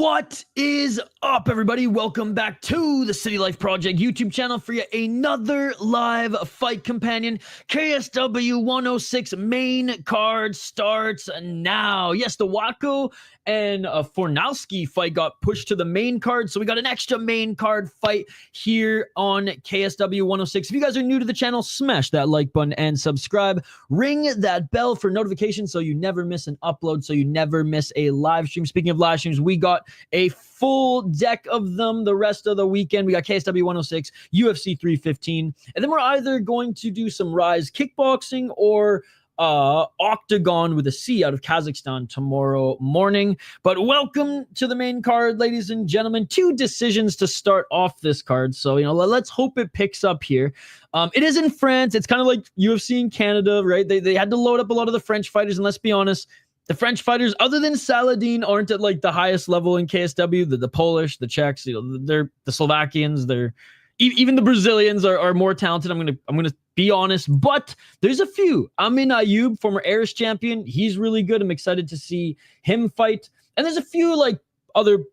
What is up, everybody? Welcome back to the City Life Project YouTube channel for yet another live fight companion. KSW 106 main card starts now. Yes, the Watko and Fornowski fight got pushed to the main card, so we got an extra main card fight here on KSW 106. If you guys are new to the channel, smash that like button and subscribe. Ring that bell for notifications so you never miss an upload, so you never miss a live stream. Speaking of live streams, we got a full deck of them the rest of the weekend. We got KSW 106, UFC 315, and then we're either going to do some Rise kickboxing or Octagon with a C out of Kazakhstan tomorrow morning. But welcome to the main card, ladies and gentlemen. 2 decisions to start off this card, so let's hope it picks up here. It is in France. It's kind of like UFC in Canada, right? They had to load up a lot of the French fighters, and let's be honest, the French fighters, other than Salahdine, aren't at like the highest level in KSW. The Polish, the Czechs, they're the Slovakians, they're even the Brazilians are more talented. I'm gonna be honest, but there's a few. Amin Ayoub, former Irish champion, he's really good. I'm excited to see him fight. And there's a few like other,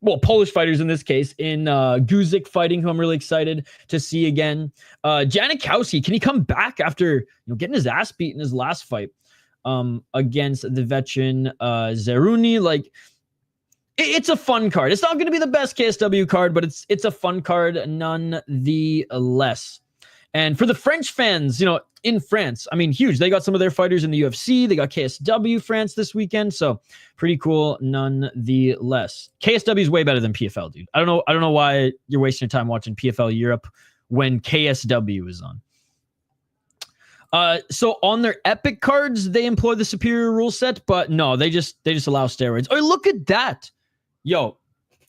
well, Polish fighters in this case, in Guzik fighting, who I'm really excited to see again. Janikowski, can he come back after getting his ass beat in his last fight against the veteran Zerhouni? Like, it's a fun card. It's not going to be the best KSW card, but it's a fun card nonetheless. And for the French fans, in France, I mean, huge. They got some of their fighters in the UFC. They got KSW France this weekend, so pretty cool nonetheless. KSW is way better than PFL, dude. I don't know why you're wasting your time watching PFL Europe when KSW is on. So on their epic cards, they employ the superior rule set, but no, they just allow steroids. Oh, look at that. Yo,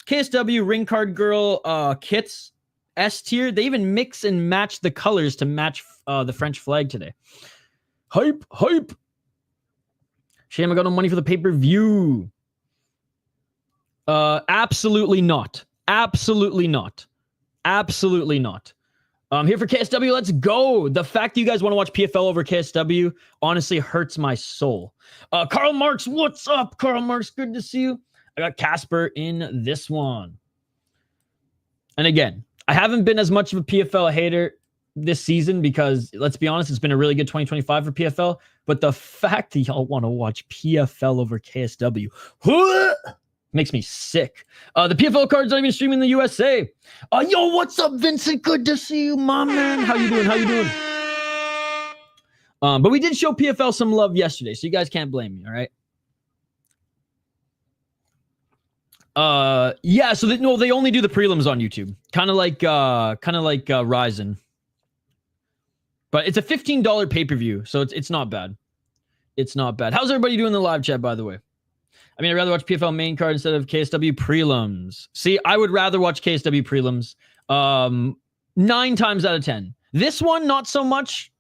KSW ring card girl kits, S tier. They even mix and match the colors to match the French flag today. Hype. Shame I got no money for the pay-per-view. Absolutely not. Here for KSW, let's go. The fact that you guys want to watch PFL over KSW honestly hurts my soul. Karl Marx, what's up, Karl Marx? Good to see you. I got Casper in this one. And again, I haven't been as much of a PFL hater this season because, let's be honest, it's been a really good 2025 for PFL. But the fact that y'all want to watch PFL over KSW makes me sick. The PFL card's not even streaming in the USA. Yo, what's up, Vincent? Good to see you, my man. How you doing? But we did show PFL some love yesterday, so you guys can't blame me, all right? Yeah, so they only do the prelims on YouTube. Kind of like Ryzen. But it's a $15 pay-per-view, so it's not bad. It's not bad. How's everybody doing in the live chat, by the way? I mean, I'd rather watch PFL main card instead of KSW prelims. See, I would rather watch KSW prelims 9 times out of 10. This one, not so much.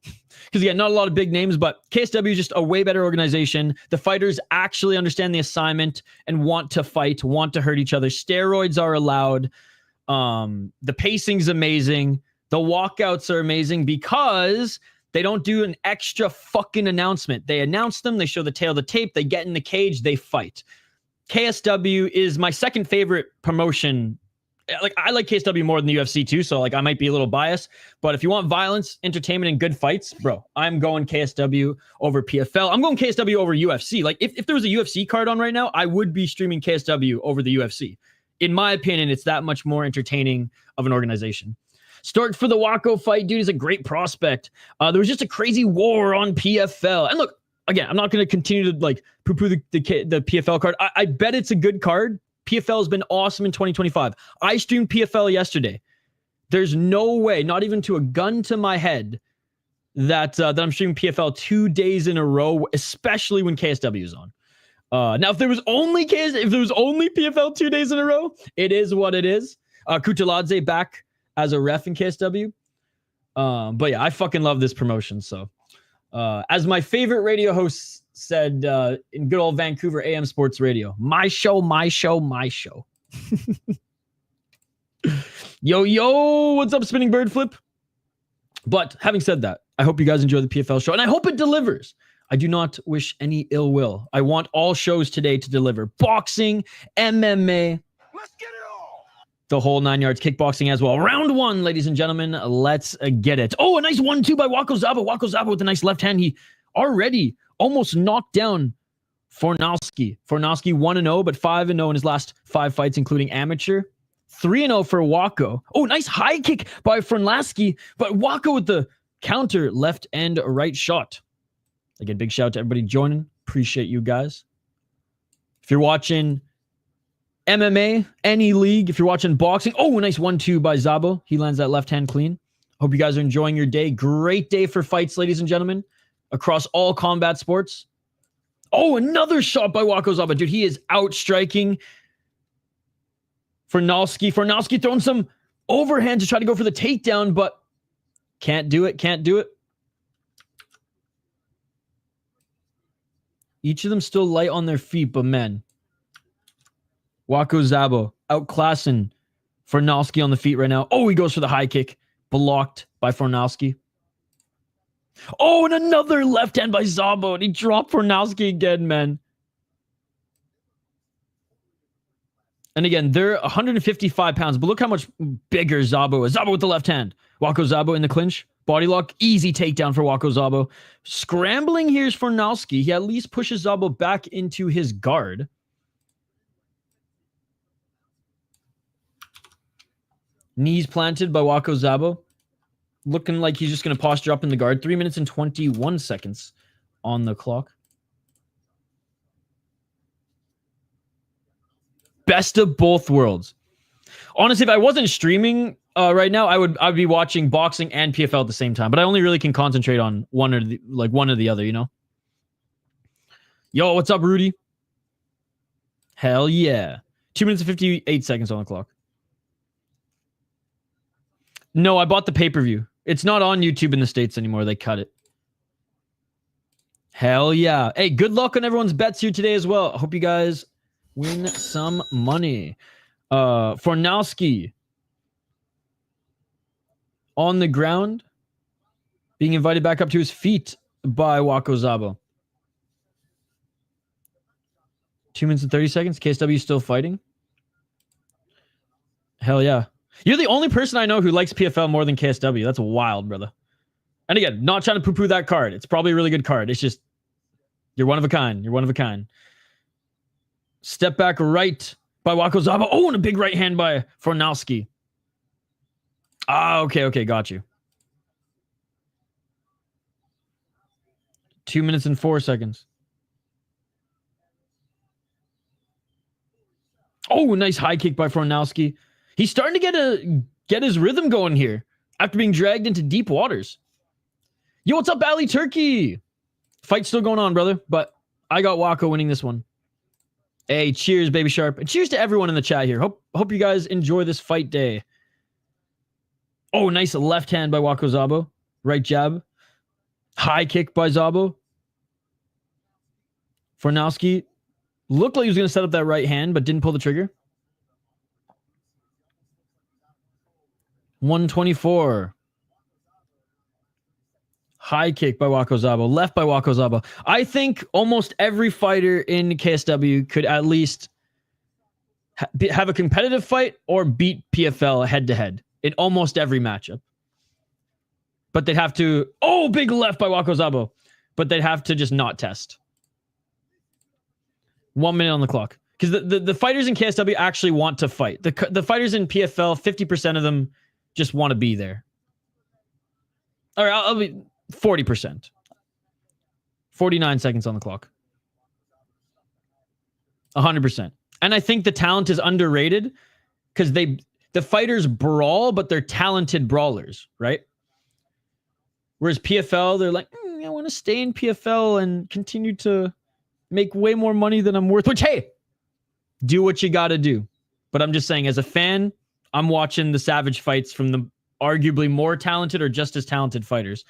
Because, again, not a lot of big names, but KSW is just a way better organization. The fighters actually understand the assignment and want to fight, want to hurt each other. Steroids are allowed. The pacing's amazing. The walkouts are amazing because they don't do an extra fucking announcement. They announce them, they show the tail of the tape, they get in the cage, they fight. KSW is my second favorite promotion. Like, I like KSW more than the UFC too, so like I might be a little biased. But if you want violence, entertainment, and good fights, bro, I'm going KSW over PFL. I'm going KSW over UFC. Like, if there was a UFC card on right now, I would be streaming KSW over the UFC. In my opinion, it's that much more entertaining of an organization. Start for the Watko fight, dude. He's a great prospect. There was just a crazy war on PFL. And look, again, I'm not going to continue to like poo-poo the PFL card. I bet it's a good card. PFL has been awesome in 2025. I streamed PFL yesterday. There's no way, not even to a gun to my head, that I'm streaming PFL 2 days in a row, especially when KSW is on. Now, if there was only PFL 2 days in a row, it is what it is. Kutaladze back as a ref in KSW. But yeah, I fucking love this promotion. So, as my favorite radio host said in good old Vancouver AM Sports Radio, my show. Yo, what's up, Spinning Bird Flip? But having said that, I hope you guys enjoy the PFL show, and I hope it delivers. I do not wish any ill will. I want all shows today to deliver. Boxing, MMA, Let's get it all. the whole 9 yards, kickboxing as well. Round one, ladies and gentlemen. Let's get it. Oh, a nice 1-2 by Wako Zabo. Wako Zabo with a nice left hand. He already almost knocked down Fornalski. Fornalski 1-0, but 5-0 in his last 5 fights, including amateur. 3-0 for Wako. Oh, nice high kick by Fornalski, but Wako with the counter left and right shot. Again, big shout out to everybody joining. Appreciate you guys. If you're watching MMA, any league, if you're watching boxing, oh, nice 1-2 by Zabo. He lands that left hand clean. Hope you guys are enjoying your day. Great day for fights, ladies and gentlemen, across all combat sports. Oh, another shot by Wako Zabo. Dude, he is outstriking Fornalski. Fornalski throwing some overhand to try to go for the takedown, but can't do it. Can't do it. Each of them still light on their feet, but man, Wako Zabo outclassing Fornalski on the feet right now. Oh, he goes for the high kick. Blocked by Fornalski. Oh, and another left hand by Zabo. And he dropped Fornalski again, man. And again, they're 155 pounds, but look how much bigger Zabo is. Zabo with the left hand. Wako Zabo in the clinch. Body lock. Easy takedown for Wako Zabo. Scrambling here's Fornalski. He at least pushes Zabo back into his guard. Knees planted by Wako Zabo. Looking like he's just going to posture up in the guard. 3 minutes and 21 seconds on the clock. Best of both worlds. Honestly, if I wasn't streaming right now, I'd be watching boxing and PFL at the same time. But I only really can concentrate on one or the other, you know? Yo, what's up, Rudy? Hell yeah. 2 minutes and 58 seconds on the clock. No, I bought the pay-per-view. It's not on YouTube in the States anymore. They cut it. Hell yeah. Hey, good luck on everyone's bets here today as well. I hope you guys win some money. Fornalski on the ground, being invited back up to his feet by Wako Zabo. 2 minutes and 30 seconds. KSW still fighting. Hell yeah. You're the only person I know who likes PFL more than KSW. That's wild, brother. And again, not trying to poo-poo that card. It's probably a really good card. It's just, you're one of a kind. You're one of a kind. Step back right by Wako Zabo. Oh, and a big right hand by Fornalski. Ah, okay. Got you. 2 minutes and 4 seconds. Oh, nice high kick by Fornalski. He's starting to get his rhythm going here after being dragged into deep waters. Yo, what's up, Ali Turkey? Fight's still going on, brother, but I got Wako winning this one. Hey, cheers, Baby Sharp. And cheers to everyone in the chat here. Hope you guys enjoy this fight day. Oh, nice left hand by Wako Zabo. Right jab. High kick by Zabo. Fornalski looked like he was going to set up that right hand, but didn't pull the trigger. 124. High kick by Wako Zabo. Left by Wako Zabo. I think almost every fighter in KSW could at least have a competitive fight or beat PFL head-to-head in almost every matchup. But they'd have to... Oh, big left by Wako Zabo. But they'd have to just not test. 1 minute on the clock. Because the fighters in KSW actually want to fight. The fighters in PFL, 50% of them just want to be there. All right, I'll be 40%. 49 seconds on the clock. 100%. And I think the talent is underrated because the fighters brawl, but they're talented brawlers, right? Whereas PFL, they're like, I want to stay in PFL and continue to make way more money than I'm worth. Which, hey, do what you got to do. But I'm just saying, as a fan, I'm watching the savage fights from the arguably more talented or just as talented fighters,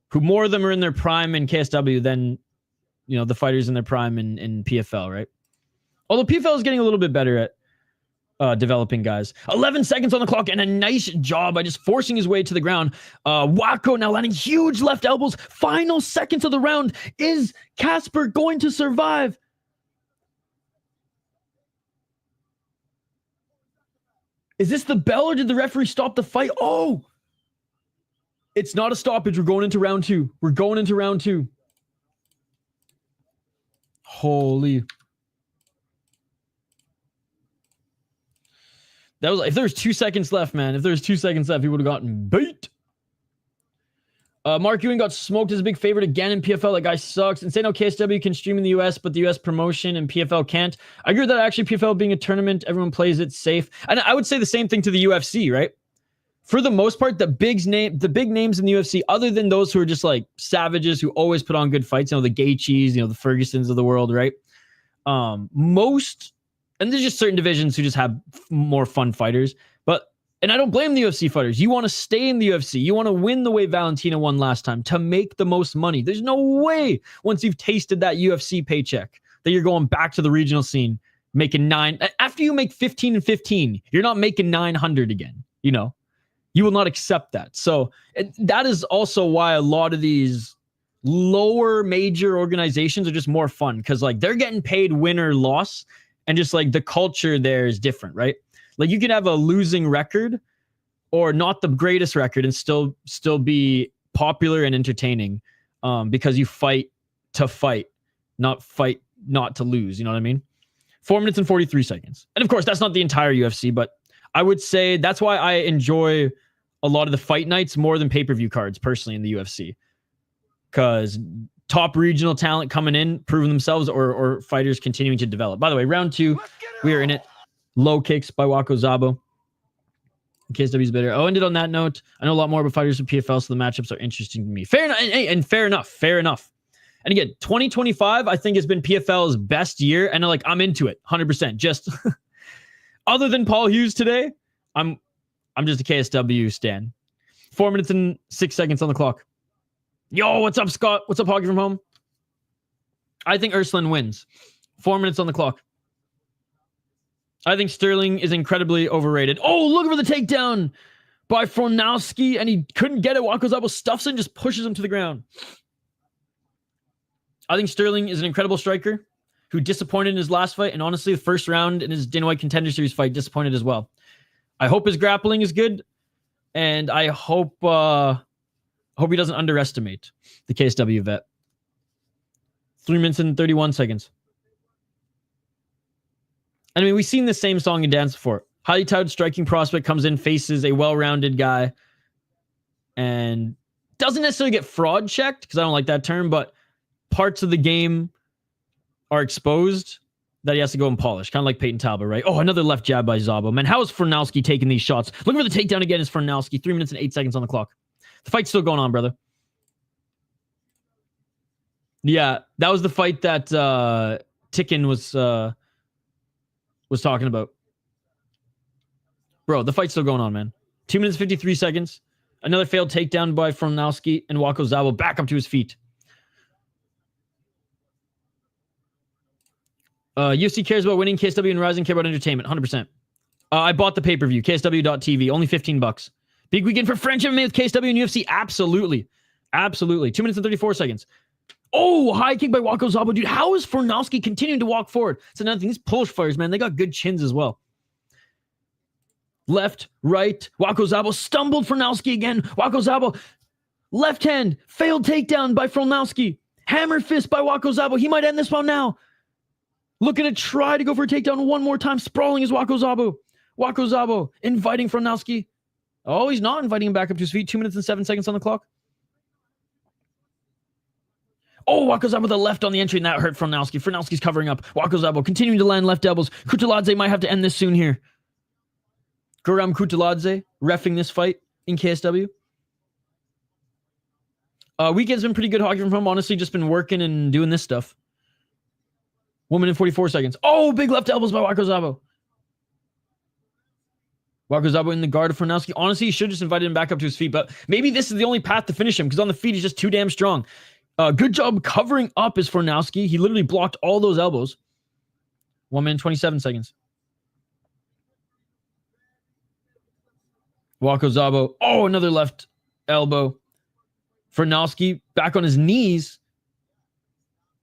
who more of them are in their prime in KSW than, you know, the fighters in their prime in PFL, right? Although PFL is getting a little bit better at developing guys. 11 seconds on the clock and a nice job by just forcing his way to the ground. Wako now landing huge left elbows. Final seconds of the round. Is Kacprzak going to survive? Is this the bell or did the referee stop the fight? Oh! It's not a stoppage. We're going into round 2. We're going into round 2. Holy. That was, if there was 2 seconds left, man. If there was 2 seconds left, he would have gotten beat. Mark Ewing got smoked as a big favorite again in PFL. That guy sucks. And say no, KSW can stream in the US, but the US promotion and PFL can't. I agree with that. Actually, PFL being a tournament, everyone plays it safe. And I would say the same thing to the UFC, right? For the most part, the big names in the UFC, other than those who are just like savages who always put on good fights, you know, the Gaethjes, you know, the Fergusons of the world, right? And there's just certain divisions who just have more fun fighters. And I don't blame the UFC fighters. You want to stay in the UFC. You want to win the way Valentina won last time to make the most money. There's no way once you've tasted that UFC paycheck that you're going back to the regional scene, making 9. After you make 15 and 15, you're not making 900 again. You know, you will not accept that. So that is also why a lot of these lower major organizations are just more fun because like they're getting paid win or loss, and just like the culture there is different, right? Like you could have a losing record or not the greatest record and still be popular and entertaining because you fight to fight, not to lose. You know what I mean? 4 minutes and 43 seconds. And of course, that's not the entire UFC, but I would say that's why I enjoy a lot of the fight nights more than pay-per-view cards personally in the UFC. Because top regional talent coming in, proving themselves, or fighters continuing to develop. By the way, round 2, we are in it. Low kicks by Wako Zabo. KSW's better. Oh, ended on that note. I know a lot more about fighters in PFL, so the matchups are interesting to me. Fair enough. And fair enough. And again, 2025, I think has been PFL's best year. And like, I'm into it 100%. Just other than Paul Hughes today, I'm just a KSW stan. 4 minutes and 6 seconds on the clock. Yo, what's up, Scott? What's up, Hoggy from home? I think Urslan wins. 4 minutes on the clock. I think Sterling is incredibly overrated. Oh, look for the takedown by Fornowski, and he couldn't get it. Wako Zabo stuffs it and just pushes him to the ground. I think Sterling is an incredible striker who disappointed in his last fight, and honestly, the first round in his Dana White Contender Series fight disappointed as well. I hope his grappling is good, and I hope he doesn't underestimate the KSW vet. 3 minutes and 31 seconds. I mean, we've seen the same song and dance before. Highly touted striking prospect comes in, faces a well-rounded guy, and doesn't necessarily get fraud checked, because I don't like that term, but parts of the game are exposed that he has to go and polish. Kind of like Peyton Talbot, right? Oh, another left jab by Zabo. Man, how is Fornowski taking these shots? Looking for the takedown again is Fornowski. 3 minutes and 8 seconds on the clock. The fight's still going on, brother. Yeah, that was the fight that Ticken was talking about. Bro, the fight's still going on, man. 2 minutes, 53 seconds. Another failed takedown by Fornowski, and Wako Zabo back up to his feet. UFC cares about winning. KSW and Rising care about entertainment. 100%. I bought the pay-per-view. KSW.TV. Only $15. Big weekend for French MMA with KSW and UFC. Absolutely. 2 minutes and 34 seconds. Oh, high kick by Wako Zabo. Dude, how is Fornowski continuing to walk forward? It's another thing. These Polish fighters, man, they got good chins as well. Left, right. Wako Zabo stumbled Fornowski again. Wako Zabo, left hand, failed takedown by Fornowski. Hammer fist by Wako Zabo. He might end this one now. Looking to try to go for a takedown one more time. Sprawling is Wako Zabo. Wako Zabo inviting Fornowski. Oh, he's not inviting him back up to his feet. 2 minutes and 7 seconds on the clock. Oh, Wako Zabo with a left on the entry, and that hurt Fornowski. Fornowski's covering up. Wako Zabo continuing to land left elbows. Kutuladzé might have to end this soon here. Guram Kutuladzé reffing this fight in KSW. Weekend's been pretty good hockey from home. Honestly, just been working and doing this stuff. 1 minute 44 seconds. Oh, big left elbows by Wako Zabo. Wako Zabo in the guard of Fornowski. Honestly, he should have just invited him back up to his feet, but maybe this is the only path to finish him, because on the feet, he's just too damn strong. Good job covering up is Fornowski. He literally blocked all those elbows. 1 minute, 27 seconds. Wako Zabo. Oh, another left elbow. Fornalski back on his knees,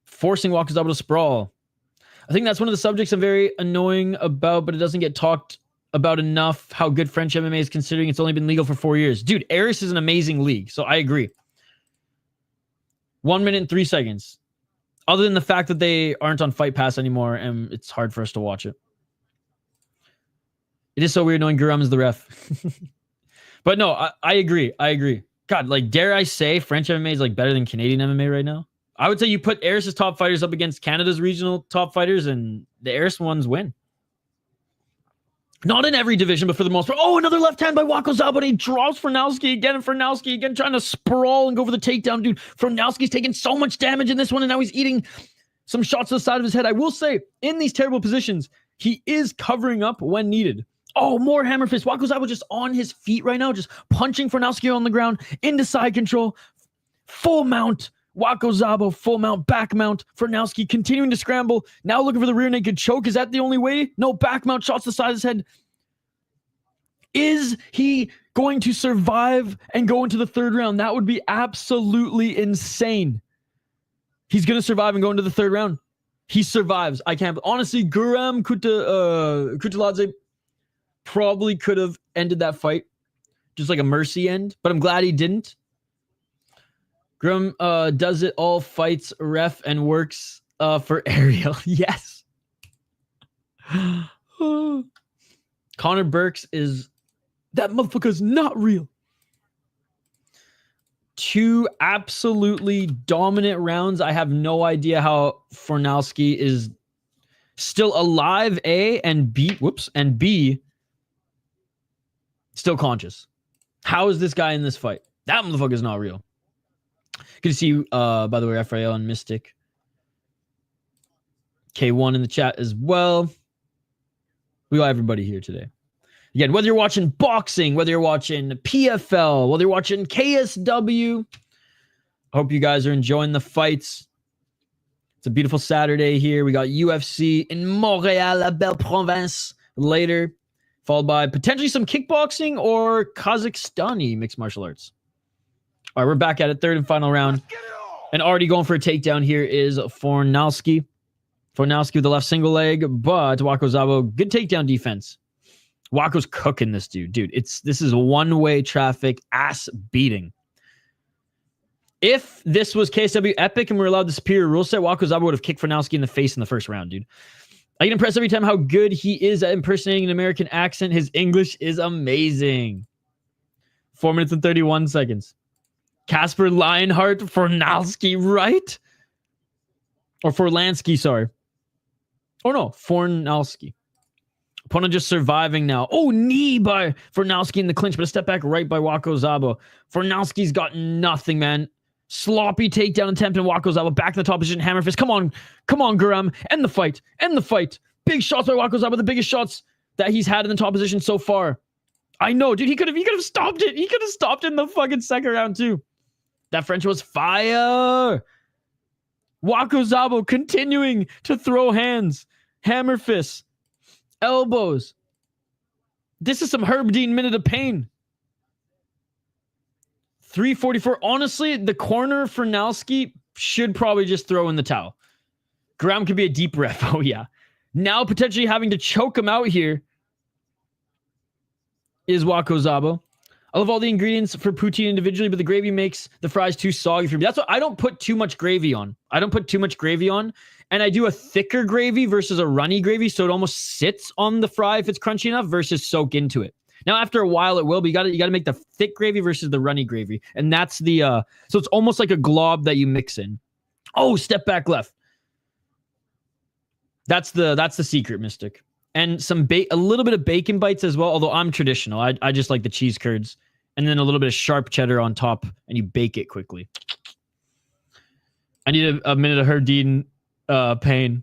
forcing Wako Zabo to sprawl. I think that's one of the subjects I'm very annoying about, but it doesn't get talked about enough, how good French MMA is, considering it's only been legal for 4 years. Dude, Aris is an amazing league, so I agree. 1 minute and 3 seconds. Other than the fact that they aren't on Fight Pass anymore, and it's hard for us to watch it. It is so weird knowing Guram is the ref. But no, I agree. I agree. God, like, dare I say French MMA is like better than Canadian MMA right now? I would say you put Aris's top fighters up against Canada's regional top fighters, and the Aris ones win. Not in every division, but for the most part. Oh, another left hand by Wako Zabo. He draws Fornalski again, and Fornalski again trying to sprawl and go for the takedown. Dude, Fornalski's taking so much damage in this one, and now he's eating some shots to the side of his head. I will say, in these terrible positions, he is covering up when needed. Oh, more hammer fist. Wako Zabo just on his feet right now, just punching Fornalski on the ground, into side control. Full mount. Wako Zabo, full mount, back mount. Fornalski continuing to scramble. Now looking for the rear naked choke. Is that the only way? No, back mount, shots to the side of his head. Is he going to survive and go into the third round? That would be absolutely insane. He's going to survive and go into the third round. He survives. I can't. Honestly, Guram Kutaladze probably could have ended that fight. Just like a mercy end. But I'm glad he didn't. Grum does it all, fights ref and works for Ariel. Yes. Connor Burks is... That motherfucker's not real. 2 absolutely dominant rounds. I have no idea how Fornalski is still alive, A, and B... Whoops. And B, still conscious. How is this guy in this fight? That motherfucker's not real. Good to see you, by the way, Raphael and Mystic. K1 in the chat as well. We got everybody here today. Again, whether you're watching boxing, whether you're watching PFL, whether you're watching KSW, I hope you guys are enjoying the fights. It's a beautiful Saturday here. We got UFC in Montréal, la belle province later, followed by potentially some kickboxing or Kazakhstani mixed martial arts. All right, we're back at it. Third and final round. And already going for a takedown here is Fornalski. Fornalski with the left single leg, but Wako Zabo, good takedown defense. Wako's cooking this dude. Dude, this is one-way traffic, ass beating. If this was KSW Epic and we're allowed the superior rule set, Wako Zabo would have kicked Fornalski in the face in the first round, dude. I get impressed every time how good he is at impersonating an American accent. His English is amazing. 4 minutes and 31 seconds. Kasper Lionheart, Fornalski, right? Or Forlansky, sorry. Oh no, Fornalski. Opponent just surviving now. Oh, knee by Fornalski in the clinch, but a step back right by Wako Zabo. Fornalski's got nothing, man. Sloppy takedown attempt, and Wako Zabo back to the top position. Hammer fist. Come on, Guram. End the fight. End the fight. Big shots by Wako Zabo, the biggest shots that he's had in the top position so far. I know, dude. He could have stopped it. He could have stopped it in the fucking second round too. That French was fire. Wako Zabo continuing to throw hands, hammer fists, elbows. This is some Herb Dean minute of pain. 3:44. Honestly, the corner for Fornalski should probably just throw in the towel. Graham could be a deep ref. Oh, yeah. Now potentially having to choke him out here is Wako Zabo. I love all the ingredients for poutine individually, but the gravy makes the fries too soggy for me. That's what I don't put too much gravy on. And I do a thicker gravy versus a runny gravy, so it almost sits on the fry if it's crunchy enough versus soak into it. Now, after a while, it will, but you got to make the thick gravy versus the runny gravy, and that's the so it's almost like a glob that you mix in. Oh, step back left. That's the secret, Mystic. And a little bit of bacon bites as well, although I'm traditional. I just like the cheese curds. And then a little bit of sharp cheddar on top, and you bake it quickly. I need a minute of Herb Dean pain.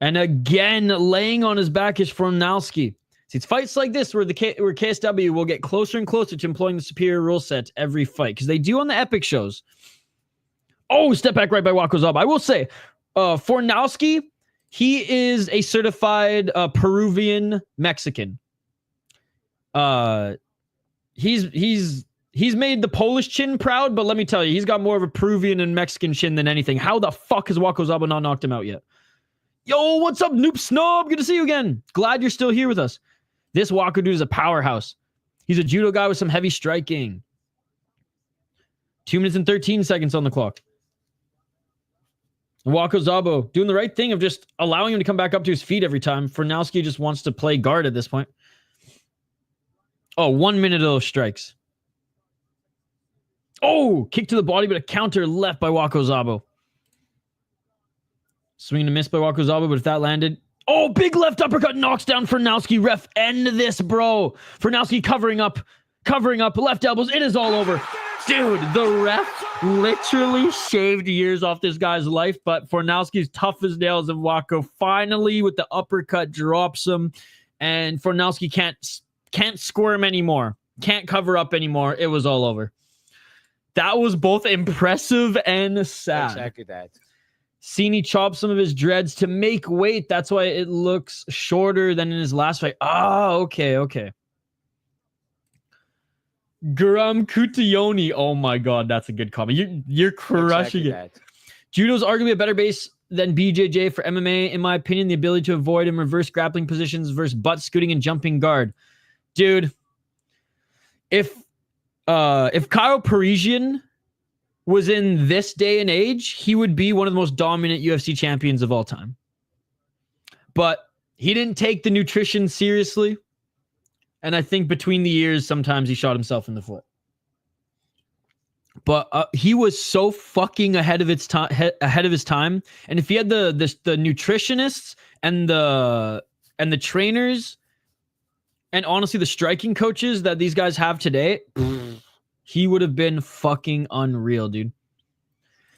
And again, laying on his back is Fornalski. See, it's fights like this where where KSW will get closer and closer to employing the superior rule set every fight, because they do on the epic shows. Oh, step back right by Wako Zabo. I will say, Fornalski, he is a certified Peruvian Mexican. he's made the Polish chin proud, but let me tell you, he's got more of a Peruvian and Mexican chin than anything. How the fuck has Wako Zabo not knocked him out yet? Yo, what's up, Noob Snob? Good to see you again. Glad you're still here with us. This Wako dude is a powerhouse. He's a judo guy with some heavy striking. 2 minutes and 13 seconds on the clock. And Wako Zabo doing the right thing of just allowing him to come back up to his feet every time. Fornowski just wants to play guard at this point. Oh, 1 minute of those strikes. Oh, kick to the body, but a counter left by Wako Zabo. Swing and a miss by Wako Zabo, but if that landed... Oh, big left uppercut knocks down Fornowski. Ref, end this, bro. Fornowski covering up, left elbows. It is all over. Dude, the ref literally shaved years off this guy's life, but Fornowski's tough as nails, and Wako finally with the uppercut drops him, and Fornowski can't squirm anymore. Can't cover up anymore. It was all over. That was both impressive and sad. Exactly that. Cini chopped some of his dreads to make weight. That's why it looks shorter than in his last fight. Ah, okay. Guram Kutayoni. Oh my god, that's a good comment. You're crushing it. Judo's arguably a better base than BJJ for MMA, in my opinion. The ability to avoid and reverse grappling positions versus butt scooting and jumping guard. Dude, if Kyle Parisian was in this day and age, he would be one of the most dominant UFC champions of all time. But he didn't take the nutrition seriously. And I think between the years, sometimes he shot himself in the foot. But he was so fucking ahead of his time. And if he had the nutritionists and the trainers, and honestly the striking coaches that these guys have today, he would have been fucking unreal, dude.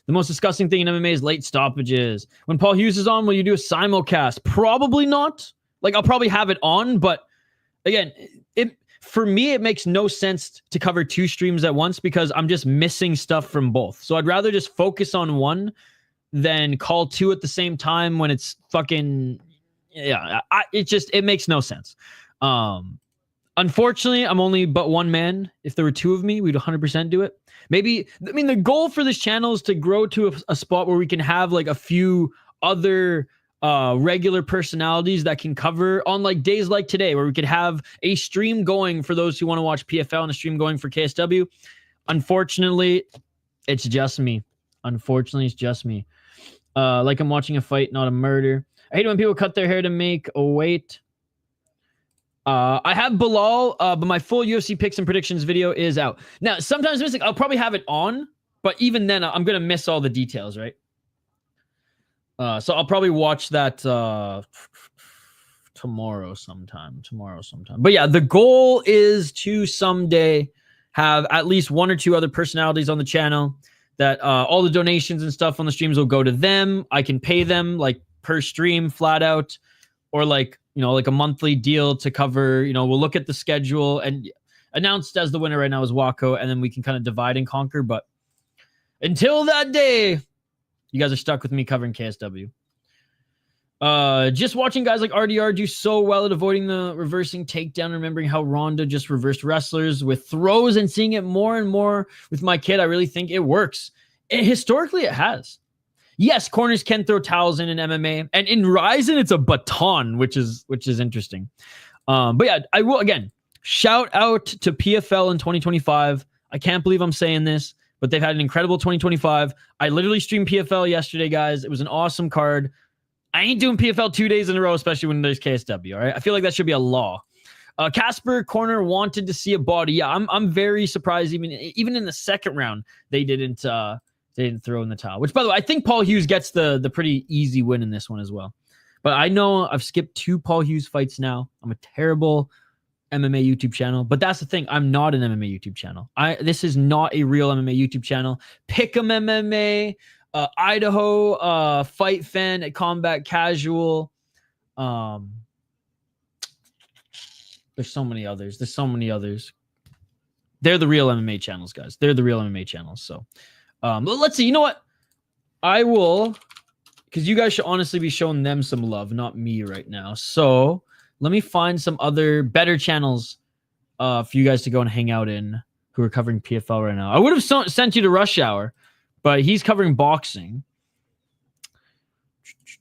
The most disgusting thing in MMA is late stoppages. When Paul Hughes is on, will you do a simulcast? Probably not. Like, I'll probably have it on, but again, for me, it makes no sense to cover two streams at once because I'm just missing stuff from both. So I'd rather just focus on one than call two at the same time when it's fucking... Yeah, it makes no sense. Unfortunately, I'm only but one man. If there were two of me, we'd 100% do it. Maybe, I mean, the goal for this channel is to grow to a spot where we can have like a few other regular personalities that can cover on like days like today, where we could have a stream going for those who want to watch PFL and a stream going for KSW. Unfortunately, it's just me. Like I'm watching a fight, not a murder. I hate when people cut their hair to make a weight. I have Bilal, but my full UFC picks and predictions video is out. Now, sometimes missing, I'll probably have it on, but even then, I'm going to miss all the details, right? So I'll probably watch that tomorrow sometime. But yeah, the goal is to someday have at least one or two other personalities on the channel that all the donations and stuff on the streams will go to them. I can pay them like per stream flat out, or like, you know, like a monthly deal to cover, you know, we'll look at the schedule, and announced as the winner right now is Wako, and then we can kind of divide and conquer. But until that day, you guys are stuck with me covering KSW. Just watching guys like RDR do so well at avoiding the reversing takedown, remembering how Ronda just reversed wrestlers with throws and seeing it more and more with my kid. I really think it works. Historically, it has. Yes, corners can throw towels in MMA, and in Ryzen, it's a baton, which is interesting. But yeah, I will again shout out to PFL in 2025. I can't believe I'm saying this, but they've had an incredible 2025. I literally streamed PFL yesterday, guys. It was an awesome card. I ain't doing PFL 2 days in a row, especially when there's KSW. All right, I feel like that should be a law. Casper Corner wanted to see a body. Yeah, I'm very surprised. Even in the second round, they didn't throw in the towel. Which, by the way, I think Paul Hughes gets the pretty easy win in this one as well. But I know I've skipped 2 Paul Hughes fights now. I'm a terrible MMA YouTube channel, but that's the thing. I'm not an MMA YouTube channel. This is not a real MMA YouTube channel. Pick'em MMA, Idaho, Fight Fan at Combat Casual. There's so many others. They're the real MMA channels, guys. They're the real MMA channels. So let's see. You know what? I will, because you guys should honestly be showing them some love, not me right now. So let me find some other better channels for you guys to go and hang out in who are covering PFL right now. I would have sent you to Rush Hour, but he's covering boxing.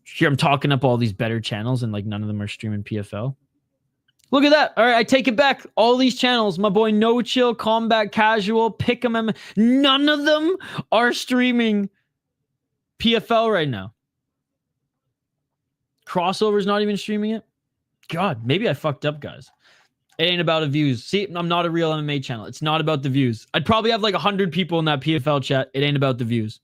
Here I'm talking up all these better channels and like none of them are streaming PFL. Look at that. All right, I take it back. All these channels, my boy No Chill, Combat Casual, Pick'em MMA, none of them are streaming PFL right now. Crossover's not even streaming it. God, maybe I fucked up, guys. It ain't about the views. See, I'm not a real MMA channel. It's not about the views. I'd probably have like 100 people in that PFL chat. It ain't about the views.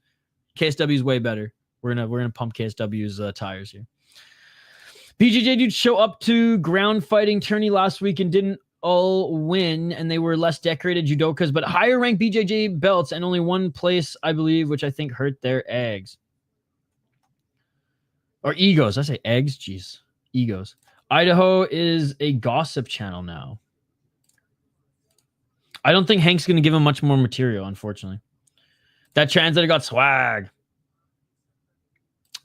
KSW's way better. We're gonna pump KSW's tires here. BJJ dudes show up to ground fighting tourney last week and didn't all win, and they were less decorated judokas, but higher ranked BJJ belts, and only one place, I believe, which I think hurt their eggs. Or egos. I say eggs? Jeez. Egos. Idaho is a gossip channel now. I don't think Hank's going to give him much more material, unfortunately. That translator got swag.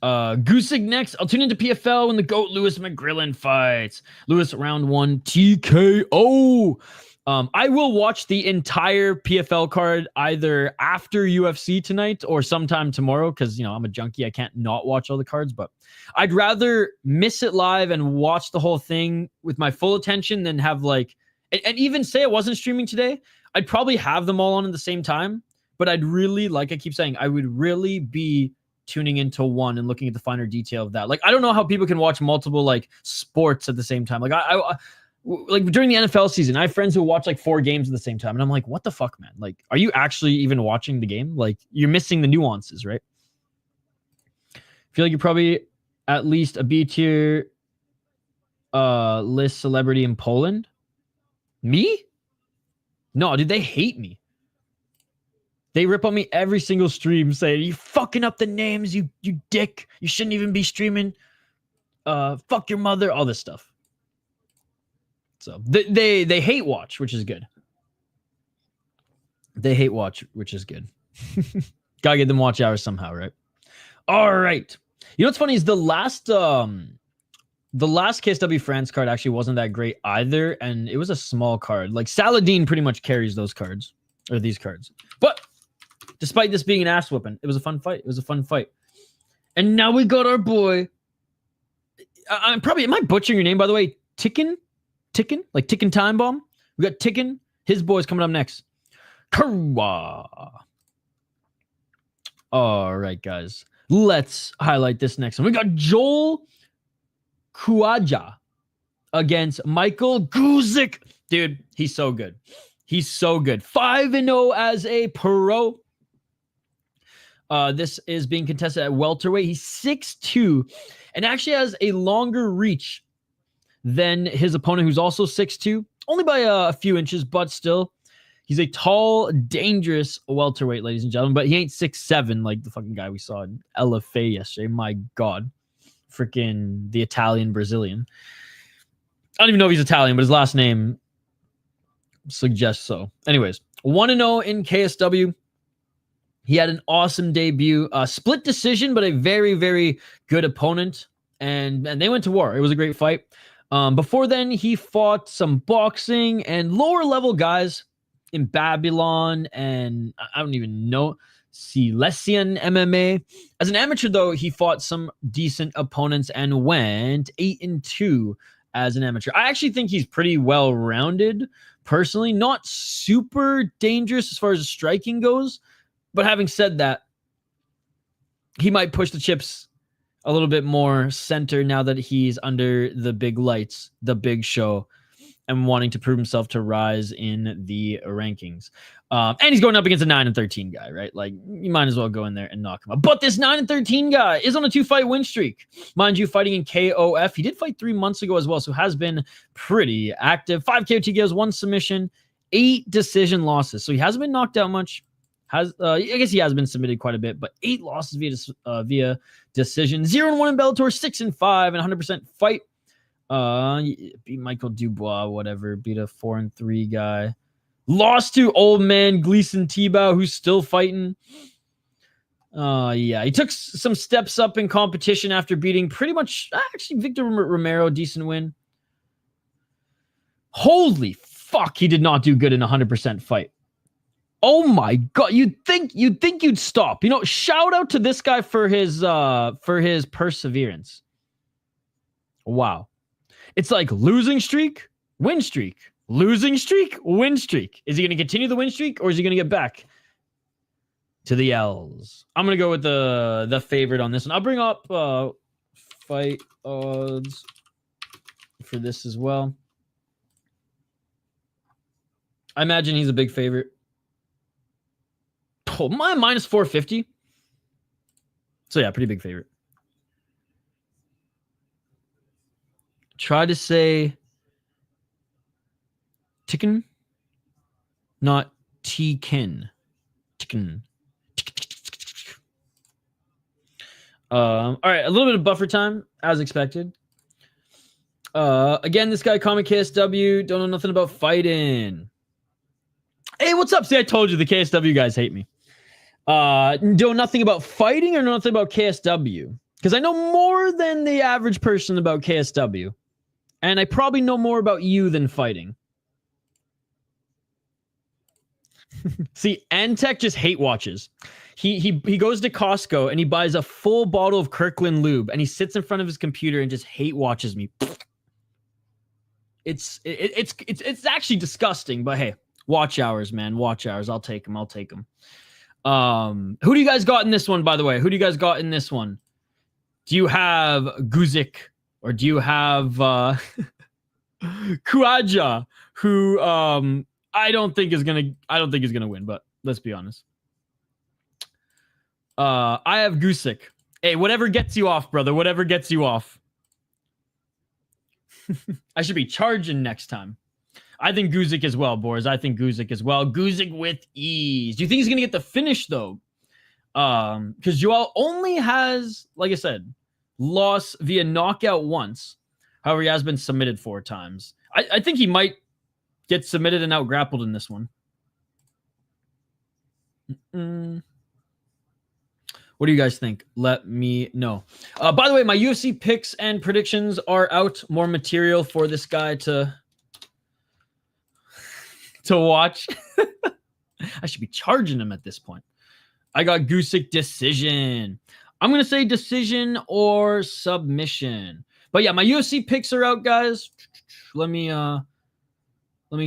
Guzik next. I'll tune into PFL when the GOAT Lewis McGrillen fights. Lewis round 1 TKO. I will watch the entire PFL card either after UFC tonight or sometime tomorrow because, you know, I'm a junkie. I can't not watch all the cards, but I'd rather miss it live and watch the whole thing with my full attention than have like, and even say I wasn't streaming today, I'd probably have them all on at the same time, but I'd really, like I keep saying, I would really be tuning into one and looking at the finer detail of that. Like, I don't know how people can watch multiple like sports at the same time. Like I like during the NFL season, I have friends who watch like 4 games at the same time. And I'm like, what the fuck, man? Like, are you actually even watching the game? Like, you're missing the nuances, right? I feel like you're probably at least a B tier list celebrity in Poland. Me? No, dude, they hate me. They rip on me every single stream saying, you fucking up the names, you dick. You shouldn't even be streaming. Fuck your mother, all this stuff. So they hate watch, which is good. They hate watch, which is good. Gotta get them watch hours somehow, right? All right. You know what's funny is the last KSW France card actually wasn't that great either, and it was a small card. Like Salahdine pretty much carries those cards, or these cards. But despite this being an ass whooping, it was a fun fight. It was a fun fight. And now we got our boy. Am I butchering your name, by the way? Ticken? Like Ticking Time Bomb? We got Ticken. His boy's coming up next. Kouadja. All right, guys. Let's highlight this next one. We got Joël Kouadja against Mickael Guzik. Dude, he's so good. He's so good. 5-0 as a pro. This is being contested at welterweight. He's 6'2", and actually has a longer reach than his opponent, who's also 6'2", only by a few inches, but still. He's a tall, dangerous welterweight, ladies and gentlemen, but he ain't 6'7", like the fucking guy we saw in LFA yesterday. My God. Freaking the Italian-Brazilian. I don't even know if he's Italian, but his last name suggests so. Anyways, 1-0 in KSW. He had an awesome debut. Split decision, but a very, very good opponent. And they went to war. It was a great fight. Before then, he fought some boxing and lower-level guys in Babylon and I don't even know, Silesian MMA. As an amateur, though, he fought some decent opponents and went 8-2 as an amateur. I actually think he's pretty well-rounded, personally. Not super dangerous as far as striking goes, but having said that, he might push the chips a little bit more center now that he's under the big lights, the big show, and wanting to prove himself to rise in the rankings. And he's going up against a 9-13 guy, right? Like, you might as well go in there and knock him out. But this 9-13 guy is on a 2-fight win streak. Mind you, fighting in KOF. He did fight 3 months ago as well, so has been pretty active. 5 KO TKOs, 1 submission, 8 decision losses. So he hasn't been knocked out much. I guess he has been submitted quite a bit, but 8 losses via decision. 0-1 in Bellator, 6-5, and 100% fight. Beat Michael Dubois, whatever. Beat a 4-3 guy. Lost to old man Gleason Tebow, who's still fighting. Yeah, he took some steps up in competition after beating pretty much, actually, Victor Romero, decent win. Holy fuck, he did not do good in a 100% fight. Oh my God, you'd think you'd stop. You know, shout out to this guy for his perseverance. Wow. It's like losing streak, win streak, losing streak, win streak. Is he going to continue the win streak, or is he going to get back to the L's? I'm going to go with the favorite on this one. I'll bring up fight odds for this as well. I imagine he's a big favorite. Oh, my minus 450. So yeah, pretty big favorite. Try to say Ticken, not T-kin. Ticken. All right, a little bit of buffer time, as expected. Again, this guy, Comic KSW, don't know nothing about fighting. Hey, what's up? See, I told you the KSW guys hate me. Know nothing about fighting or know nothing about KSW? Because I know more than the average person about KSW. And I probably know more about you than fighting. See, Antec just hate watches. He goes to Costco and he buys a full bottle of Kirkland lube and he sits in front of his computer and just hate watches me. It's actually disgusting, but hey, watch hours, man. Watch hours. I'll take them. Who do you guys got in this one, by the way? Who do you guys got in this one? Do you have Guzik or do you have Kouadja, who I don't think is gonna win, but let's be honest. I have Guzik. Hey, whatever gets you off, brother. Whatever gets you off. I should be charging next time. I think Guzik as well, boys. I think Guzik as well. Guzik with ease. Do you think he's going to get the finish, though? Because Joël only has, like I said, lost via knockout once. However, he has been submitted 4 times. I think he might get submitted and out-grappled in this one. What do you guys think? Let me know. By the way, my UFC picks and predictions are out. More material for this guy to watch. I should be charging him at this point. I got Guzik decision. I'm going to say decision or submission. But yeah, my UFC picks are out, guys. Let me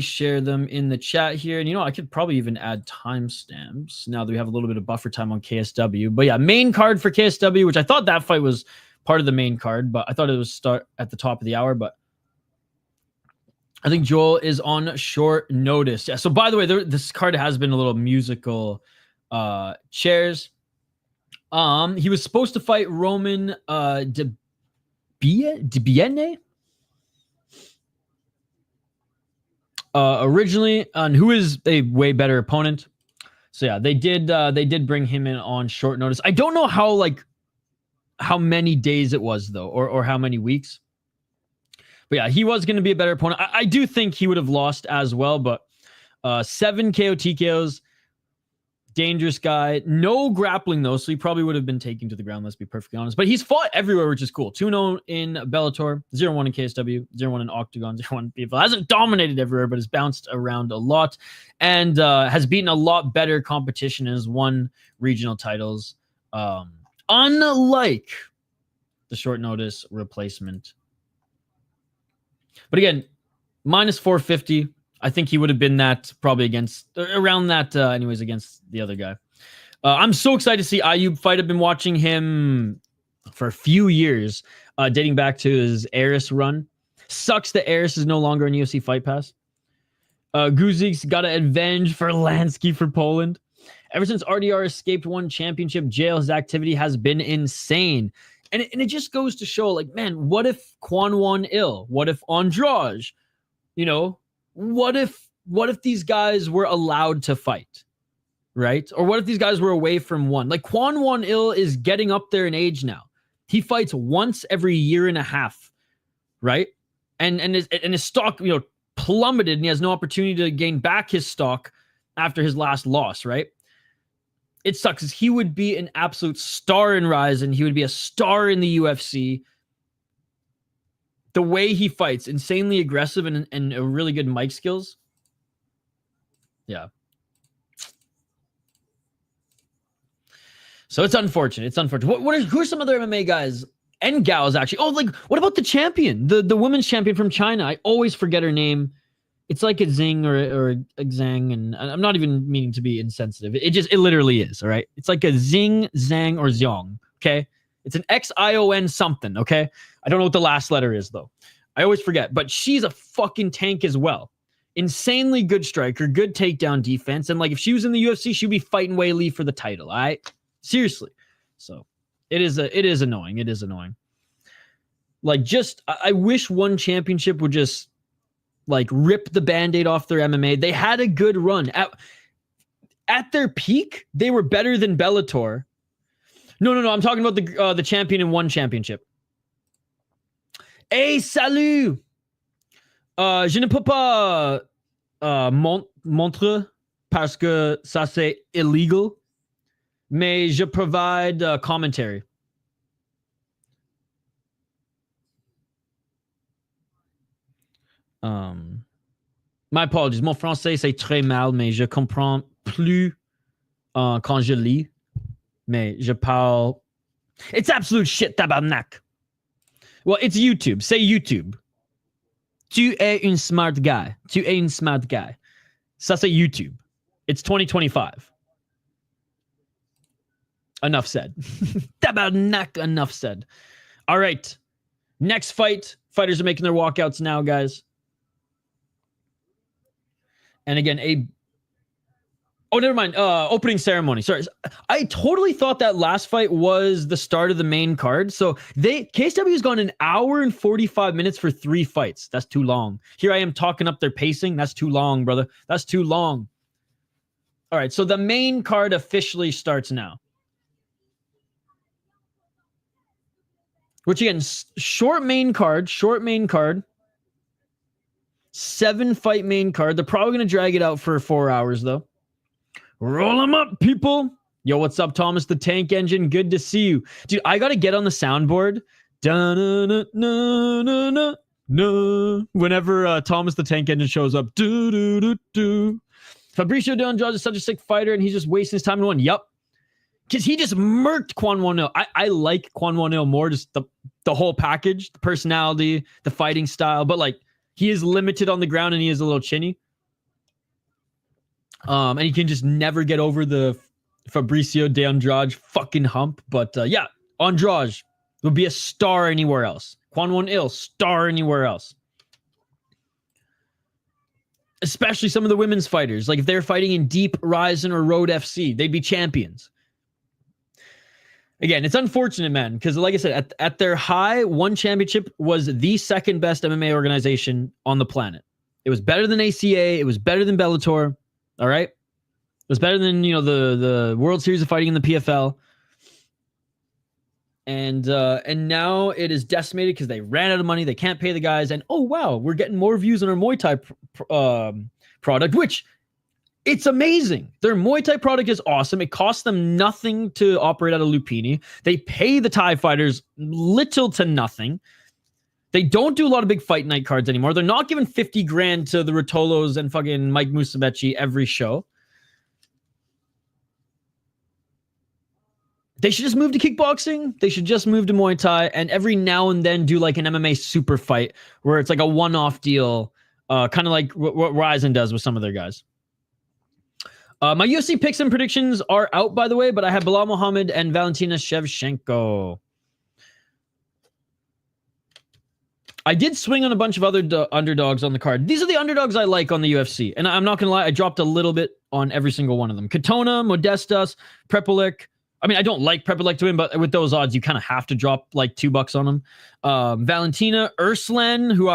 share them in the chat here. And you know, I could probably even add timestamps now that we have a little bit of buffer time on KSW. But yeah, main card for KSW, which I thought that fight was part of the main card, but I thought it was start at the top of the hour, but I think Joël is on short notice. Yeah. So by the way, this card has been a little musical chairs. He was supposed to fight Roman Debienne originally, and who is a way better opponent. So yeah, they did bring him in on short notice. I don't know how many days it was though, or how many weeks. But yeah, he was going to be a better opponent. I do think he would have lost as well, but 7 KO TKOs, dangerous guy. No grappling though, so he probably would have been taken to the ground, let's be perfectly honest. But he's fought everywhere, which is cool. 2-0 in Bellator, 0-1 in KSW, 0-1 in Octagon, 0-1 in PFL. Hasn't dominated everywhere, but has bounced around a lot and has beaten a lot better competition and has won regional titles. Unlike the short notice replacement. But again, minus 450. I think he would have been that probably around that anyways against the other guy. I'm so excited to see Ayoub fight. I've been watching him for a few years, dating back to his Eris run. Sucks that Eris is no longer in UFC Fight Pass. Guzik's got an advantage for Lansky for Poland. Ever since RDR escaped one championship jail, his activity has been insane. And it just goes to show, like, man, what if Kwon won ill? What if Andrade? You know, what if these guys were allowed to fight, right? Or what if these guys were away from one? Like, Kwon won ill is getting up there in age now. He fights once every year and a half, right? And his stock, you know, plummeted, and he has no opportunity to gain back his stock after his last loss, right? It sucks because he would be an absolute star in Rise, and he would be a star in the UFC. The way he fights, insanely aggressive and really good mic skills. Yeah. So it's unfortunate. It's unfortunate. Who are some other MMA guys and gals actually? Oh, like what about the champion, the women's champion from China? I always forget her name. It's like a Zing or a Zhang, and I'm not even meaning to be insensitive. It literally is. All right. It's like a Zing, Zhang, or Xiong. Okay. It's an Xion something. Okay. I don't know what the last letter is though. I always forget. But she's a fucking tank as well. Insanely good striker, good takedown defense, and like if she was in the UFC, she'd be fighting Weili for the title. All right. Seriously. So it is annoying. It is annoying. Like I wish one championship would just like rip the Band-Aid off their MMA. They had a good run. At their peak, they were better than Bellator. No. I'm talking about the champion in one championship. Hey, salut! Je ne peux pas montrer parce que ça c'est illegal. Mais je provide commentary. My apologies. Mon français c'est très mal, mais je comprends plus quand je lis. Mais je parle. It's absolute shit, tabarnak. Well, it's YouTube. Say YouTube. Tu es un smart guy. Tu es un smart guy. Ça c'est YouTube. It's 2025. Enough said. Tabarnak, enough said. All right. Next fight. Fighters are making their walkouts now, guys. And again, oh, never mind. Opening ceremony. Sorry. I totally thought that last fight was the start of the main card. So KSW has gone an hour and 45 minutes for 3 fights. That's too long. Here I am talking up their pacing. That's too long, brother. That's too long. All right. So the main card officially starts now. Which again, short main card. 7-fight main card. They're probably going to drag it out for 4 hours though. Roll them up, people. Yo, what's up, Thomas the Tank Engine? Good to see you. Dude, I got to get on the soundboard. Whenever Thomas the Tank Engine shows up. Fabricio de Andrade is such a sick fighter, and he's just wasting his time in one. Yup. Because he just murked Kwan Won-Il. I like Kwan Won-Il more, just the whole package, the personality, the fighting style. But, like, he is limited on the ground, and he is a little chinny. And he can just never get over the Fabricio de Andrade fucking hump. But yeah, Andrade would be a star anywhere else. Kwan Won-Il, star anywhere else. Especially some of the women's fighters. Like if they're fighting in Deep, Ryzen, or Road FC, they'd be champions. Again, it's unfortunate, man, because like I said, at their high, one championship was the second best MMA organization on the planet. It was better than ACA. It was better than Bellator. All right. It was better than, the World Series of Fighting in the PFL. And now it is decimated because they ran out of money. They can't pay the guys. And oh, wow, we're getting more views on our Muay Thai product, which it's amazing. Their Muay Thai product is awesome. It costs them nothing to operate out of Lupini. They pay the Thai fighters little to nothing. They don't do a lot of big fight night cards anymore. They're not giving 50 grand to the Rotolos and fucking Mike Musumeci every show. They should just move to kickboxing. They should just move to Muay Thai and every now and then do like an MMA super fight where it's like a one-off deal, kind of like what Ryzen does with some of their guys. My UFC picks and predictions are out, by the way, but I have Bilal Muhammad and Valentina Shevchenko. I did swing on a bunch of other underdogs on the card. These are the underdogs I like on the UFC. And I'm not going to lie, I dropped a little bit on every single one of them. Katona, Modestas, Prepolek. I mean, I don't like Prepolek to win, but with those odds, you kind of have to drop like $2 on them. Valentina, Urslan, who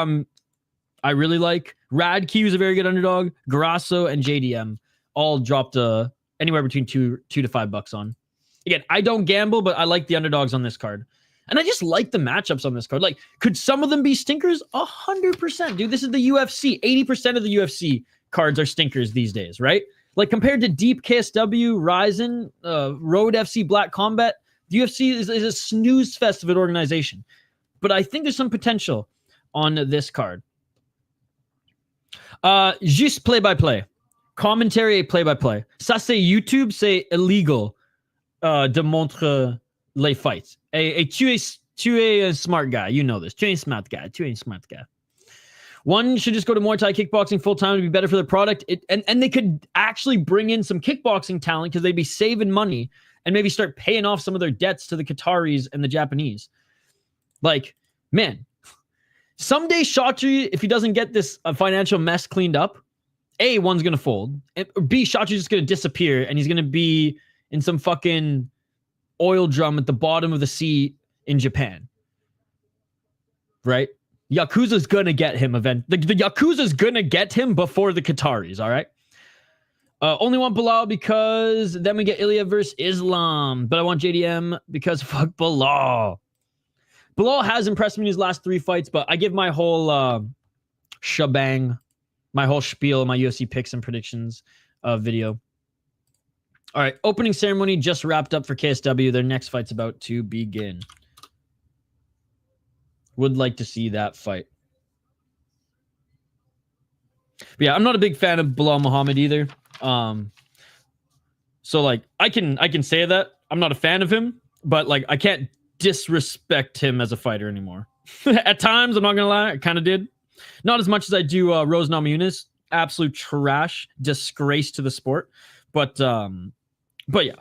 I really like. Radke, who's a very good underdog. Grasso and JDM all dropped anywhere between $2 to $5 on. Again, I don't gamble, but I like the underdogs on this card. And I just like the matchups on this card. Like, could some of them be stinkers? 100%. Dude, this is the UFC. 80% of the UFC cards are stinkers these days, right? Like, compared to Deep, KSW, Ryzen, Road FC, Black Combat, the UFC is a snooze fest of an organization. But I think there's some potential on this card. Just play-by-play. Commentary et play-by-play. Ça, c'est YouTube, c'est illegal de montrer les fights. Et tu es a smart guy. You know this. Tu es a smart guy. One should just go to Muay Thai kickboxing full-time to be better for the product. And they could actually bring in some kickboxing talent because they'd be saving money and maybe start paying off some of their debts to the Qataris and the Japanese. Like, man, someday Shotri, if he doesn't get this financial mess cleaned up, A, one's going to fold. And B, Shotri's just going to disappear and he's going to be in some fucking oil drum at the bottom of the sea in Japan. Right? Yakuza's going to get him the Yakuza's going to get him before the Qataris, all right? Only want Bilal because then we get Ilya versus Islam. But I want JDM because fuck Bilal. Bilal has impressed me in his last 3 fights, but I give my whole shebang, my whole spiel, my UFC picks and predictions video. All right, opening ceremony just wrapped up for KSW. Their next fight's about to begin. Would like to see that fight. But yeah, I'm not a big fan of Bilal Muhammad either. So like I can say that I'm not a fan of him, but like I can't disrespect him as a fighter anymore. At times, I'm not gonna lie, I kind of did. Not as much as I do Rose Namajunas. Absolute trash, disgrace to the sport. But yeah.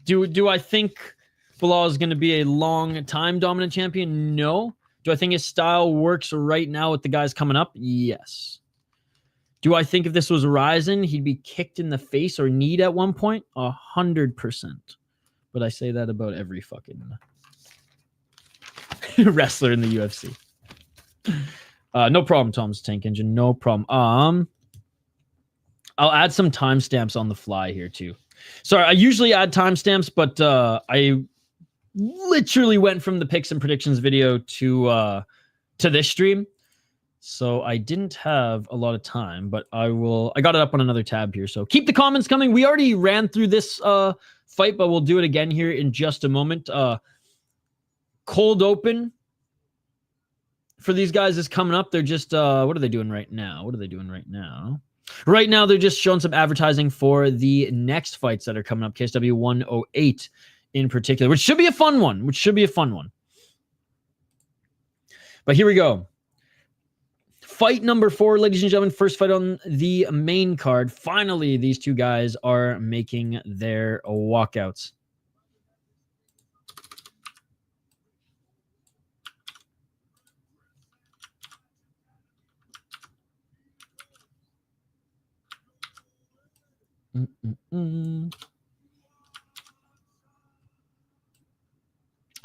Do I think Bilal is going to be a long time dominant champion? No. Do I think his style works right now with the guys coming up? Yes. Do I think if this was Ryzen, he'd be kicked in the face or kneed at one point? 100%. But I say that about every fucking wrestler in the UFC. No problem, Tom's Tank Engine. No problem. I'll add some timestamps on the fly here too. Sorry, I usually add timestamps, but I literally went from the picks and predictions video to this stream. So I didn't have a lot of time, but I got it up on another tab here. So keep the comments coming. We already ran through this fight, but we'll do it again here in just a moment. Cold open for these guys is coming up. They're just, what are they doing right now? Right now, they're just showing some advertising for the next fights that are coming up. KSW 108 in particular, which should be a fun one. But here we go. Fight number 4, ladies and gentlemen. First fight on the main card. Finally, these two guys are making their walkouts.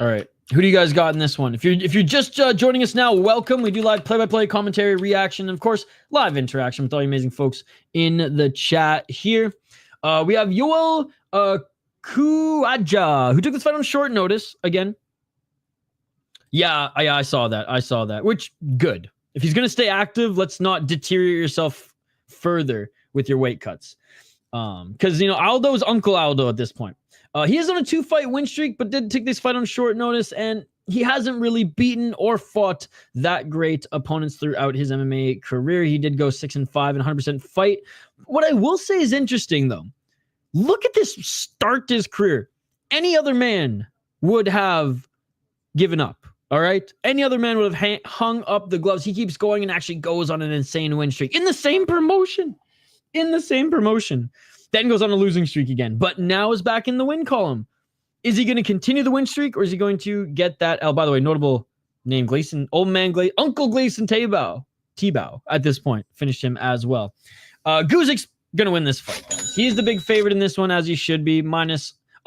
All right, who do you guys got in this one? If you're just joining us now, welcome. We do live play-by-play commentary, reaction, and of course live interaction with all you amazing folks in the chat here. We have Joël Kouadja, who took this fight on short notice again. Yeah, I saw that. Which good. If he's gonna stay active, let's not deteriorate yourself further with your weight cuts. Because Aldo's Uncle Aldo at this point. He is on a 2-fight win streak, but did take this fight on short notice, and he hasn't really beaten or fought that great opponents throughout his MMA career. He did go 6-5 and 100% fight. What I will say is interesting, though. Look at this start to his career. Any other man would have given up, all right? Any other man would have hung up the gloves. He keeps going and actually goes on an insane win streak in the same promotion. Then goes on a losing streak again, but now is back in the win column. Is he going to continue the win streak, or is he going to get that L? By the way, notable name Gleason, old man Gleason, Uncle Gleason T-Bow at this point finished him as well. Guzik's going to win this fight, guys. He's the big favorite in this one, as he should be.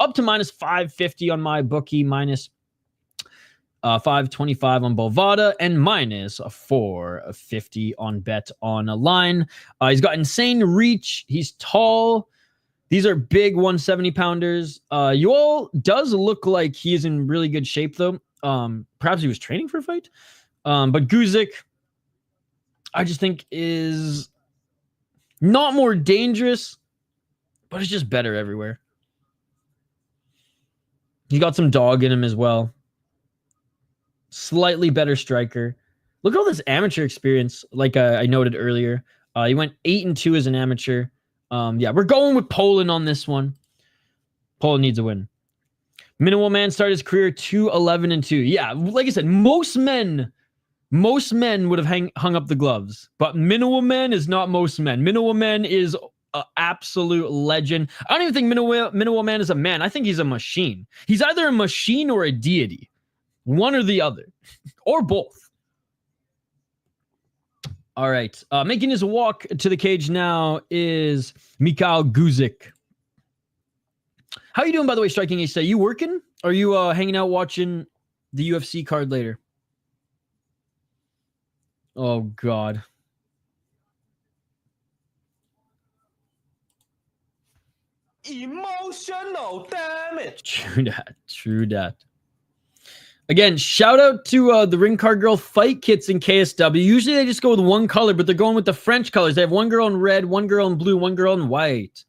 Up to minus 550 on my bookie, minus 525 on Bovada, and minus 450 on Bet Online. He's got insane reach. He's tall. These are big 170-pounders. Joël does look like he is in really good shape, though. Perhaps he was training for a fight. But Guzik, I just think, is not more dangerous, but it's just better everywhere. He's got some dog in him as well. Slightly better striker. Look at all this amateur experience, like I noted earlier. He went 8-2 as an amateur. Yeah, we're going with Poland on this one. Poland needs a win. Minimal Man started his career 2-11-2. Yeah, like I said, most men would have hung up the gloves, but Minimal Man is not most men. Minimal Man is an absolute legend. I don't even think Minimal Man is a man. I think he's a machine. He's either a machine or a deity. One or the other. Or both. All right. Making his walk to the cage now is Mickael Guzik. How you doing, by the way, Striking Ace? Are you working? Or are you hanging out watching the UFC card later? Oh, God. Emotional damage. True that. Again, shout out to the Ring Card Girl fight kits in KSW. Usually they just go with one color, but they're going with the French colors. They have one girl in red, one girl in blue, one girl in white.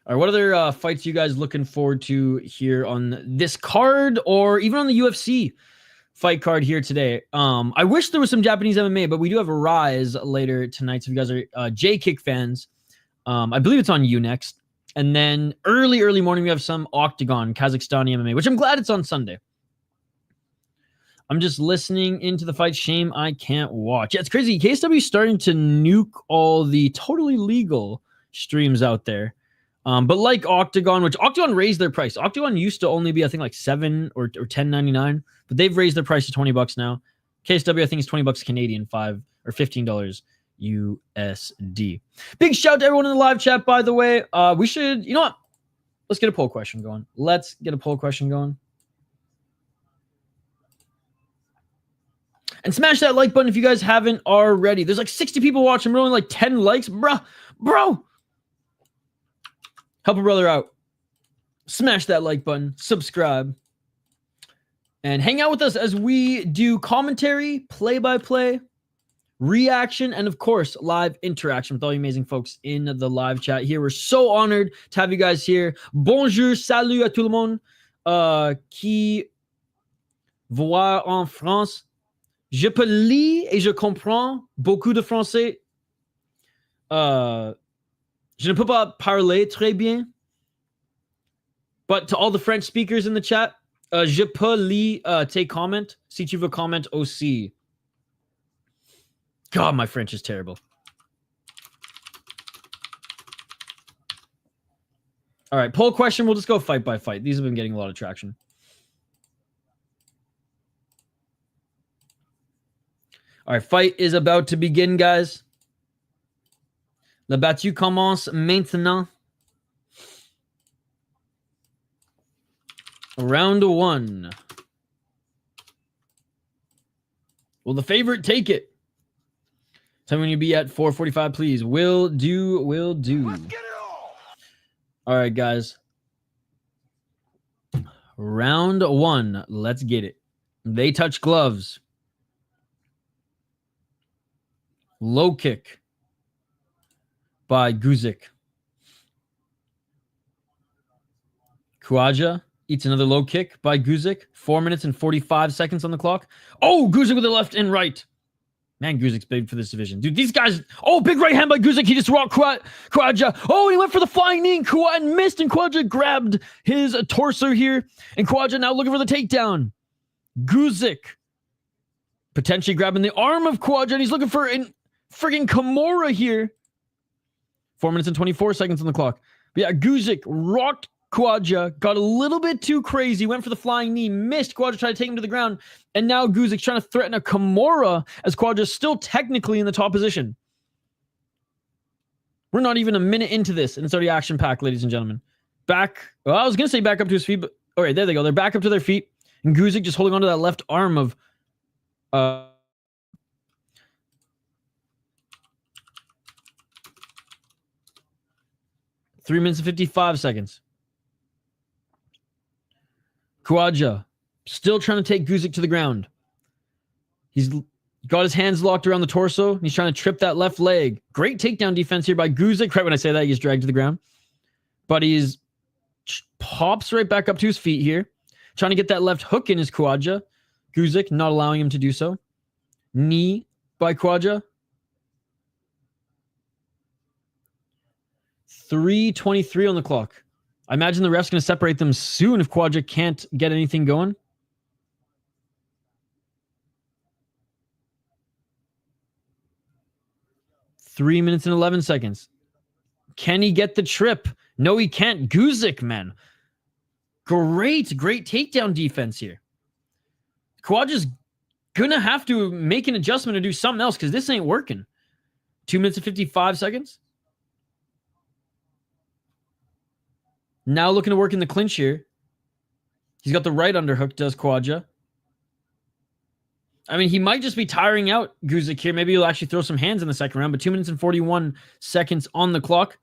All right, what other fights you guys looking forward to here on this card or even on the UFC fight card here today? I wish there was some Japanese MMA, but we do have a Rise later tonight. So if you guys are J-Kick fans, I believe it's on you next. And then early morning, we have some Octagon, Kazakhstani MMA, which I'm glad it's on Sunday. I'm just listening into the fight. Shame I can't watch. Yeah, it's crazy. KSW is starting to nuke all the totally legal streams out there. But like Octagon, which Octagon raised their price. Octagon used to only be, I think, like $7 or $10.99, but they've raised their price to $20 now. KSW, I think, is $20 Canadian, $5 or $15 USD. Big shout out to everyone in the live chat, by the way. We should, you know what? Let's get a poll question going. And smash that like button if you guys haven't already. There's like 60 people watching. We're only like 10 likes. Bro. Help a brother out. Smash that like button. Subscribe. And hang out with us as we do commentary, play-by-play, reaction, and of course, live interaction with all you amazing folks in the live chat here. We're so honored to have you guys here. Bonjour, salut à tout le monde qui voit en France. Je peux lire et je comprends beaucoup de français. Je ne peux pas parler très bien. But to all the French speakers in the chat, je peux lire tes comments si tu veux comment aussi. God, my French is terrible. All right, poll question. We'll just go fight by fight. These have been getting a lot of traction. All right, fight is about to begin, guys. La battue commence maintenant. Round one. Will the favorite take it? Tell me when you be at 4:45, please. Will do. Let's get it All right, guys. Round one. Let's get it. They touch gloves. Low kick by Guzik. Kouadja eats another low kick by Guzik. 4 minutes and 45 seconds on the clock. Oh, Guzik with the left and right. Man, Guzik's big for this division. Dude, these guys... Oh, big right hand by Guzik. He just rocked Kouadja. Oh, he went for the flying knee and missed, and Kouadja grabbed his torso here. And Kouadja now looking for the takedown. Guzik potentially grabbing the arm of Kouadja, and he's looking for a friggin' Kimura here. 4 minutes and 24 seconds on the clock. But yeah, Guzik rocked Kouadja, got a little bit too crazy, went for the flying knee, missed. Kouadja tried to take him to the ground, and now Guzik's trying to threaten a Kimura as Kouadja's still technically in the top position. We're not even a minute into this, and it's already action-packed, ladies and gentlemen. I was going to say back up to his feet, but... All right, there they go. They're back up to their feet, and Guzik just holding onto that left arm of... 3 minutes and 55 seconds. Kouadja still trying to take Guzik to the ground. He's got his hands locked around the torso. And he's trying to trip that left leg. Great takedown defense here by Guzik. Right when I say that, he gets dragged to the ground. But he's pops right back up to his feet here. Trying to get that left hook in his Kouadja. Guzik not allowing him to do so. Knee by Kouadja. 3:23 on the clock. I imagine the ref's going to separate them soon if Kouadja can't get anything going. Three minutes and 11 seconds. Can he get the trip? No, he can't. Guzik, man. Great takedown defense here. Kouadja's going to have to make an adjustment and do something else because this ain't working. 2 minutes and 55 seconds. Now looking to work in the clinch here. He's got the right underhook, does Kouadja. I mean, he might just be tiring out Guzik here. Maybe he'll actually throw some hands in the second round, but 2 minutes and 41 seconds on the clock.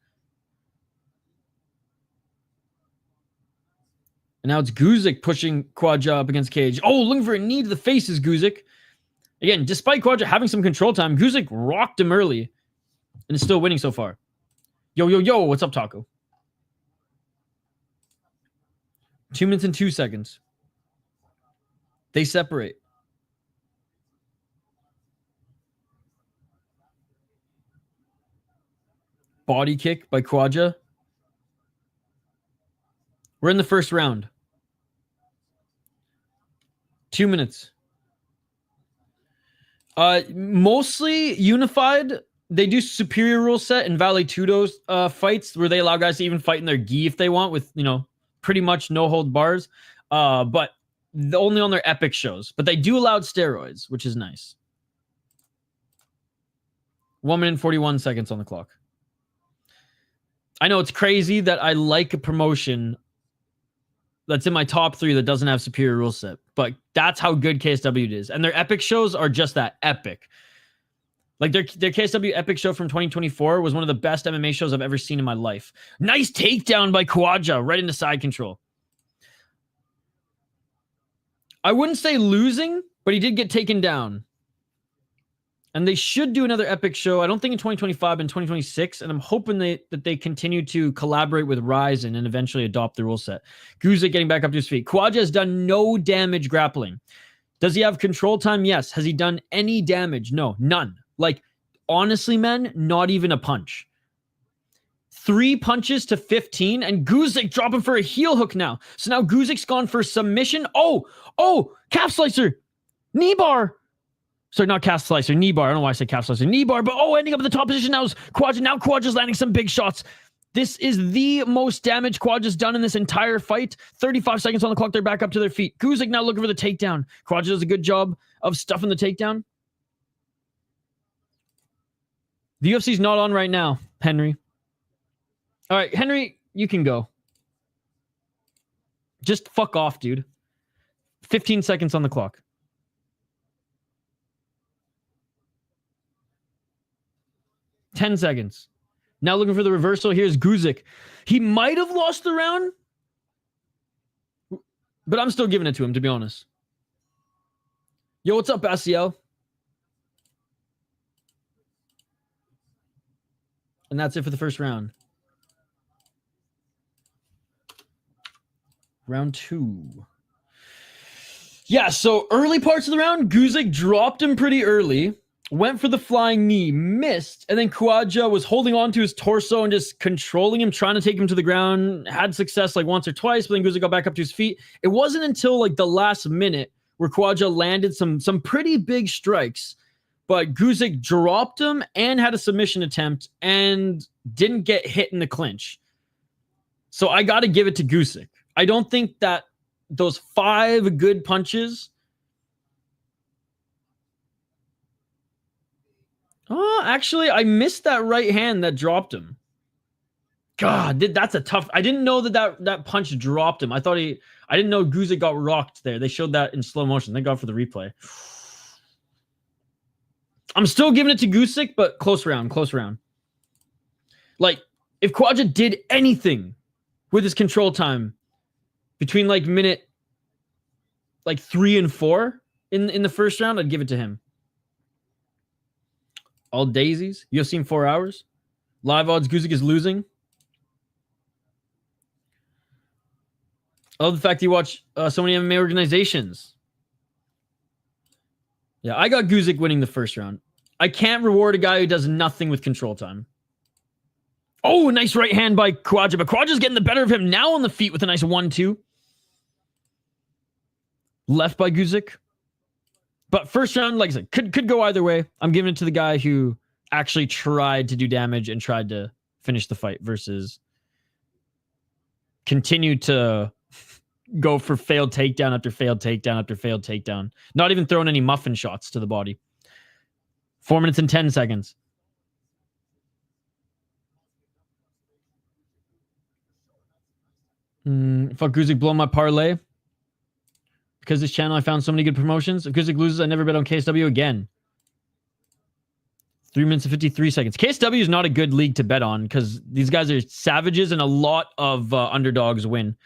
And now it's Guzik pushing Kouadja up against cage. Oh, looking for a knee to the face is Guzik. Again, despite Kouadja having some control time, Guzik rocked him early and is still winning so far. Yo, what's up, Taco? 2 minutes and 2 seconds. They separate. Body kick by Kouadja. We're in the first round. 2 minutes. Mostly unified. They do superior rule set in Vale Tudo's fights where they allow guys to even fight in their gi if they want with, pretty much no hold bars. But only on their epic shows. But they do allow steroids, which is nice. 1 minute and 41 seconds on the clock. I know it's crazy that I like a promotion that's in my top 3 that doesn't have superior rule set, but that's how good KSW is. And their epic shows are just that, epic. Like their KSW epic show from 2024 was one of the best MMA shows I've ever seen in my life. Nice takedown by Kouadja right into side control. I wouldn't say losing, but he did get taken down. And they should do another epic show. I don't think in 2025, in 2026. And I'm hoping that they continue to collaborate with Ryzen and eventually adopt the rule set. Guzik getting back up to his feet. Kouadja has done no damage grappling. Does he have control time? Yes. Has he done any damage? No, none. Like, honestly, man, not even a punch. 3 punches to 15, and Guzik dropping for a heel hook now. So now Guzik's gone for submission. Oh, calf slicer. Knee bar. Sorry, not calf slicer, knee bar. I don't know why I said calf slicer. Knee bar, but ending up in the top position now is Kouadja. Now Kouadja's landing some big shots. This is the most damage Kouadja's done in this entire fight. 35 seconds on the clock. They're back up to their feet. Guzik now looking for the takedown. Kouadja does a good job of stuffing the takedown. The UFC's not on right now, Henry. All right, Henry, you can go. Just fuck off, dude. 15 seconds on the clock. Ten seconds. Now looking for the reversal. Here's Guzik. He might have lost the round, but I'm still giving it to him, to be honest. Yo, what's up, Asiel? And that's it for the first round. Round 2. Yeah, so early parts of the round, Guzik dropped him pretty early. Went for the flying knee, missed, and then Kouadja was holding on to his torso and just controlling him, trying to take him to the ground. Had success like once or twice, but then Guzik got back up to his feet. It wasn't until like the last minute where Kouadja landed some pretty big strikes, but Guzik dropped him and had a submission attempt and didn't get hit in the clinch. So I got to give it to Guzik. I don't think that those 5 good punches... Oh, actually, I missed that right hand that dropped him. God, that's a tough... I didn't know that punch dropped him. I didn't know Guzik got rocked there. They showed that in slow motion. Thank God for the replay. I'm still giving it to Guzik, but close round. Like, if Kouadja did anything with his control time between like minute 3 and 4 in the first round, I'd give it to him. All daisies. UFC in 4 hours. Live odds, Guzik is losing. I love the fact you watch so many MMA organizations. Yeah, I got Guzik winning the first round. I can't reward a guy who does nothing with control time. Oh, nice right hand by Kouadja, but Kouadja's getting the better of him now on the feet with a nice 1-2. Left by Guzik. But first round, like I said, could go either way. I'm giving it to the guy who actually tried to do damage and tried to finish the fight versus continue to go for failed takedown after failed takedown after failed takedown. Not even throwing any muffin shots to the body. 4 minutes and 10 seconds. Fuck Guzik, blow my parlay. Because this channel, I found so many good promotions. If Guzik loses, I never bet on KSW again. 3 minutes and 53 seconds. KSW is not a good league to bet on because these guys are savages and a lot of underdogs win.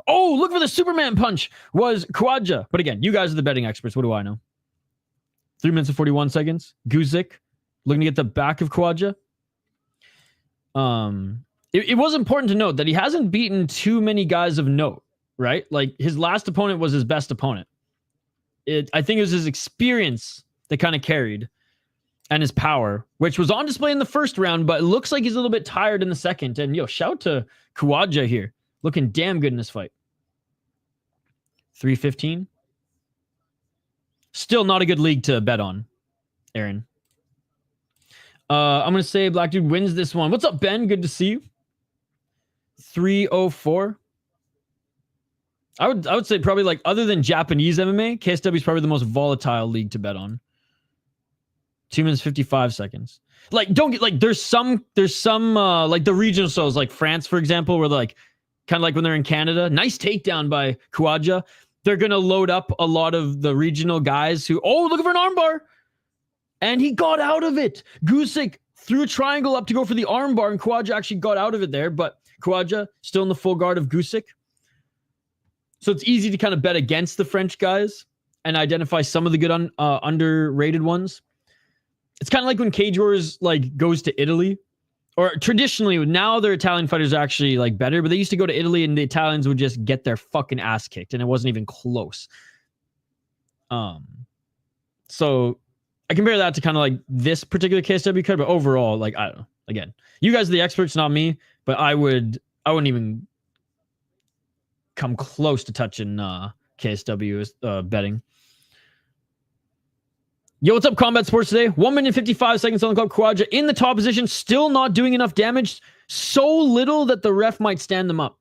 Oh, look for the Superman punch was Kouadja. But again, you guys are the betting experts. What do I know? 3 minutes and 41 seconds. Guzik looking to get the back of Kouadja. It was important to note that he hasn't beaten too many guys of note, right? Like his last opponent was his best opponent. I think it was his experience that kind of carried and his power, which was on display in the first round, but it looks like he's a little bit tired in the second. And shout to Kouadja here. Looking damn good in this fight. 3:15. Still not a good league to bet on, Aaron. I'm going to say Black Dude wins this one. What's up, Ben? Good to see you. 3:04. I would say probably like other than Japanese MMA, KSW is probably the most volatile league to bet on. 2 minutes 55 seconds. Like don't get like there's some like the regional shows like France, for example, where like kind of like when they're in Canada. Nice takedown by Kouadja. They're gonna load up a lot of the regional guys who looking for an armbar. And he got out of it. Guzik threw a triangle up to go for the armbar, and Kouadja actually got out of it there, but Kouadja still in the full guard of Guzik. So it's easy to kind of bet against the French guys and identify some of the good underrated ones. It's kind of like when Cage Wars like goes to Italy, or traditionally now their Italian fighters are actually like better, but they used to go to Italy and the Italians would just get their fucking ass kicked and it wasn't even close. So I compare that to kind of like this particular KSW card, but overall, like, I don't know. Again, you guys are the experts, not me, but I wouldn't even come close to touching KSW betting. Yo, what's up, Combat Sports today? 1 minute 55 seconds on the clock. Kouadja in the top position, still not doing enough damage. So little that the ref might stand them up.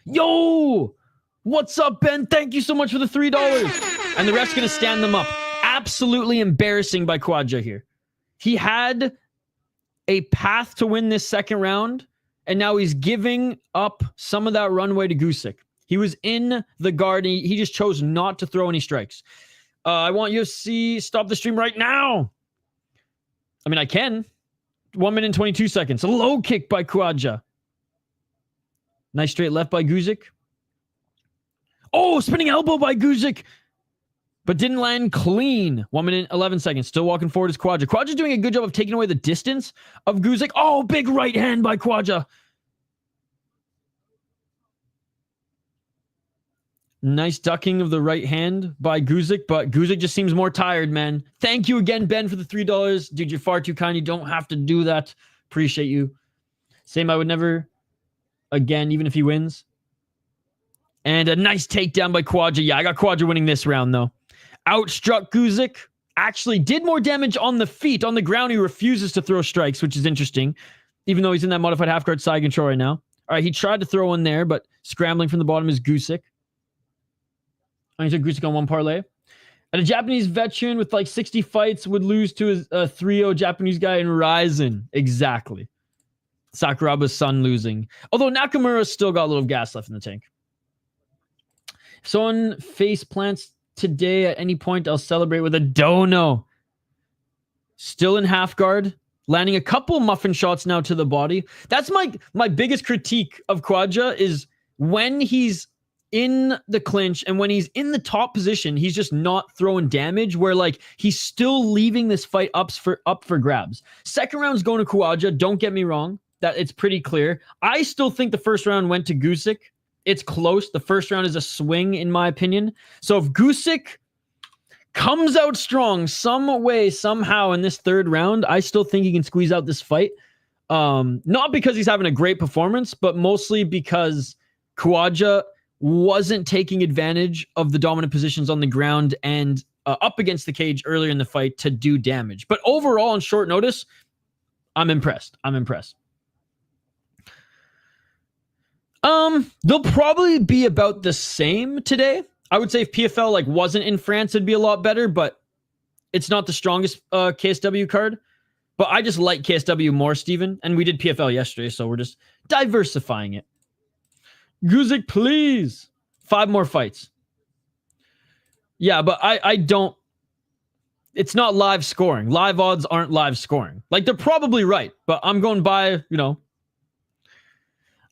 Yo, what's up, Ben? Thank you so much for the $3. And the ref's going to stand them up. Absolutely embarrassing by Kouadja here. He had a path to win this second round, and now he's giving up some of that runway to Guzik. He was in the guard, and he just chose not to throw any strikes. I want UFC, stop the stream right now. I mean, I can. 1 minute and 22 seconds. A low kick by Kouadja. Nice straight left by Guzik. Oh, spinning elbow by Guzik. But didn't land clean. 1 minute, 11 seconds. Still walking forward is Kouadja. Kouadja's doing a good job of taking away the distance of Guzik. Oh, big right hand by Kouadja. Nice ducking of the right hand by Guzik, but Guzik just seems more tired, man. Thank you again, Ben, for the $3. Dude, you're far too kind. You don't have to do that. Appreciate you. Same, I would never again, even if he wins. And a nice takedown by Kouadja. Yeah, I got Kouadja winning this round, though. Outstruck Guzik. Actually did more damage on the feet. On the ground, he refuses to throw strikes, which is interesting, even though he's in that modified half-guard side control right now. All right, he tried to throw in there, but scrambling from the bottom is Guzik. I took Guzik on one parlay. And a Japanese veteran with like 60 fights would lose to a 3-0 Japanese guy in Ryzen. Exactly. Sakuraba's son losing. Although Nakamura's still got a little gas left in the tank. If someone face plants today at any point, I'll celebrate with a dono. Still in half guard. Landing a couple muffin shots now to the body. That's my biggest critique of Kouadja is when he's in the clinch and when he's in the top position, he's just not throwing damage where like he's still leaving this fight up for grabs. Second round's going to Kouadja. Don't get me wrong. That it's pretty clear. I still think the first round went to Guzik. It's close. The first round is a swing in my opinion. So if Guzik comes out strong some way, somehow in this third round, I still think he can squeeze out this fight. Not because he's having a great performance, but mostly because Kouadja wasn't taking advantage of the dominant positions on the ground and up against the cage earlier in the fight to do damage. But overall, on short notice, I'm impressed. They'll probably be about the same today. I would say if PFL like wasn't in France, it'd be a lot better, but it's not the strongest KSW card. But I just like KSW more, Steven. And we did PFL yesterday, so we're just diversifying it. Guzik, please. 5 more fights. Yeah, but I don't... It's not live scoring. Live odds aren't live scoring. Like, they're probably right, but I'm going by,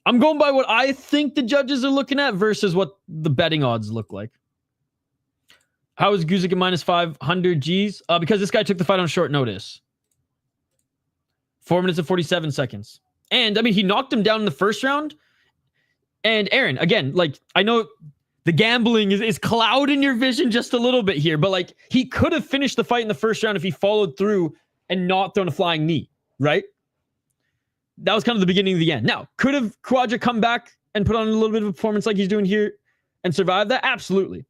I'm going by what I think the judges are looking at versus what the betting odds look like. How is Guzik at minus 500 Gs? Because this guy took the fight on short notice. 4 minutes and 47 seconds. And, I mean, he knocked him down in the first round. And, Aaron, again, like, I know the gambling is clouding your vision just a little bit here, but, like, he could have finished the fight in the first round if he followed through and not thrown a flying knee, right? That was kind of the beginning of the end. Now, could have Kouadja come back and put on a little bit of a performance like he's doing here and survive that? Absolutely.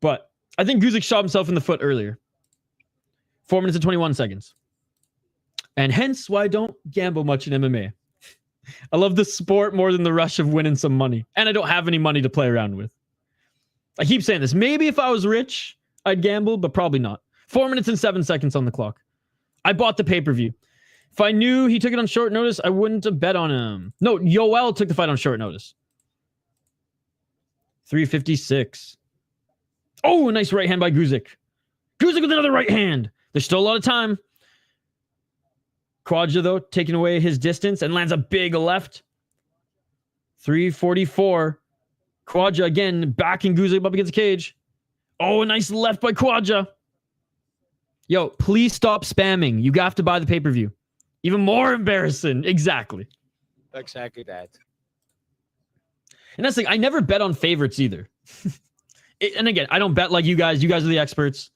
But I think Guzik shot himself in the foot earlier. 4 minutes and 21 seconds. And hence why I don't gamble much in MMA. I love the sport more than the rush of winning some money. And I don't have any money to play around with. I keep saying this. Maybe if I was rich, I'd gamble, but probably not. 4 minutes and 7 seconds on the clock. I bought the pay-per-view. If I knew he took it on short notice, I wouldn't have bet on him. No, Joël took the fight on short notice. 356. Oh, a nice right hand by Guzik. Guzik with another right hand. There's still a lot of time. Kouadja, though, taking away his distance and lands a big left. 344. Kouadja again, backing Guzik up against the cage. Oh, a nice left by Kouadja. Yo, please stop spamming. You have to buy the pay-per-view. Even more embarrassing. Exactly. Exactly that. And that's like, I never bet on favorites either. And again, I don't bet like you guys. You guys are the experts.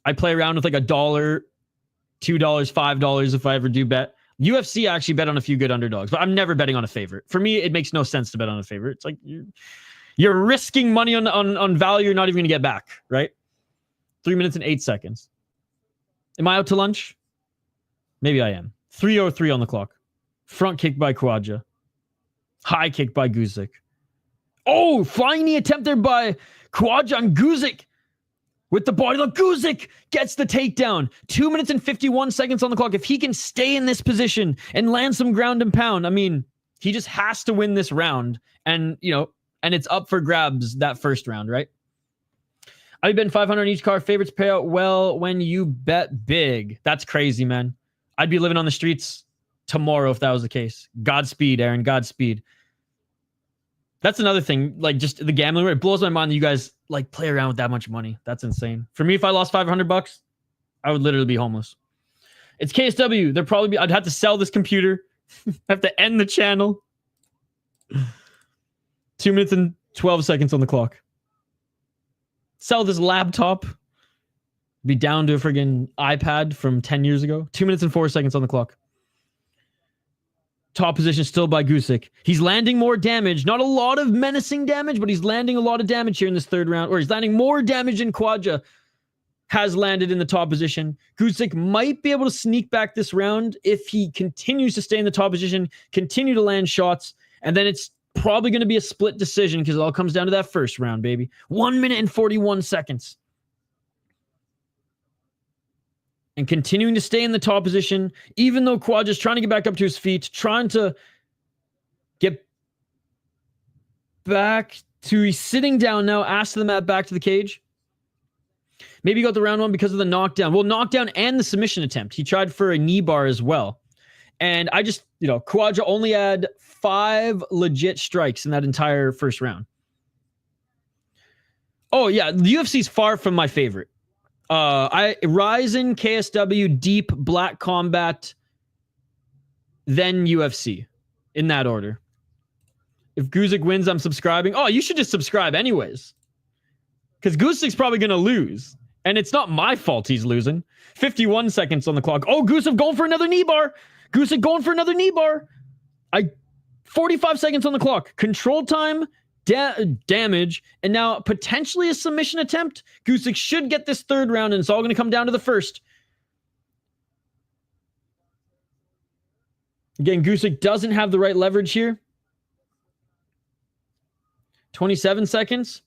I play around with like $1, $2, $5 if I ever do bet. UFC, I actually bet on a few good underdogs, but I'm never betting on a favorite. For me, it makes no sense to bet on a favorite. It's like you're risking money on value you're not even going to get back, right? 3 minutes and 8 seconds. Am I out to lunch? Maybe I am. 3:03 on the clock. Front kick by Kouadja. High kick by Guzik. Oh, flying knee attempt there by Kouadja on Guzik. With the body lock, Guzik gets the takedown. 2 minutes and 51 seconds on the clock. If he can stay in this position and land some ground and pound, I mean, he just has to win this round. And, and it's up for grabs that first round, right? I've been 500 on each car. Favorites pay out well when you bet big. That's crazy, man. I'd be living on the streets tomorrow if that was the case. Godspeed, Aaron. Godspeed. That's another thing. Like, just the gambling. It blows my mind that you guys like play around with that much money. That's insane. For me, if I lost $500, I would literally be homeless. It's KSW. They're probably I'd have to sell this computer. Have to end the channel. 2 minutes and 12 seconds on the clock. Sell this laptop. Be down to a friggin' iPad from 10 years ago. 2 minutes and 4 seconds on the clock. Top position still by Guzik. He's landing more damage. Not a lot of menacing damage, but he's landing a lot of damage here in this third round. Or he's landing more damage than Kouadja has landed in the top position. Guzik might be able to sneak back this round if he continues to stay in the top position, continue to land shots, and then it's probably going to be a split decision because it all comes down to that first round, baby. 1 minute and 41 seconds. And continuing to stay in the top position, even though Kouadja's trying to get back up to his feet, trying to get back to, he's sitting down now, ass to the mat, back to the cage. Maybe he got the round one because of the knockdown. Well, knockdown and the submission attempt. He tried for a knee bar as well. And I just, Kouadja only had 5 legit strikes in that entire first round. Oh, yeah, the UFC's far from my favorite. Ryzen, KSW, Deep, Black Combat, then UFC, in that order. If Guzik wins, I'm subscribing. Oh, you should just subscribe anyways. Because Guzik's probably going to lose. And it's not my fault he's losing. 51 seconds on the clock. Oh, Guzik going for another knee bar. Guzik going for another knee bar. 45 seconds on the clock. Control time, damage, and now potentially a submission attempt. Guzik should get this third round, and it's all going to come down to the first. Again, Guzik doesn't have the right leverage here. 27 seconds.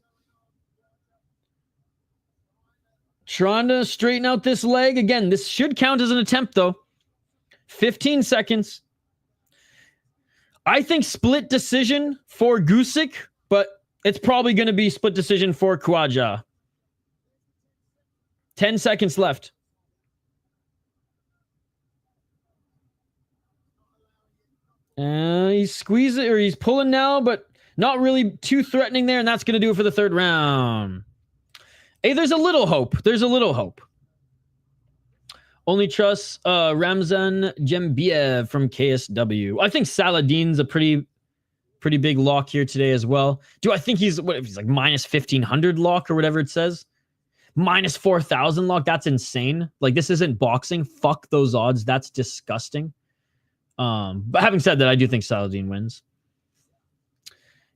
Trying to straighten out this leg. Again, this should count as an attempt, though. 15 seconds. I think split decision for Guzik, but it's probably going to be split decision for Kouadja. 10 seconds left. He's squeezing, or he's pulling now, but not really too threatening there, and that's going to do it for the third round. Hey, there's a little hope. There's a little hope. Only trust Ramzan Jembiev from KSW. I think Salahdine's a pretty big lock here today as well. Do I think he's like minus 1,500 lock or whatever it says? Minus 4,000 lock? That's insane. Like, this isn't boxing. Fuck those odds. That's disgusting. But having said that, I do think Salahdine wins.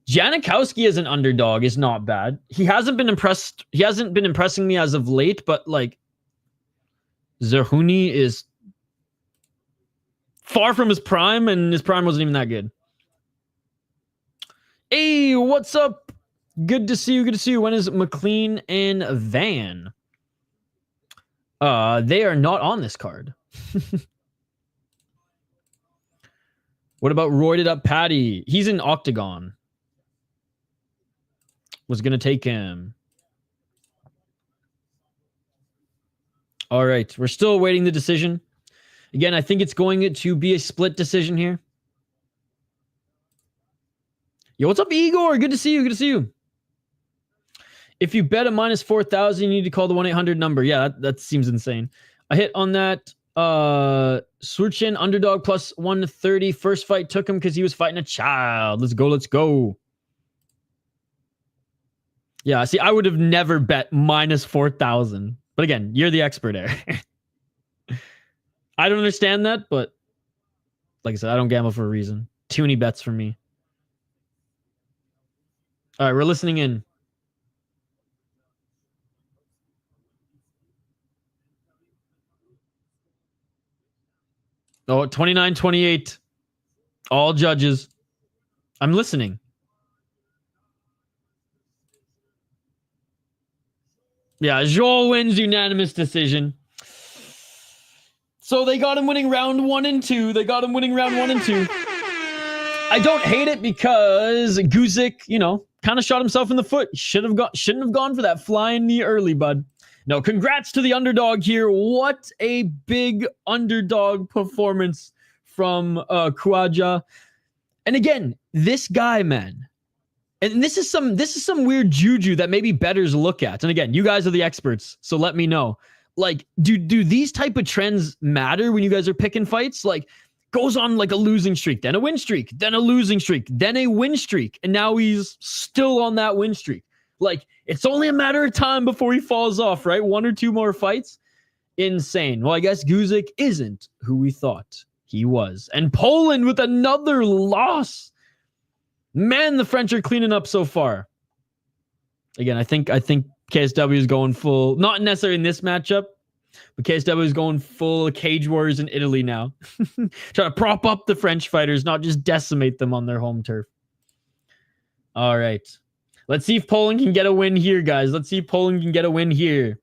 Janikowski as an underdog is not bad. He hasn't been impressing me as of late, but like Zerhouni is far from his prime, and his prime wasn't even that good. Hey, what's up? Good to see you. Good to see you. When is McLean and Van? They are not on this card. What about roided up Patty? He's in Octagon. Was going to take him. All right. We're still awaiting the decision. Again, I think it's going to be a split decision here. Yo, what's up, Igor? Good to see you. Good to see you. If you bet a minus 4,000, you need to call the 1-800 number. Yeah, that seems insane. I hit on that. Swurchin, underdog plus 130. First fight took him because he was fighting a child. Let's go. Let's go. Yeah, see, I would have never bet minus 4,000. But again, you're the expert there. I don't understand that, but like I said, I don't gamble for a reason. Too many bets for me. All right, we're listening in. Oh, 29-28. All judges. I'm listening. Yeah, Joël wins unanimous decision. So they got him winning round 1 and 2. They got him winning round 1 and 2. I don't hate it because Guzik, kind of shot himself in the foot. Shouldn't have gone for that flying knee early, bud. No, congrats to the underdog here. What a big underdog performance from Kouadja. And again, this guy, man. And this is some weird juju that maybe bettors look at. And again, you guys are the experts, so let me know. Like, do these type of trends matter when you guys are picking fights? Like, goes on like a losing streak, then a win streak, then a losing streak, then a win streak, and now he's still on that win streak. Like, it's only a matter of time before he falls off, right? 1 or 2 more fights. Insane. Well, I guess Guzik isn't who we thought he was. And Poland with another loss. Man, the French are cleaning up so far. Again, I think KSW is going full, not necessarily in this matchup, but KSW is going full Cage Warriors in Italy now. Trying to prop up the French fighters, not just decimate them on their home turf. All right. Let's see if Poland can get a win here, guys. Let's see if Poland can get a win here.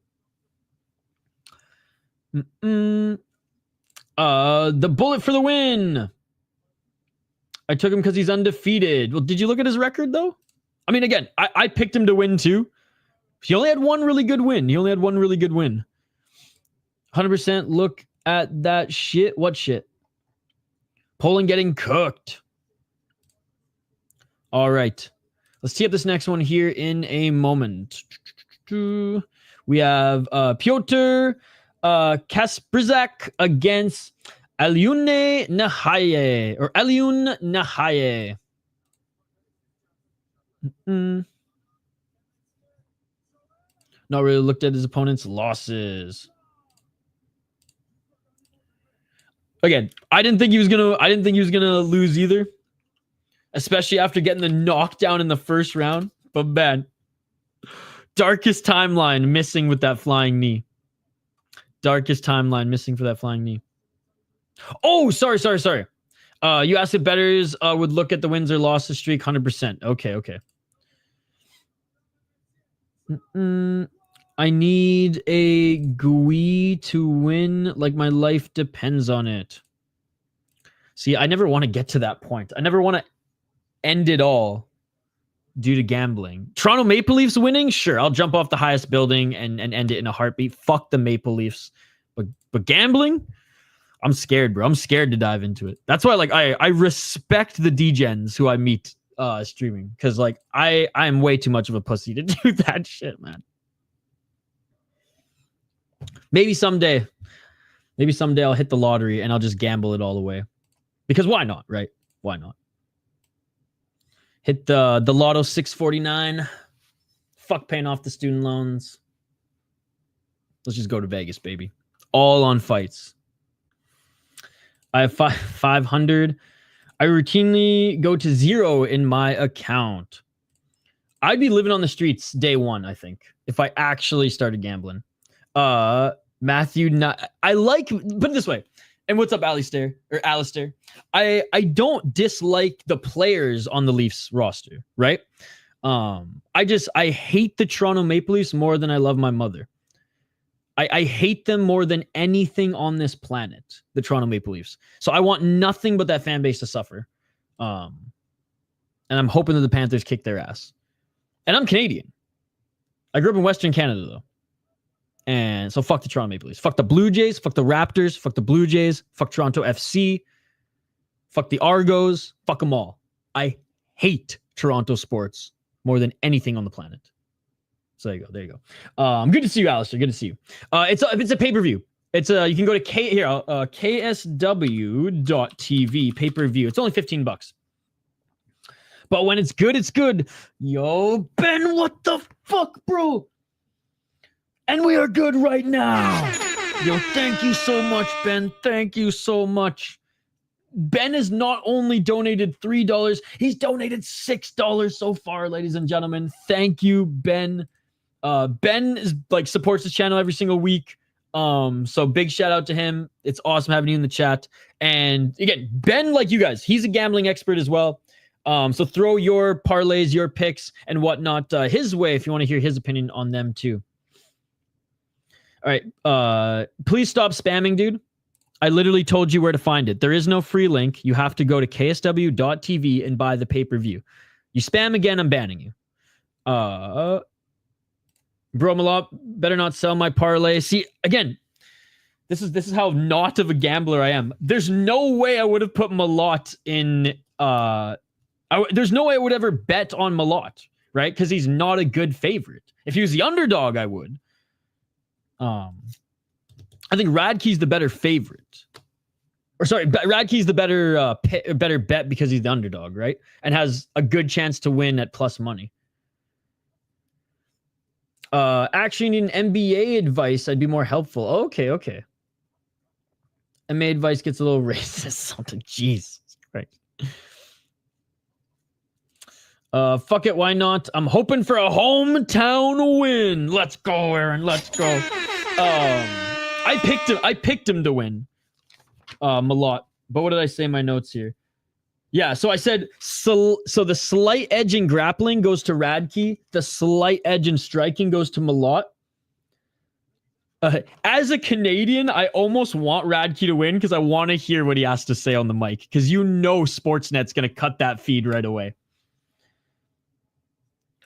The bullet for the win. I took him because he's undefeated. Well, did you look at his record, though? I mean, again, I picked him to win, too. He only had one really good win. 100% look at that shit. What shit? Poland getting cooked. All right. Let's tee up this next one here in a moment. We have Piotr Kacprzak against Alioune Nahaye, or Alioune Nahaye. Not really looked at his opponent's losses. Again, I didn't think he was gonna lose either. Especially after getting the knockdown in the first round. But man, darkest timeline missing with that flying knee. Darkest timeline missing for that flying knee. Oh, sorry. You asked if bettors would look at the wins or losses streak. 100%. Okay. I need a Guih to win. Like my life depends on it. See, I never want to get to that point. I never want to end it all due to gambling. Toronto Maple Leafs winning? Sure, I'll jump off the highest building and end it in a heartbeat. Fuck the Maple Leafs. But gambling? I'm scared, bro. I'm scared to dive into it. That's why, like, I respect the degens who I meet streaming. Because, like, I'm way too much of a pussy to do that shit, man. Maybe someday I'll hit the lottery and I'll just gamble it all away. Because why not, right? Why not? Hit the Lotto 649. Fuck paying off the student loans. Let's just go to Vegas, baby. All on fights. I have 500. I routinely go to 0 in my account. I'd be living on the streets day one, I think, if I actually started gambling. Matthew, I like, put it this way. And what's up, Alistair? I don't dislike the players on the Leafs roster, right? I hate the Toronto Maple Leafs more than I love my mother. I hate them more than anything on this planet, the Toronto Maple Leafs. So I want nothing but that fan base to suffer. And I'm hoping that the Panthers kick their ass. And I'm Canadian. I grew up in Western Canada, though. And so fuck the Toronto Maple Leafs. Fuck the Blue Jays. Fuck the Raptors. Fuck the Blue Jays. Fuck Toronto FC. Fuck the Argos. Fuck them all. I hate Toronto sports more than anything on the planet. So there you go. Good to see you, Alistair. Good to see you. It's a pay-per-view. It's you can go to KSW.TV pay-per-view. It's only $15. But when it's good, it's good. Yo, Ben, what the fuck, bro? And we are good right now. Yo, thank you so much, Ben. Thank you so much. Ben has not only donated $3, he's donated $6 so far, ladies and gentlemen. Thank you, Ben. Ben is like supports this channel every single week. So big shout out to him. It's awesome having you in the chat. And again, Ben, like you guys, he's a gambling expert as well. So throw your parlays, your picks, and whatnot his way if you want to hear his opinion on them too. All right. Please stop spamming, dude. I literally told you where to find it. There is no free link. You have to go to KSW.TV and buy the pay-per-view. You spam again, I'm banning you. Bro, Malop, better not sell my parlay. See, again, this is how not of a gambler I am. There's no way I would have put Malott in... there's no way I would ever bet on Malott, right? Because he's not a good favorite. If he was the underdog, I would. I think Radke's the better favorite. Or sorry, Radke's the better bet because he's the underdog, right? And has a good chance to win at plus money. Actually need an NBA advice. I'd be more helpful. Okay. NBA advice gets a little racist. Something. Jesus Christ. Fuck it, why not? I'm hoping for a hometown win. Let's go, Aaron. Let's go. I picked him to win. Malott. But what did I say in my notes here? Yeah, so I said so the slight edge in grappling goes to Radke. The slight edge in striking goes to Malott. As a Canadian, I almost want Radke to win because I want to hear what he has to say on the mic. Because you know Sportsnet's going to cut that feed right away.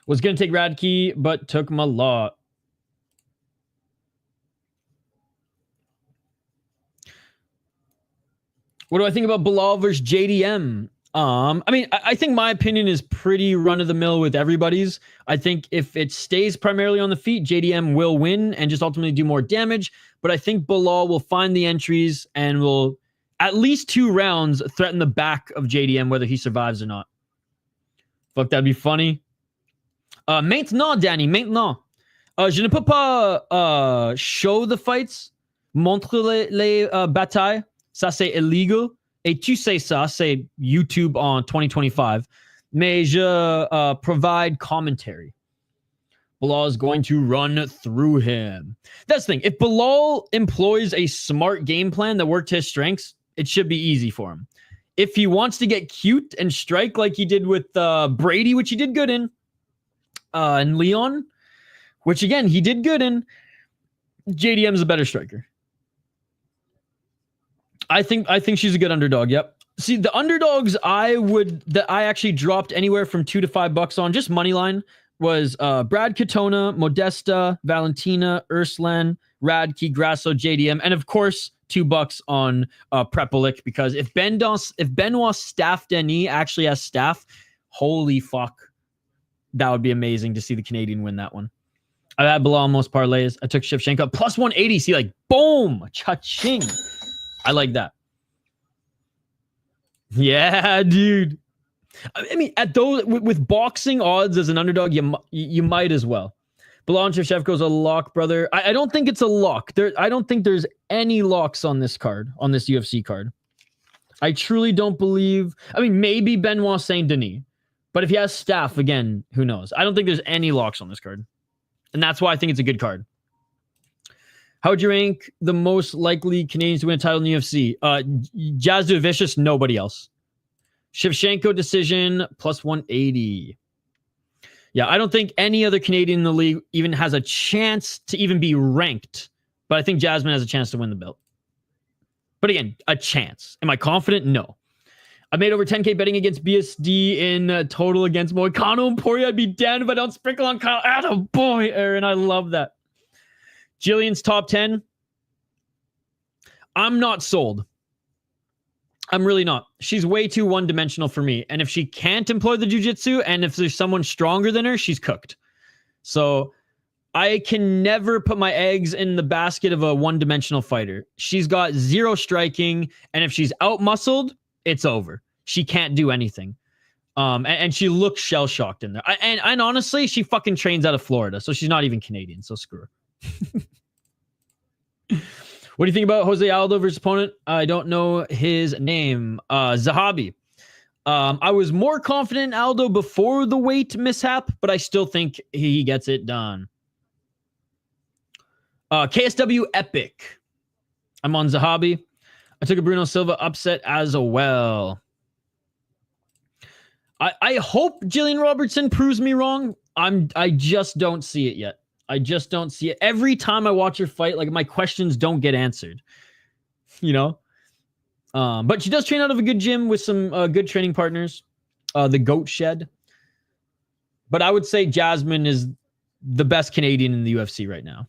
Was going to take Radke, but took Malott. What do I think about Bilal versus JDM? I mean, I think my opinion is pretty run-of-the-mill with everybody's. I think if it stays primarily on the feet, JDM will win and just ultimately do more damage. But I think Bilal will find the entries and will, at least 2 rounds, threaten the back of JDM, whether he survives or not. Fuck, that'd be funny. Maintenant, Danny, maintenant. Je ne peux pas show the fights, montre les batailles. Ça, c'est illegal. Et tu sais ça, c'est YouTube en 2025. Mais je provide commentary. Bilal is going to run through him. That's the thing. If Bilal employs a smart game plan that worked his strengths, it should be easy for him. If he wants to get cute and strike like he did with Brady, which he did good in, and Lyon, which again he did good in, JDM's a better striker. I think she's a good underdog. Yep. See, the underdogs I actually dropped anywhere from $2 to $5 on, just money line, was Brad Katona, Modesta, Valentina, Urslan, Radke, Grasso, JDM, and of course $2 on Prepelik, because if Benoit Staff Denis actually has staff, holy fuck, that would be amazing to see the Canadian win that one. I had Bilal on most parlays. I took Shevchenko plus 180. See, like, boom, cha-ching. I like that. Yeah, dude. I mean, at those with boxing odds as an underdog, you might as well. Bilal and Shevchenko's a lock, brother. I don't think it's a lock. I don't think there's any locks on this card, on this UFC card. I truly don't believe. I mean, maybe Benoit Saint Denis, but if he has staff, again, who knows? I don't think there's any locks on this card, and that's why I think it's a good card. How would you rank the most likely Canadians to win a title in the UFC? Jazzu Vicious, nobody else. Shevchenko decision, plus 180. Yeah, I don't think any other Canadian in the league even has a chance to even be ranked. But I think Jasmine has a chance to win the belt. But again, a chance. Am I confident? No. I made over 10K betting against BSD in total against Moicano and Poirier. I'd be damned if I don't sprinkle on Kyle. Attaboy, Aaron. I love that. Jillian's top 10. I'm not sold. I'm really not. She's way too one-dimensional for me. And if she can't employ the jiu-jitsu, and if there's someone stronger than her, she's cooked. So I can never put my eggs in the basket of a one-dimensional fighter. She's got zero striking, and if she's out-muscled, it's over. She can't do anything. And she looks shell-shocked in there. And honestly, she fucking trains out of Florida, so she's not even Canadian, so screw her. What do you think about Jose Aldo versus opponent? I don't know his name. Zahabi. I was more confident in Aldo before the weight mishap, but I still think he gets it done. KSW Epic. I'm on Zahabi. I took a Bruno Silva upset as well. I hope Jillian Robertson proves me wrong. I just don't see it yet. I just don't see it. Every time I watch her fight, like, my questions don't get answered. You know? But she does train out of a good gym with some good training partners. The Goat Shed. But I would say Jasmine is the best Canadian in the UFC right now.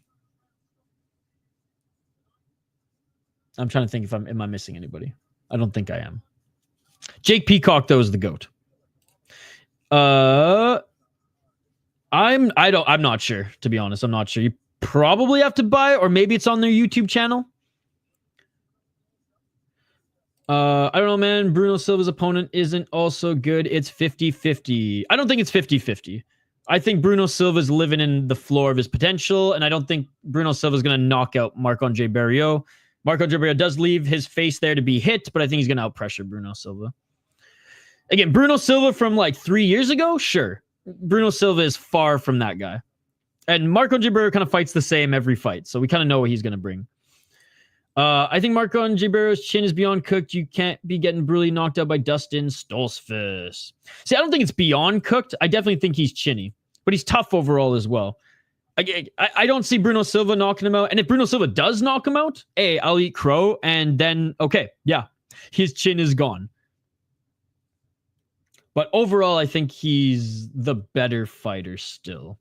I'm trying to think if am I missing anybody? I don't think I am. Jake Peacock, though, is the GOAT. I'm not sure, to be honest. I'm not sure. You probably have to buy it, or maybe it's on their YouTube channel. I don't know, man. Bruno Silva's opponent isn't also good. It's 50-50. I don't think it's 50-50. I think Bruno Silva's living in the floor of his potential, and I don't think Bruno Silva's going to knock out Marc-Andre Barriault. Marc-Andre Barriault does leave his face there to be hit, but I think he's going to outpressure Bruno Silva. Again, Bruno Silva from like 3 years ago? Sure. Bruno Silva is far from that guy. And Marc-Andre Barriault kind of fights the same every fight, so we kind of know what he's going to bring. I think Marc-Andre Barriault's chin is beyond cooked. You can't be getting brutally knocked out by Dustin Stoltzfus. See, I don't think it's beyond cooked. I definitely think he's chinny, but he's tough overall as well. I don't see Bruno Silva knocking him out. And if Bruno Silva does knock him out, I'll eat crow, and then, okay, yeah, his chin is gone. But overall, I think he's the better fighter still.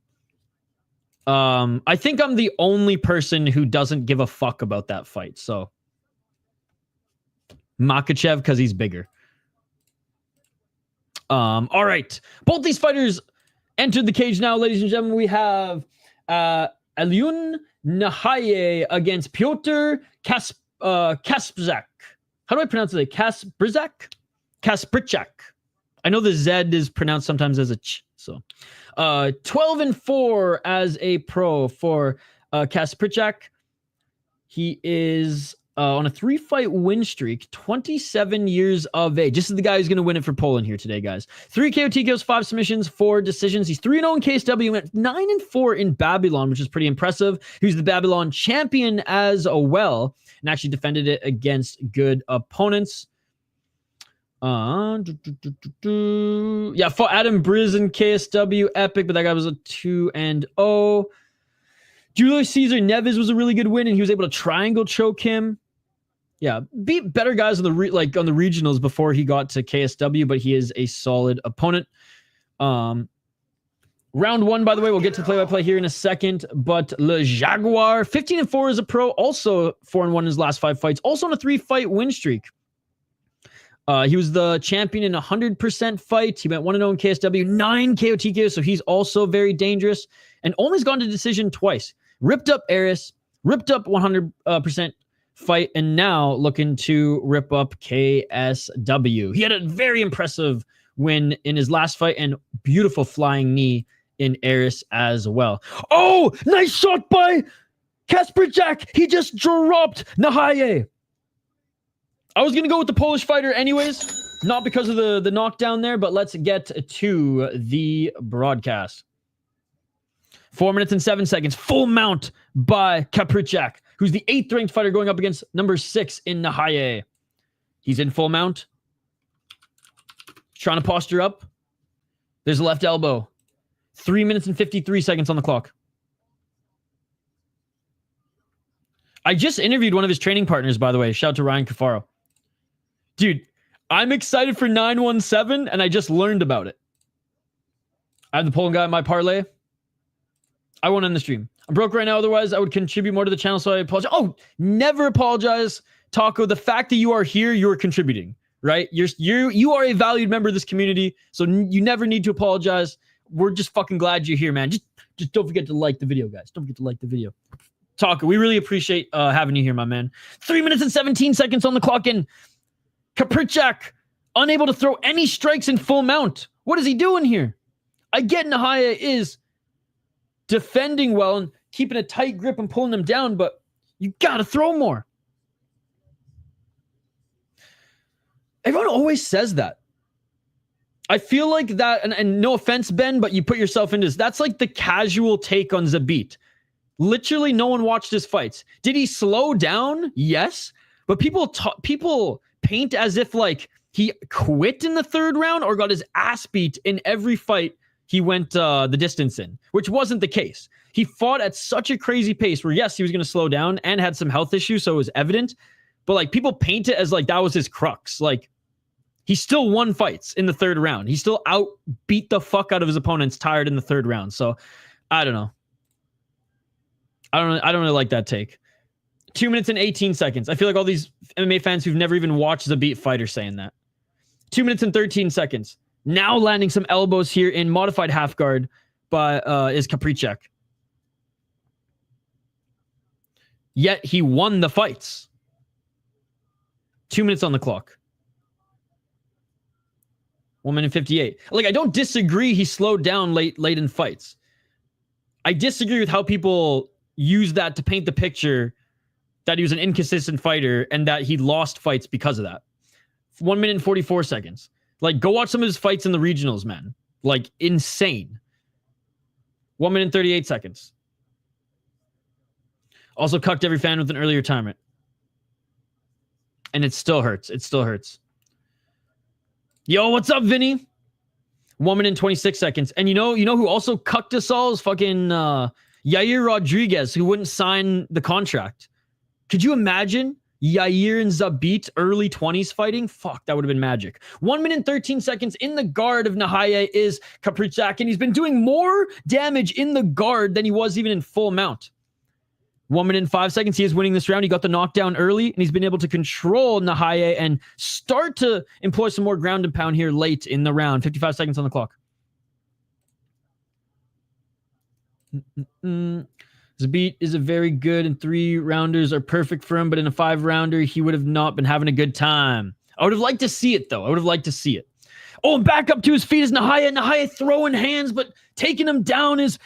I think I'm the only person who doesn't give a fuck about that fight. So Makhachev, because he's bigger. All right. Both these fighters entered the cage now, ladies and gentlemen. We have Alioune Nahaye against Piotr Kacprzak. How do I pronounce it? Kacprzak? Kacprzak. I know the Z is pronounced sometimes as a ch. So 12-4 as a pro for Kacprzak. He is on a 3-fight win streak, 27 years of age. This is the guy who's going to win it for Poland here today, guys. 3 KO TKOs, 5 submissions, 4 decisions. He's 3-0 in KSW, went 9-4 in Babylon, which is pretty impressive. He's the Babylon champion as well, and actually defended it against good opponents. Yeah, fought Adam Briz in KSW, epic, but that guy was a 2-0. Julio Cesar Neves was a really good win, and he was able to triangle choke him. Yeah, beat better guys on the on the regionals before he got to KSW, but he is a solid opponent. Round 1, by the way, we'll get to play-by-play here in a second, but Le Jaguar, 15-4 as a pro, also 4-1 in his last 5 fights, also on a 3-fight win streak. He was the champion in 100% fight. He went 1-0 in KSW, 9 KO TKO, so he's also very dangerous, and only has gone to decision twice. Ripped up Eris, ripped up 100% fight, and now looking to rip up KSW. He had a very impressive win in his last fight and beautiful flying knee in Eris as well. Oh, nice shot by Kacprzak. He just dropped Nahaye. I was going to go with the Polish fighter anyways, not because of the knockdown there, but let's get to the broadcast. 4 minutes and 7 seconds. Full mount by Kacprzak, who's the 8th ranked fighter going up against number 6 in Nahaye. He's in full mount. Trying to posture up. There's a left elbow. 3 minutes and 53 seconds on the clock. I just interviewed one of his training partners, by the way. Shout out to Ryan Cafaro. Dude, I'm excited for 917, and I just learned about it. I have the Poland guy in my parlay. I won't end the stream. I'm broke right now. Otherwise, I would contribute more to the channel, so I apologize. Oh, never apologize, Taco. The fact that you are here, you are contributing, right? You are a valued member of this community, so you never need to apologize. We're just fucking glad you're here, man. Just don't forget to like the video, guys. Don't forget to like the video. Taco, we really appreciate having you here, my man. 3 minutes and 17 seconds on the clock, and Kacprzak unable to throw any strikes in full mount. What is he doing here? I get Nahaye is defending well and keeping a tight grip and pulling them down, but you gotta throw more. Everyone always says that. I feel like that, and no offense, Ben, but you put yourself into this. That's like the casual take on Zabit. Literally, no one watched his fights. Did he slow down? Yes, but people paint as if like he quit in the 3rd round or got his ass beat in every fight he went the distance in, which wasn't the case. He fought at such a crazy pace where, yes, he was going to slow down and had some health issues, so it was evident. But like people paint it as like that was his crux. Like he still won fights in the 3rd round. He still beat the fuck out of his opponents tired in the 3rd round. So I don't know. I don't really like that take. 2 minutes and 18 seconds. I feel like all these MMA fans who've never even watched the beat fight are saying that. 2 minutes and 13 seconds. Now landing some elbows here in modified half guard by is Kacprzak. Yet he won the fights. 2 minutes on the clock. 1 minute 58. Like, I don't disagree he slowed down late in fights. I disagree with how people use that to paint the picture that he was an inconsistent fighter and that he lost fights because of that. 1 minute and 44 seconds. Like, go watch some of his fights in the regionals, man. Like, insane. 1 minute and 38 seconds. Also cucked every fan with an early retirement. And it still hurts. It still hurts. Yo, what's up, Vinny? 1 minute and 26 seconds. And you know who also cucked us all is fucking Yair Rodriguez, who wouldn't sign the contract. Could you imagine Yair and Zabit early 20s fighting? Fuck, that would have been magic. 1 minute and 13 seconds in the guard of Nahaye is Kacprzak, and he's been doing more damage in the guard than he was even in full mount. 1 minute and 5 seconds. He is winning this round. He got the knockdown early, and he's been able to control Nahaye and start to employ some more ground and pound here late in the round. 55 seconds on the clock. Zabit is a very good, and 3-rounders are perfect for him, but in a 5-rounder, he would have not been having a good time. I would have liked to see it, though. I would have liked to see it. Oh, and back up to his feet is Nahaye. Nahaye throwing hands, but taking him down is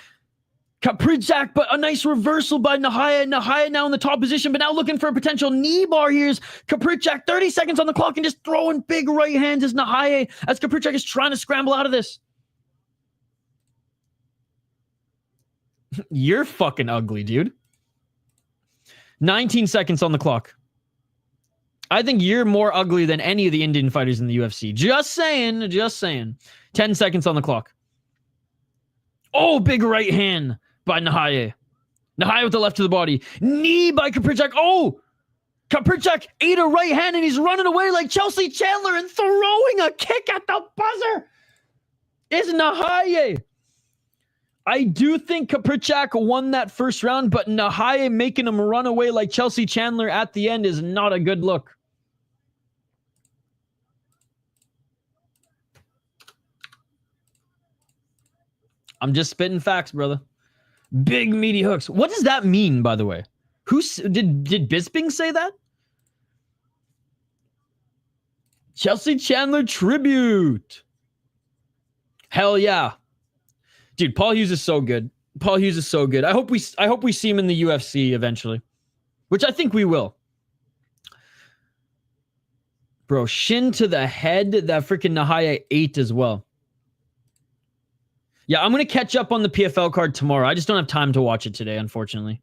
Kacprzak, but a nice reversal by Nahaye. Nahaye now in the top position, but now looking for a potential knee bar. Here's Kacprzak, 30 seconds on the clock and just throwing big right hands as Nahaye, as Kacprzak is trying to scramble out of this. You're fucking ugly, dude. 19 seconds on the clock. I think you're more ugly than any of the Indian fighters in the UFC. Just saying, just saying. 10 seconds on the clock. Oh, big right hand by Nahaye. Nahaye with the left to the body. Knee by Kacprzak. Oh, Kacprzak ate a right hand and he's running away like Chelsea Chandler and throwing a kick at the buzzer. Is Nahaye. I do think Kacprzak won that first round, but Nahaye making him run away like Chelsea Chandler at the end is not a good look. I'm just spitting facts, brother. Big meaty hooks. What does that mean, by the way? Did Bisping say that? Chelsea Chandler tribute. Hell yeah. Dude, Paul Hughes is so good. Paul Hughes is so good. I hope we see him in the UFC eventually. Which I think we will. Bro, shin to the head that freaking Nahaye ate as well. Yeah, I'm going to catch up on the PFL card tomorrow. I just don't have time to watch it today, unfortunately.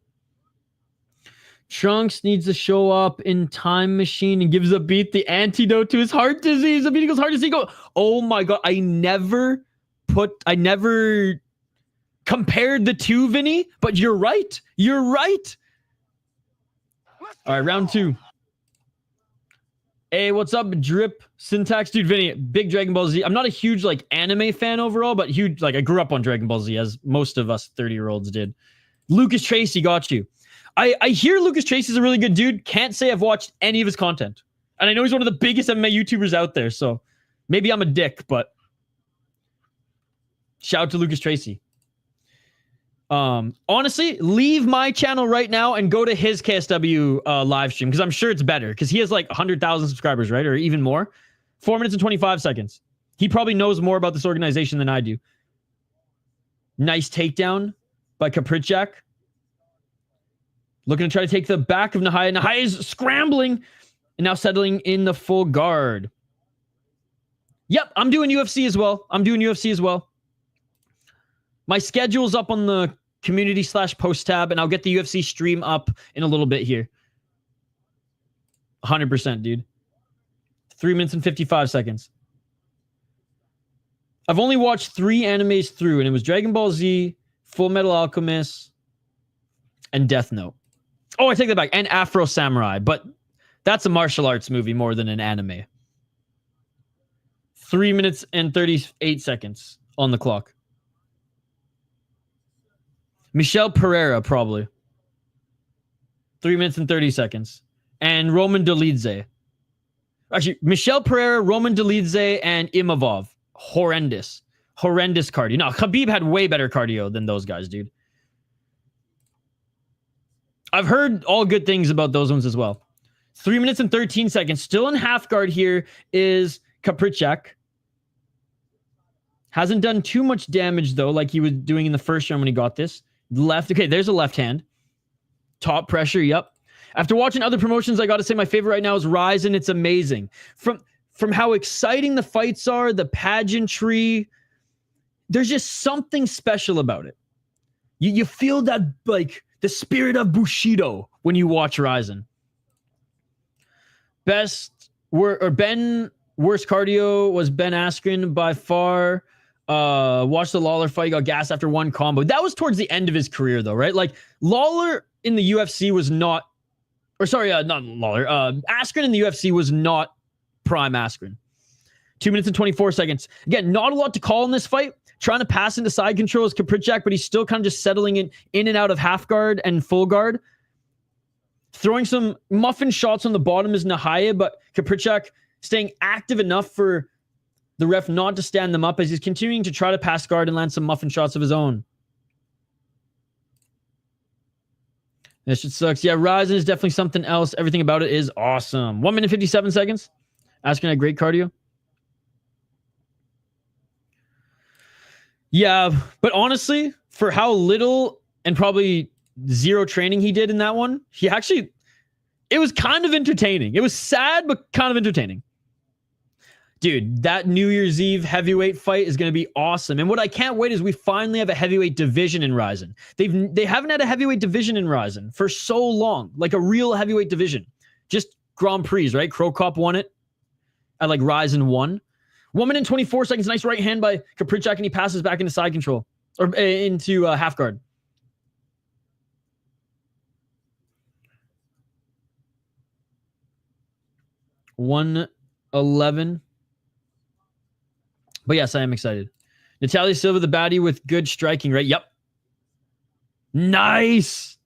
Trunks needs to show up in Time Machine and gives a beat the antidote to his heart disease. A beat equals heart disease. Oh my God. I never compared the two, Vinny, but you're right. You're right. All right, round 2. Hey, what's up, Drip Syntax? Dude, Vinny, big Dragon Ball Z. I'm not a huge, like, anime fan overall, but huge, like, I grew up on Dragon Ball Z, as most of us 30-year-olds did. Lucas Tracy got you. I hear Lucas Tracy's a really good dude. Can't say I've watched any of his content. And I know he's one of the biggest MMA YouTubers out there, so maybe I'm a dick, but shout out to Lucas Tracy. Honestly, leave my channel right now and go to his KSW live stream, because I'm sure it's better, because he has like 100,000 subscribers, right? Or even more. 4 minutes and 25 seconds. He probably knows more about this organization than I do. Nice takedown by Kacprzak. Looking to try to take the back of Nahaye. Nahaye is scrambling and now settling in the full guard. Yep, I'm doing UFC as well. My schedule's up on the community/post tab, and I'll get the UFC stream up in a little bit here. 100%, dude. 3 minutes and 55 seconds. I've only watched 3 animes through, and it was Dragon Ball Z, Full Metal Alchemist, and Death Note. Oh, I take that back. And Afro Samurai, but that's a martial arts movie more than an anime. 3 minutes and 38 seconds on the clock. Michel Pereira, probably. 3 minutes and 30 seconds. And Roman Dolidze. Actually, Michel Pereira, Roman Dolidze, and Imavov. Horrendous. Horrendous cardio. No, Khabib had way better cardio than those guys, dude. I've heard all good things about those ones as well. 3 minutes and 13 seconds. Still in half guard here is Kacprzak. Hasn't done too much damage, though, like he was doing in the first round when he got this. Left. Okay, there's a left hand. Top pressure, yep. After watching other promotions, I got to say my favorite right now is Rise, and it's amazing. From how exciting the fights are, the pageantry, there's just something special about it. You feel that, like, the spirit of Bushido when you watch Ryzen. Worst cardio was Ben Askren by far. Watched the Lawler fight, got gassed after one combo. That was towards the end of his career, though, right? Like, Lawler in the UFC was not, or sorry, not Lawler. Askren in the UFC was not prime Askren. 2 minutes and 24 seconds. Again, not a lot to call in this fight. Trying to pass into side control is Kacprzak, but he's still kind of just settling in and out of half guard and full guard. Throwing some muffin shots on the bottom is Nahaye, but Kacprzak staying active enough for the ref not to stand them up as he's continuing to try to pass guard and land some muffin shots of his own. That shit sucks. Yeah, Ryzen is definitely something else. Everything about it is awesome. 1 minute 57 seconds. Asking a great cardio. Yeah, but honestly, for how little and probably zero training he did in that one, it was kind of entertaining. It was sad, but kind of entertaining. Dude, that New Year's Eve heavyweight fight is going to be awesome. And what I can't wait is we finally have a heavyweight division in Ryzen. They haven't had a heavyweight division in Ryzen for so long, like a real heavyweight division. Just Grand Prix, right? Crow Cop won it at like Ryzen 1. 1 minute and 24 seconds. Nice right hand by Kacprzak, and he passes back into side control or into half guard. $111. But yes, I am excited. Natalia Silva, the baddie with good striking, right? Yep. Nice.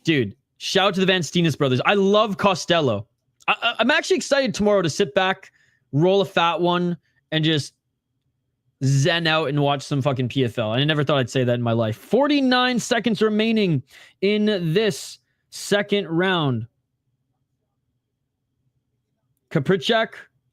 Dude, shout out to the Van Steenis brothers. I love Costello. I'm actually excited tomorrow to sit back, roll a fat one, and just zen out and watch some fucking PFL. I never thought I'd say that in my life. 49 seconds remaining in this second round. Kacprzak,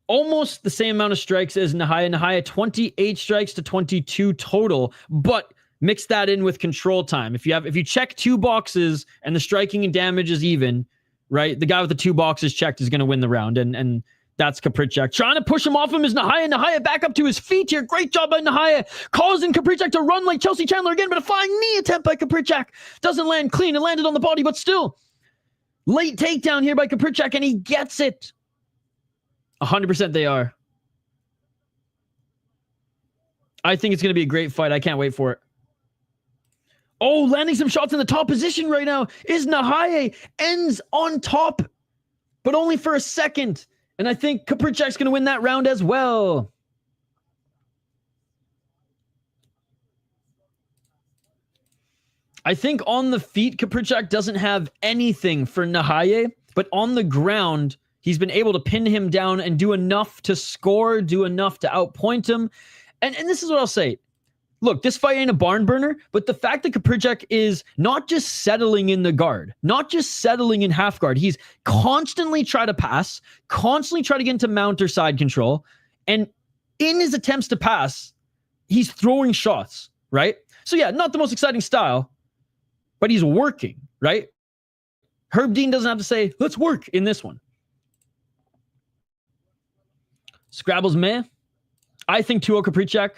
almost the same amount of strikes as Nahaye. Nahaye, 28 strikes to 22 total, but mix that in with control time. If you check 2 boxes and the striking and damage is even, right? The guy with the 2 boxes checked is going to win the round, and that's Kacprzak. Trying to push him off him is Nahaye. Nahaye back up to his feet here. Great job by Nahaye. Causing Kacprzak to run like Chelsea Chandler again, but a flying knee attempt by Kacprzak. Doesn't land clean. It landed on the body, but still. Late takedown here by Kacprzak, and he gets it. 100% they are. I think it's going to be a great fight. I can't wait for it. Oh, landing some shots in the top position right now is Nahaye. Ends on top, but only for a second. And I think Kacprzak's going to win that round as well. I think on the feet, Kacprzak doesn't have anything for Nahaye, but on the ground, he's been able to pin him down and do enough to score, do enough to outpoint him. And this is what I'll say. Look, this fight ain't a barn burner, but the fact that Kacprzak is not just settling in the guard, not just settling in half guard, he's constantly trying to pass, constantly trying to get into mount or side control. And in his attempts to pass, he's throwing shots, right? So yeah, not the most exciting style, but he's working, right? Herb Dean doesn't have to say, let's work in this one. Scrabble's meh. I think 2-0 Kacprzak.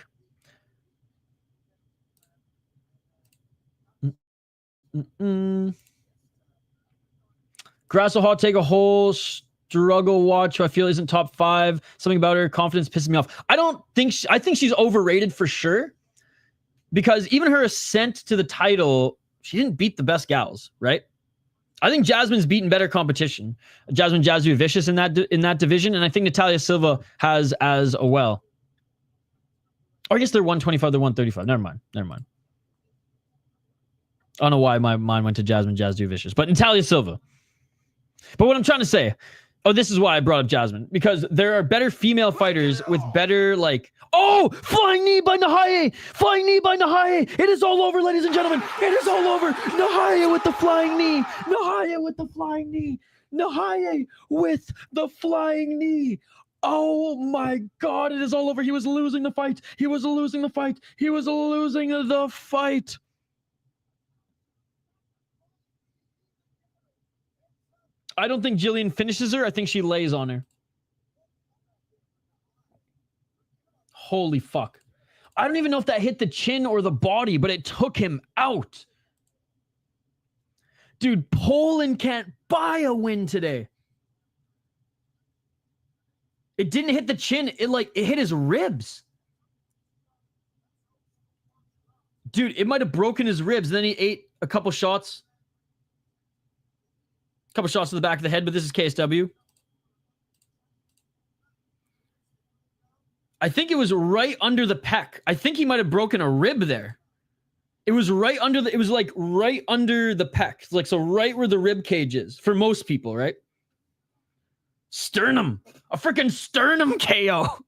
Grasso Hot take a whole struggle watch who I feel isn't top 5. Something about her confidence pisses me off. I think she's overrated for sure. Because even her ascent to the title, she didn't beat the best gals, right? I think Jasmine's beaten better competition. Jasmine Yazoo Vicious in that division, and I think Natalia Silva has as well. Or I guess they're 125, they're 135. Never mind. I don't know why my mind went to Jasmine Yazoo Vicious, but Natalia Silva. But what I'm trying to say, this is why I brought up Jasmine, because there are better female fighters with better, like, flying knee by Nahaye! Flying knee by Nahaye! It is all over, ladies and gentlemen! It is all over! Nahaye with the flying knee! Nahaye with the flying knee! Nahaye with the flying knee! Oh my God, it is all over. He was losing the fight. He was losing the fight. He was losing the fight. I don't think Jillian finishes her. I think she lays on her. Holy fuck. I don't even know if that hit the chin or the body, but it took him out. Dude, Poland can't buy a win today. It didn't hit the chin. It hit his ribs. Dude, it might have broken his ribs. Then he ate a couple shots. Couple shots to the back of the head, but this is KSW. I think it was right under the pec. I think he might have broken a rib there. It was right under the, it was like right under the pec. Like, so right where the rib cage is for most people, right? Sternum. A freaking sternum KO.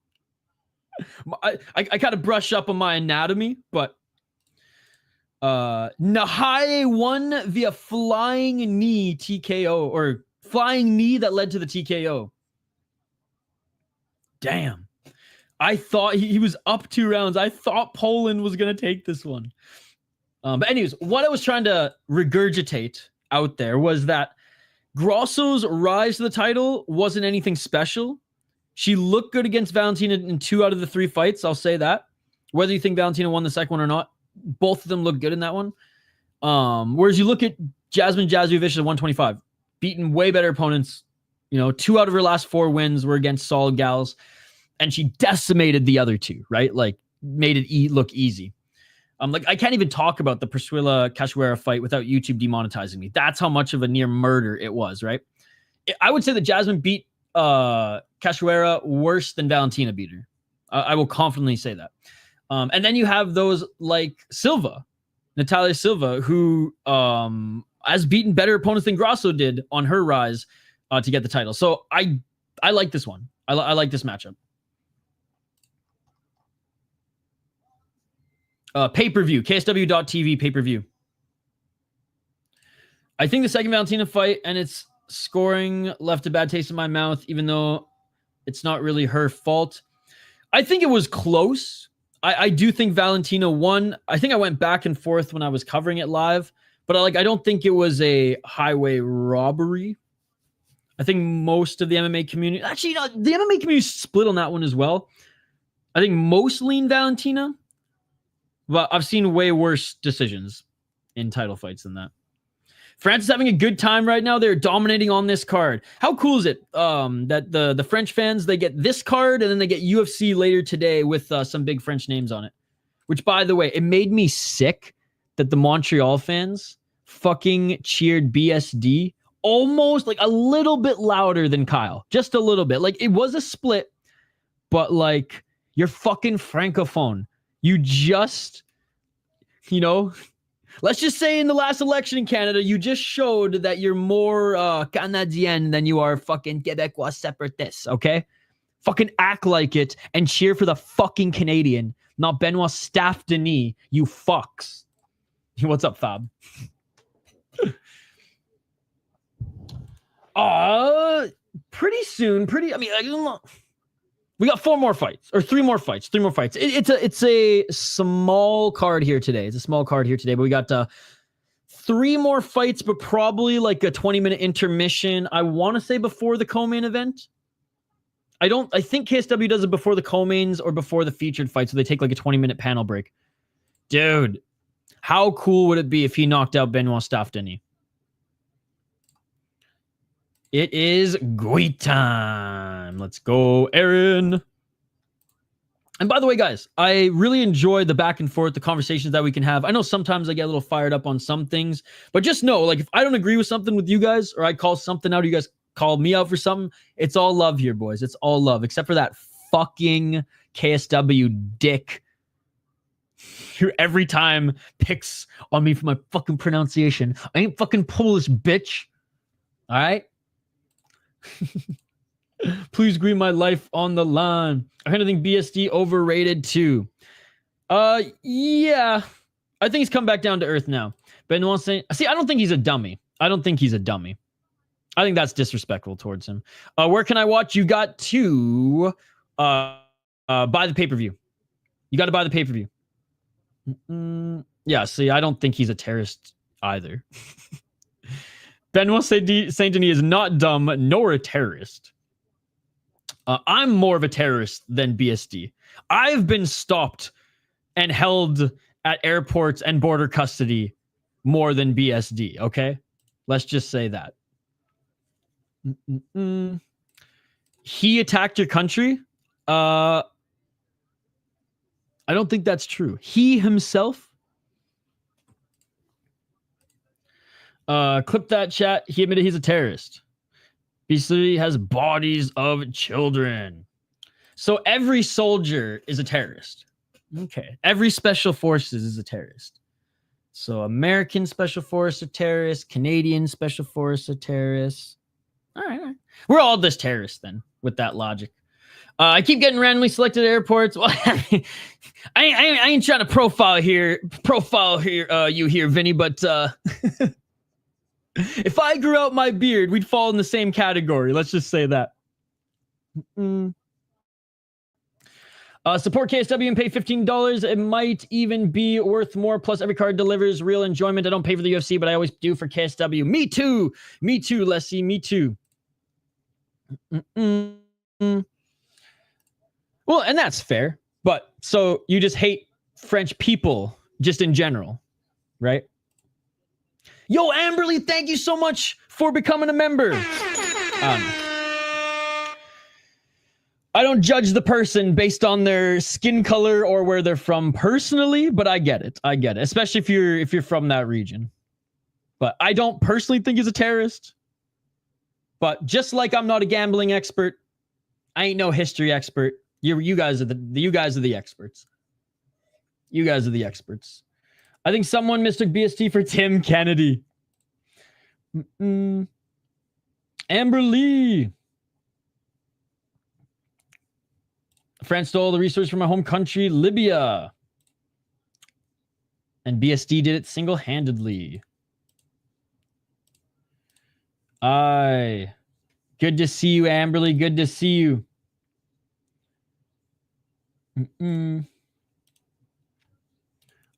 I gotta brush up on my anatomy, but Nahaye won via flying knee TKO, or flying knee that led to the TKO. Damn. I thought he was up 2 rounds. I thought Poland was going to take this one. But anyways, what I was trying to regurgitate out there was that Grosso's rise to the title wasn't anything special. She looked good against Valentina in 2 out of the 3 fights. I'll say that. Whether you think Valentina won the second one or not, both of them looked good in that one. Whereas you look at Jasmine Jasudavicius at 125, beaten way better opponents. 2 out of her last 4 wins were against solid gals, and she decimated the other 2, right? Like, made it look easy. I can't even talk about the Priscilla Cachoeira fight without YouTube demonetizing me. That's how much of a near murder it was, right? I would say that Jasmine beat Cachoeira worse than Valentina beat her. I will confidently say that. And then you have those like Silva, Natalia Silva, who has beaten better opponents than Grosso did on her rise to get the title. So I like this one. I like this matchup. Pay-per-view, KSW.TV pay-per-view. I think the second Valentina fight and its scoring left a bad taste in my mouth, even though it's not really her fault. I think it was close. I do think Valentina won. I think I went back and forth when I was covering it live, but I don't think it was a highway robbery. I think most of the MMA community, actually, the MMA community split on that one as well. I think most lean Valentina, but I've seen way worse decisions in title fights than that. France is having a good time right now. They're dominating on this card. How cool is it that the French fans, they get this card and then they get UFC later today with some big French names on it? Which, by the way, it made me sick that the Montreal fans fucking cheered BSD almost like a little bit louder than Kyle. Just a little bit. Like, it was a split, but like, you're fucking francophone. You just, let's just say in the last election in Canada, you just showed that you're more Canadien than you are fucking Quebecois separatists, okay? Fucking act like it and cheer for the fucking Canadian, not Benoit Staff Denis, you fucks. What's up, Fab? Pretty soon, we got 4 more fights, or 3 more fights. It's a small card here today. But we got 3 more fights, but probably like a 20-minute intermission. I want to say before the co-main event. I think KSW does it before the co-mains or before the featured fight, so they take like a 20-minute panel break. Dude, how cool would it be if he knocked out Benoit Staff Denis? It is Guih time. Let's go, Aaron. And by the way, guys, I really enjoy the back and forth, the conversations that we can have. I know sometimes I get a little fired up on some things, but just know, like, if I don't agree with something with you guys, or I call something out, or you guys call me out for something, it's all love here, boys. It's all love, except for that fucking KSW dick who every time picks on me for my fucking pronunciation. I ain't fucking Polish, bitch. All right? Please agree my life on the line. I kind of think BSD overrated too. Yeah. I think he's come back down to earth now. Benoit saying, see, I don't think he's a dummy. I think that's disrespectful towards him. Where can I watch? You got to buy the pay-per-view. You got to buy the pay-per-view. Yeah, see, I don't think he's a terrorist either. Benoit Saint Denis is not dumb nor a terrorist. I'm more of a terrorist than BSD. I've been stopped and held at airports and border custody more than BSD, okay? Let's just say that. He attacked your country? I don't think that's true. He himself? Clip that, chat. He admitted he's a terrorist. BC has bodies of children. So every soldier is a terrorist. Okay. Every special forces is a terrorist. So American special force are terrorists. Canadian special force are terrorists. All right. We're all just terrorists then, with that logic. I keep getting randomly selected airports. Well, I ain't trying to profile you here, Vinny, but if I grew out my beard, we'd fall in the same category. Let's just say that. Support KSW and pay $15. It might even be worth more. Plus, every card delivers real enjoyment. I don't pay for the UFC, but I always do for KSW. Me too. Me too, Leslie. Me too. Well, and that's fair. But so you just hate French people just in general, right? Yo, Amberly, thank you so much for becoming a member. I don't judge the person based on their skin color or where they're from personally, but I get it. I get it, especially if you're from that region. But I don't personally think he's a terrorist. But just like I'm not a gambling expert, I ain't no history expert. You guys are the experts. You guys are the experts. I think someone mistook BST for Tim Kennedy. Amber Lee. France stole the resource from my home country, Libya. And BSD did it single-handedly. Aye. Good to see you, Amberly. Good to see you.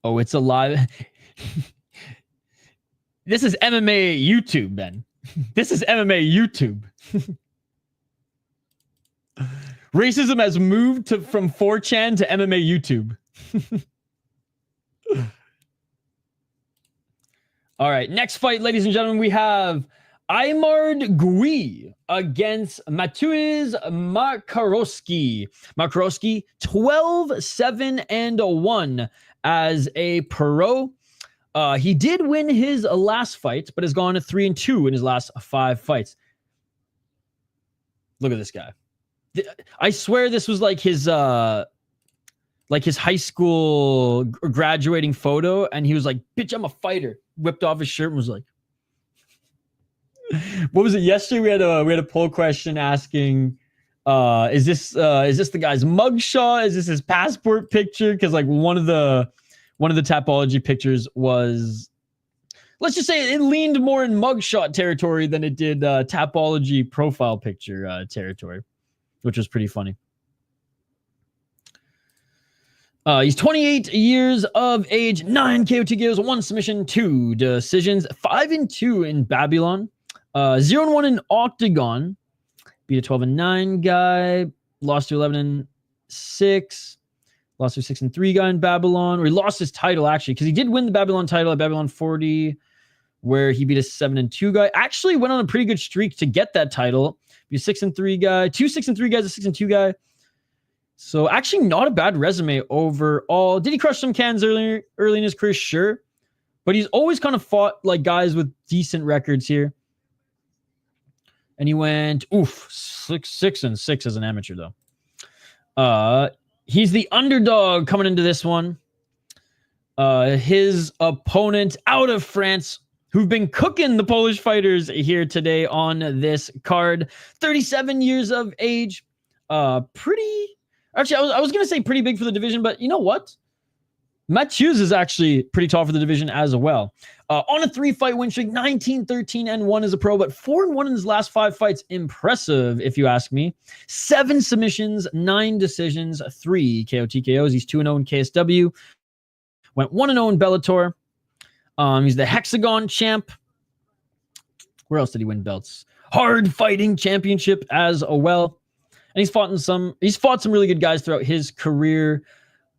Oh, it's a live. This is MMA YouTube, Ben. This is MMA YouTube. Racism has moved from 4chan to MMA YouTube. All right, next fight, ladies and gentlemen, we have Aymard Guih against Mateusz Makarowski. Makarowski, 12-7-1 as a pro. He did win his last fight, but has gone 3-2 in his last 5 fights. Look at this guy. I swear this was like his high school graduating photo, and he was like, "Bitch, I'm a fighter." Whipped off his shirt and was like, "What was it yesterday?" We had a poll question asking, "Is this the guy's mugshot? Is this his passport picture?" Because like one of the Tapology pictures was, let's just say, it leaned more in mugshot territory than it did Tapology profile picture territory, which was pretty funny. He's 28 years of age, 9 KO TKOs, 1 submission, 2 decisions, 5-2 in Babylon, 0-1 in Octagon, beat a 12-9 guy, lost to 11-6, lost to 6-3 guy in Babylon, or he lost his title actually, because he did win the Babylon title at Babylon 40, where he beat a 7-2 guy. Actually went on a pretty good streak to get that title. Be a 6-3 guy, 2 6-3 guys, a 6-2 guy. So actually not a bad resume overall. Did he crush some cans early in his career? Sure. But he's always kind of fought like guys with decent records here. And he went 6-6 as an amateur though. He's the underdog coming into this one. His opponent out of France, who've been cooking the Polish fighters here today on this card. 37 years of age. Actually, I was going to say pretty big for the division, but you know what? Mateusz is actually pretty tall for the division as well. On a 3-fight win streak, 19-13-1 as a pro, but 4-1 in his last 5 fights. Impressive, if you ask me. 7 submissions, 9 decisions, 3 KO TKOs. He's 2-0 in KSW. Went 1-0 in Bellator. He's the Hexagon champ. Where else did he win belts? Hard Fighting Championship as well. And he's fought some really good guys throughout his career.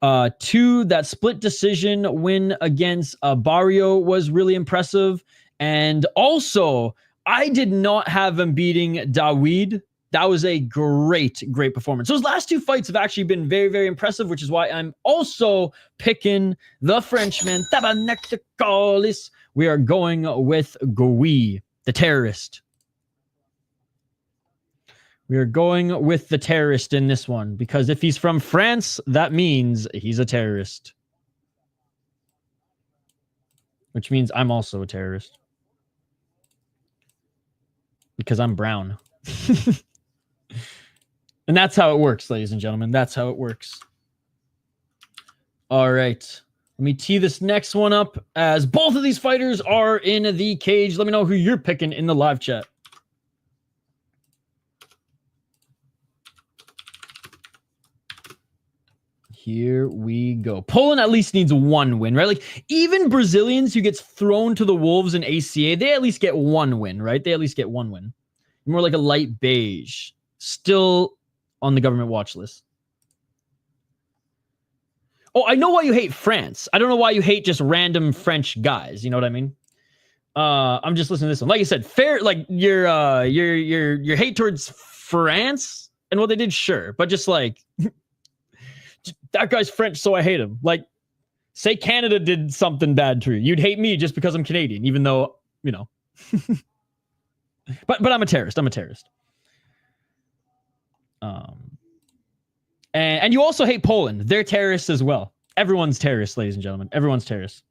That split decision win against Barrio was really impressive. And also, I did not have him beating Dawood. That was a great performance. Those last 2 fights have actually been very, very impressive, which is why I'm also picking the Frenchman, Tabanekalis. We are going with Guih, the terrorist. We are going with the terrorist in this one, because if he's from France, that means he's a terrorist. Which means I'm also a terrorist. Because I'm brown. And that's how it works, ladies and gentlemen. That's how it works. All right. Let me tee this next one up, as both of these fighters are in the cage. Let me know who you're picking in the live chat. Here we go. Poland at least needs one win, right? Like, even Brazilians who gets thrown to the wolves in ACA, they at least get one win, right? They at least get one win. More like a light beige. Still on the government watch list. Oh, I know why you hate France. I don't know why you hate just random French guys. You know what I mean? I'm just listening to this one. Like I said, fair. Like your hate towards France and what they did, sure, but just like that guy's French, so I hate him. Like, say Canada did something bad to you, you'd hate me just because I'm Canadian, even though you know. but I'm a terrorist. I'm a terrorist. And you also hate Poland. They're terrorists as well. Everyone's terrorist, ladies and gentlemen. Everyone's terrorist.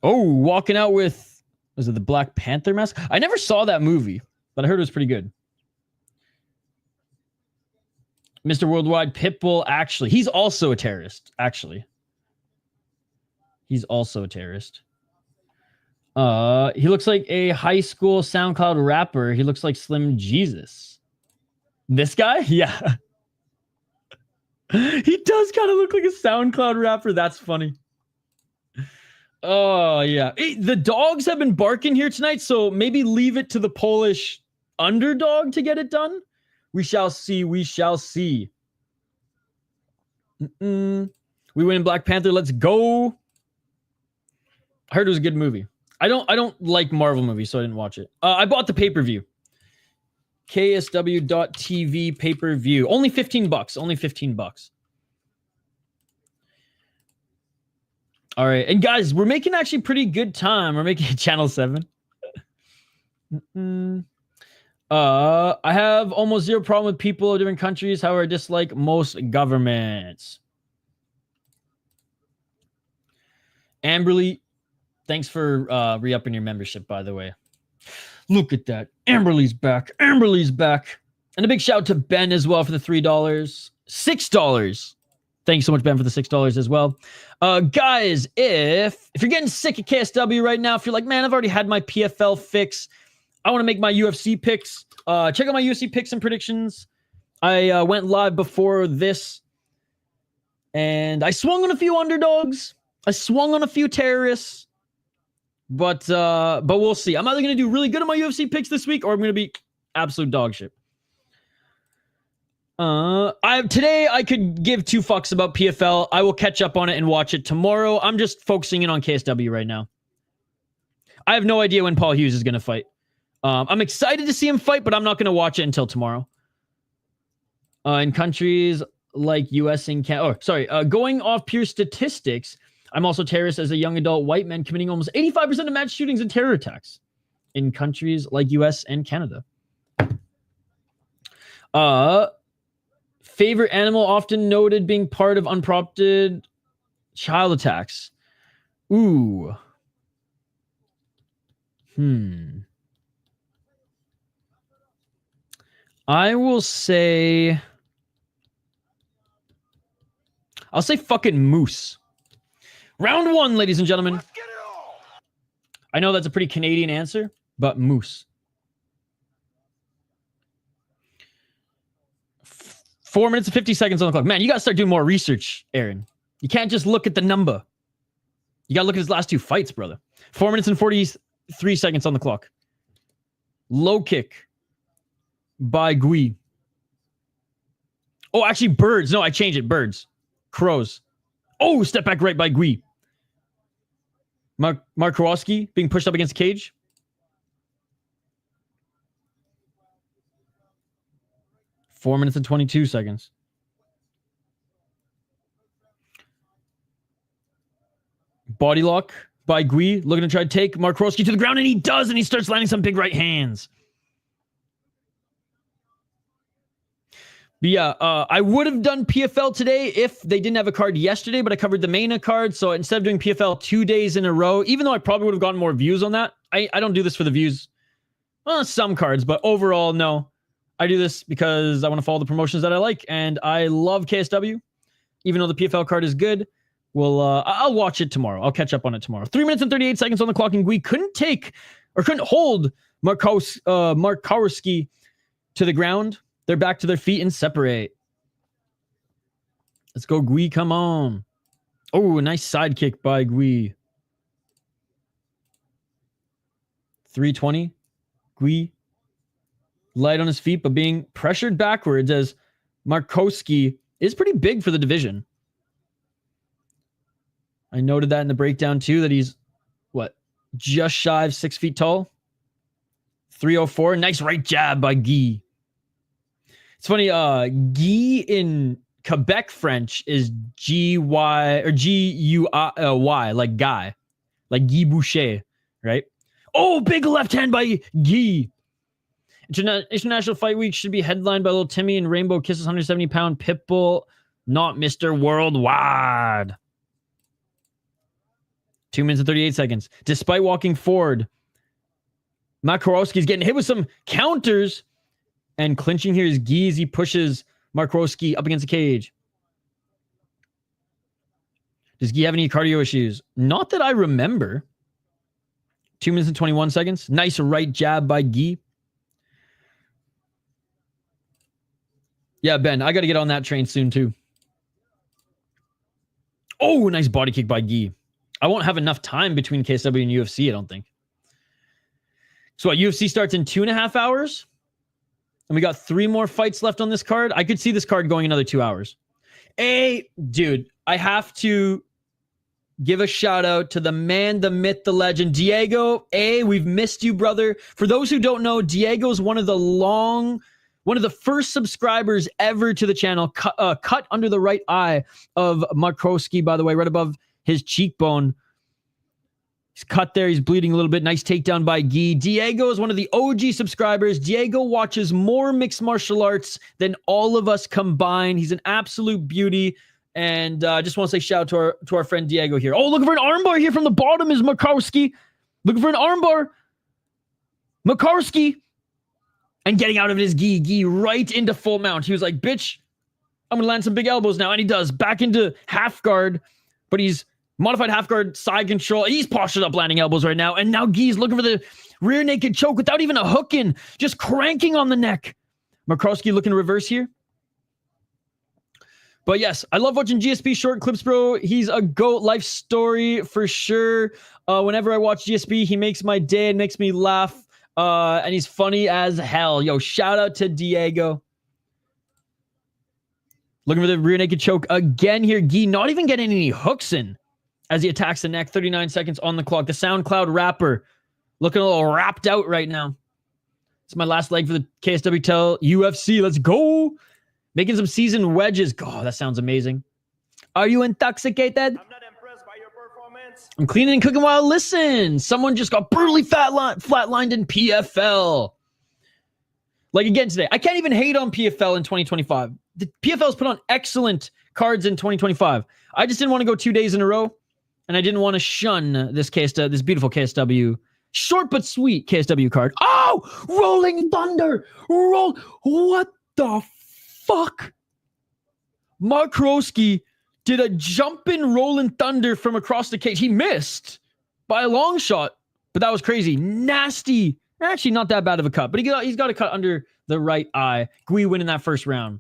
Oh, walking out with, was it the Black Panther mask? I never saw that movie, but I heard it was pretty good. Mr. Worldwide, Pitbull, actually. He's also a terrorist, actually. He's also a terrorist. He looks like a high school SoundCloud rapper. He looks like Slim Jesus. This guy? Yeah. He does kind of look like a SoundCloud rapper. That's funny. Oh, yeah. Hey, the dogs have been barking here tonight, so maybe leave it to the Polish underdog to get it done. We shall see. We shall see. We win in Black Panther. Let's go. I heard it was a good movie. I don't like Marvel movies, so I didn't watch it. I bought the pay-per-view. KSW.TV pay-per-view. Only $15. Only $15. All right. And guys, we're making actually pretty good time. We're making channel 7. I have almost zero problem with people of different countries. However, I dislike most governments. Amberly, thanks for re-upping your membership, by the way. Look at that. Amberly's back. Amberly's back. And a big shout out to Ben as well for the $3. $6. Thanks so much, Ben, for the $6 as well. Guys, if you're getting sick of KSW right now, if you're like, man, I've already had my PFL fix, I want to make my UFC picks, check out my UFC picks and predictions. I went live before this, and I swung on a few underdogs. I swung on a few terrorists. But we'll see. I'm either going to do really good on my UFC picks this week, or I'm going to be absolute dog shit. Today I could give two fucks about PFL. I will catch up on it and watch it tomorrow. I'm just focusing in on KSW right now. I have no idea when Paul Hughes is going to fight. I'm excited to see him fight, but I'm not going to watch it until tomorrow. In countries like US and Canada, going off pure statistics, I'm also terrorist as a young adult white man committing almost 85% of mass shootings and terror attacks in countries like US and Canada. Favorite animal often noted being part of unprompted child attacks. Ooh. I will say... I'll say fucking moose. Round 1, ladies and gentlemen. I know that's a pretty Canadian answer, but moose. 4 minutes and 50 seconds on the clock. Man, you got to start doing more research, Aaron. You can't just look at the number. You got to look at his last 2 fights, brother. 4 minutes and 43 seconds on the clock. Low kick by Guih. Oh, actually, birds. No, I changed it. Birds. Crows. Oh, step back right by Guih. Makarowski being pushed up against the cage. Four minutes and 22 seconds. Body lock by Guih, looking to try to take Makarowski to the ground, and he does, and he starts landing some big right hands. But yeah, I would have done PFL today if they didn't have a card yesterday, but I covered the main card, so instead of doing PFL 2 days in a row, even though I probably would have gotten more views on that, I don't do this for the views. Well, some cards, but overall, no. I do this because I want to follow the promotions that I like, and I love KSW. Even though the PFL card is good, I'll watch it tomorrow. I'll catch up on it tomorrow. 3 minutes and 38 seconds on the clock, and Guih couldn't hold Makarowski to the ground. They're back to their feet and separate. Let's go, Guih. Come on. Oh, a nice side kick by Guih. 320. Guih. Light on his feet, but being pressured backwards as Makarowski is pretty big for the division. I noted that in the breakdown too, that he's, just shy of 6 feet tall. 304. Nice right jab by Guih. It's funny, Guih in Quebec French is G-Y or G-U-Y, like guy. Like Guy Boucher, right? Oh, big left hand by Guih. International Fight Week should be headlined by Little Timmy and Rainbow Kisses 170-pound Pitbull, not Mr. Worldwide. 2 minutes and 38 seconds. Despite walking forward, Makarowski's getting hit with some counters, and clinching here is Guih as he pushes Makarowski up against the cage. Does Guih have any cardio issues? Not that I remember. 2 minutes and 21 seconds. Nice right jab by Guih. Yeah, Ben, I got to get on that train soon too. Oh, nice body kick by Guih. I won't have enough time between KSW and UFC, I don't think. So what, UFC starts in 2.5 hours? And we got 3 more fights left on this card. I could see this card going another 2 hours. Hey, dude, I have to give a shout out to the man, the myth, the legend, Diego. Hey, we've missed you, brother. For those who don't know, Diego's one of the first subscribers ever to the channel, cut under the right eye of Makarowski, by the way, right above his cheekbone. He's cut there. He's bleeding a little bit. Nice takedown by Guih. Diego is one of the OG subscribers. Diego watches more mixed martial arts than all of us combined. He's an absolute beauty. And I just want to say shout out to our friend Diego here. Oh, looking for an armbar here from the bottom is Makarowski. Looking for an armbar. Makarowski. And getting out of it is Guih. Guih right into full mount. He was like, bitch, I'm going to land some big elbows now. And he does. Back into half guard. But he's modified half guard, side control. He's postured up, landing elbows right now. And now Guih's looking for the rear naked choke without even a hook in. Just cranking on the neck. Makarowski looking to reverse here. But yes, I love watching GSP short clips, bro. He's a GOAT. Life story for sure. Whenever I watch GSP, he makes my day and makes me laugh. And he's funny as hell. Yo, shout out to Diego. Looking for the rear naked choke again here. Guih not even getting any hooks in as he attacks the neck. 39 seconds on the clock. The SoundCloud rapper looking a little wrapped out right now. It's my last leg for the KSW Tell UFC. Let's go. Making some seasoned wedges. God, that sounds amazing. Are you intoxicated? I'm not impressed by your performance. I'm cleaning and cooking while I listen. Someone just got brutally flatlined in PFL. Like again today. I can't even hate on PFL in 2025. The PFL's put on excellent cards in 2025. I just didn't want to go 2 days in a row. And I didn't want to shun this this beautiful KSW, short but sweet KSW card. Oh! Rolling Thunder! What the fuck? Makarowski did a jumping Rolling Thunder from across the cage. He missed by a long shot, but that was crazy. Nasty. Actually, not that bad of a cut, but he's got a cut under the right eye. Guih winning that first round.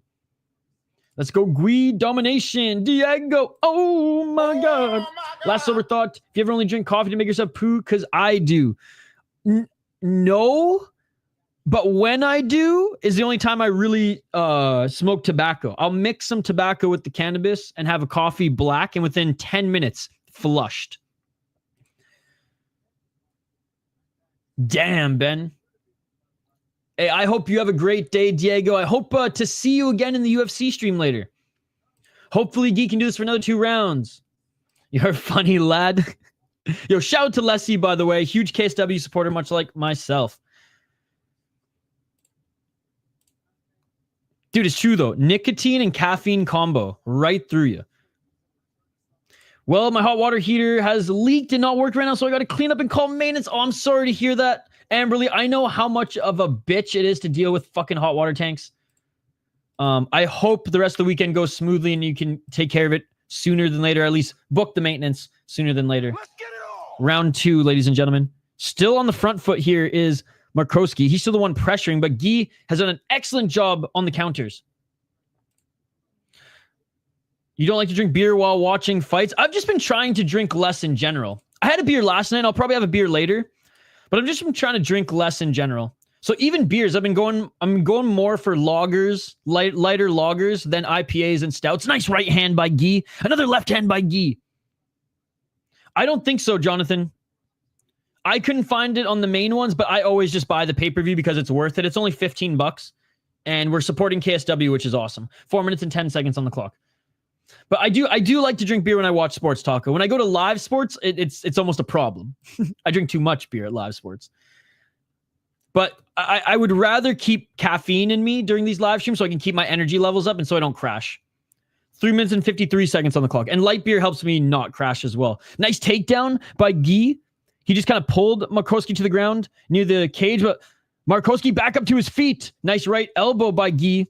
Let's go, Guih domination. Diego. Oh my God. Last sober thought. If you ever only drink coffee to make yourself poo, because I do. No, but when I do is the only time I really smoke tobacco. I'll mix some tobacco with the cannabis and have a coffee black, and within 10 minutes, flushed. Damn, Ben. Hey, I hope you have a great day, Diego. I hope to see you again in the UFC stream later. Hopefully, Guih can do this for another 2 rounds. You're a funny lad. Yo, shout out to Leslie, by the way. Huge KSW supporter, much like myself. Dude, it's true, though. Nicotine and caffeine combo right through you. Well, my hot water heater has leaked and not worked right now, so I got to clean up and call maintenance. Oh, I'm sorry to hear that. Amberly, I know how much of a bitch it is to deal with fucking hot water tanks. I hope the rest of the weekend goes smoothly and you can take care of it sooner than later. At least book the maintenance sooner than later. Let's get it on. Round 2, ladies and gentlemen. Still on the front foot here is Makarowski. He's still the one pressuring, but Guih has done an excellent job on the counters. You don't like to drink beer while watching fights? I've just been trying to drink less in general. I had a beer last night. I'll probably have a beer later, but I've just been trying to drink less in general. So even beers, I'm going more for lagers, lighter lagers than IPAs and stouts. Nice right hand by Guih. Another left hand by Guih. I don't think so, Jonathan. I couldn't find it on the main ones, but I always just buy the pay-per-view because it's worth it. It's only $15, and we're supporting KSW, which is awesome. 4 minutes and 10 seconds on the clock. But I do like to drink beer when I watch sports, Taco. When I go to live sports, it's almost a problem. I drink too much beer at live sports. But I would rather keep caffeine in me during these live streams so I can keep my energy levels up and so I don't crash. 3 minutes and 53 seconds on the clock. And light beer helps me not crash as well. Nice takedown by Guih. He just kind of pulled Makarowski to the ground near the cage, but Makarowski back up to his feet. Nice right elbow by Guih.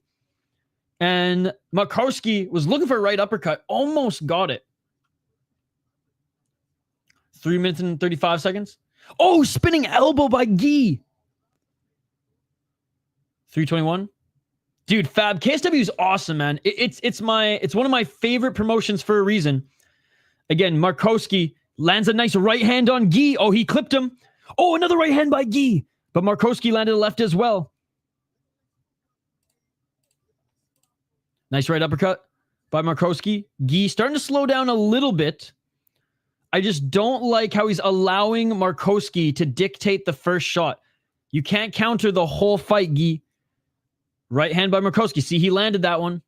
And Makarowski was looking for a right uppercut. Almost got it. 3 minutes and 35 seconds. Oh, spinning elbow by Guih. 321. Dude, Fab. KSW is awesome, man. It's one of my favorite promotions for a reason. Again, Makarowski lands a nice right hand on Guih. Oh, he clipped him. Oh, another right hand by Guih. But Makarowski landed a left as well. Nice right uppercut by Makarowski. Guih starting to slow down a little bit. I just don't like how he's allowing Makarowski to dictate the first shot. You can't counter the whole fight, Guih. Right hand by Makarowski. See, he landed that one.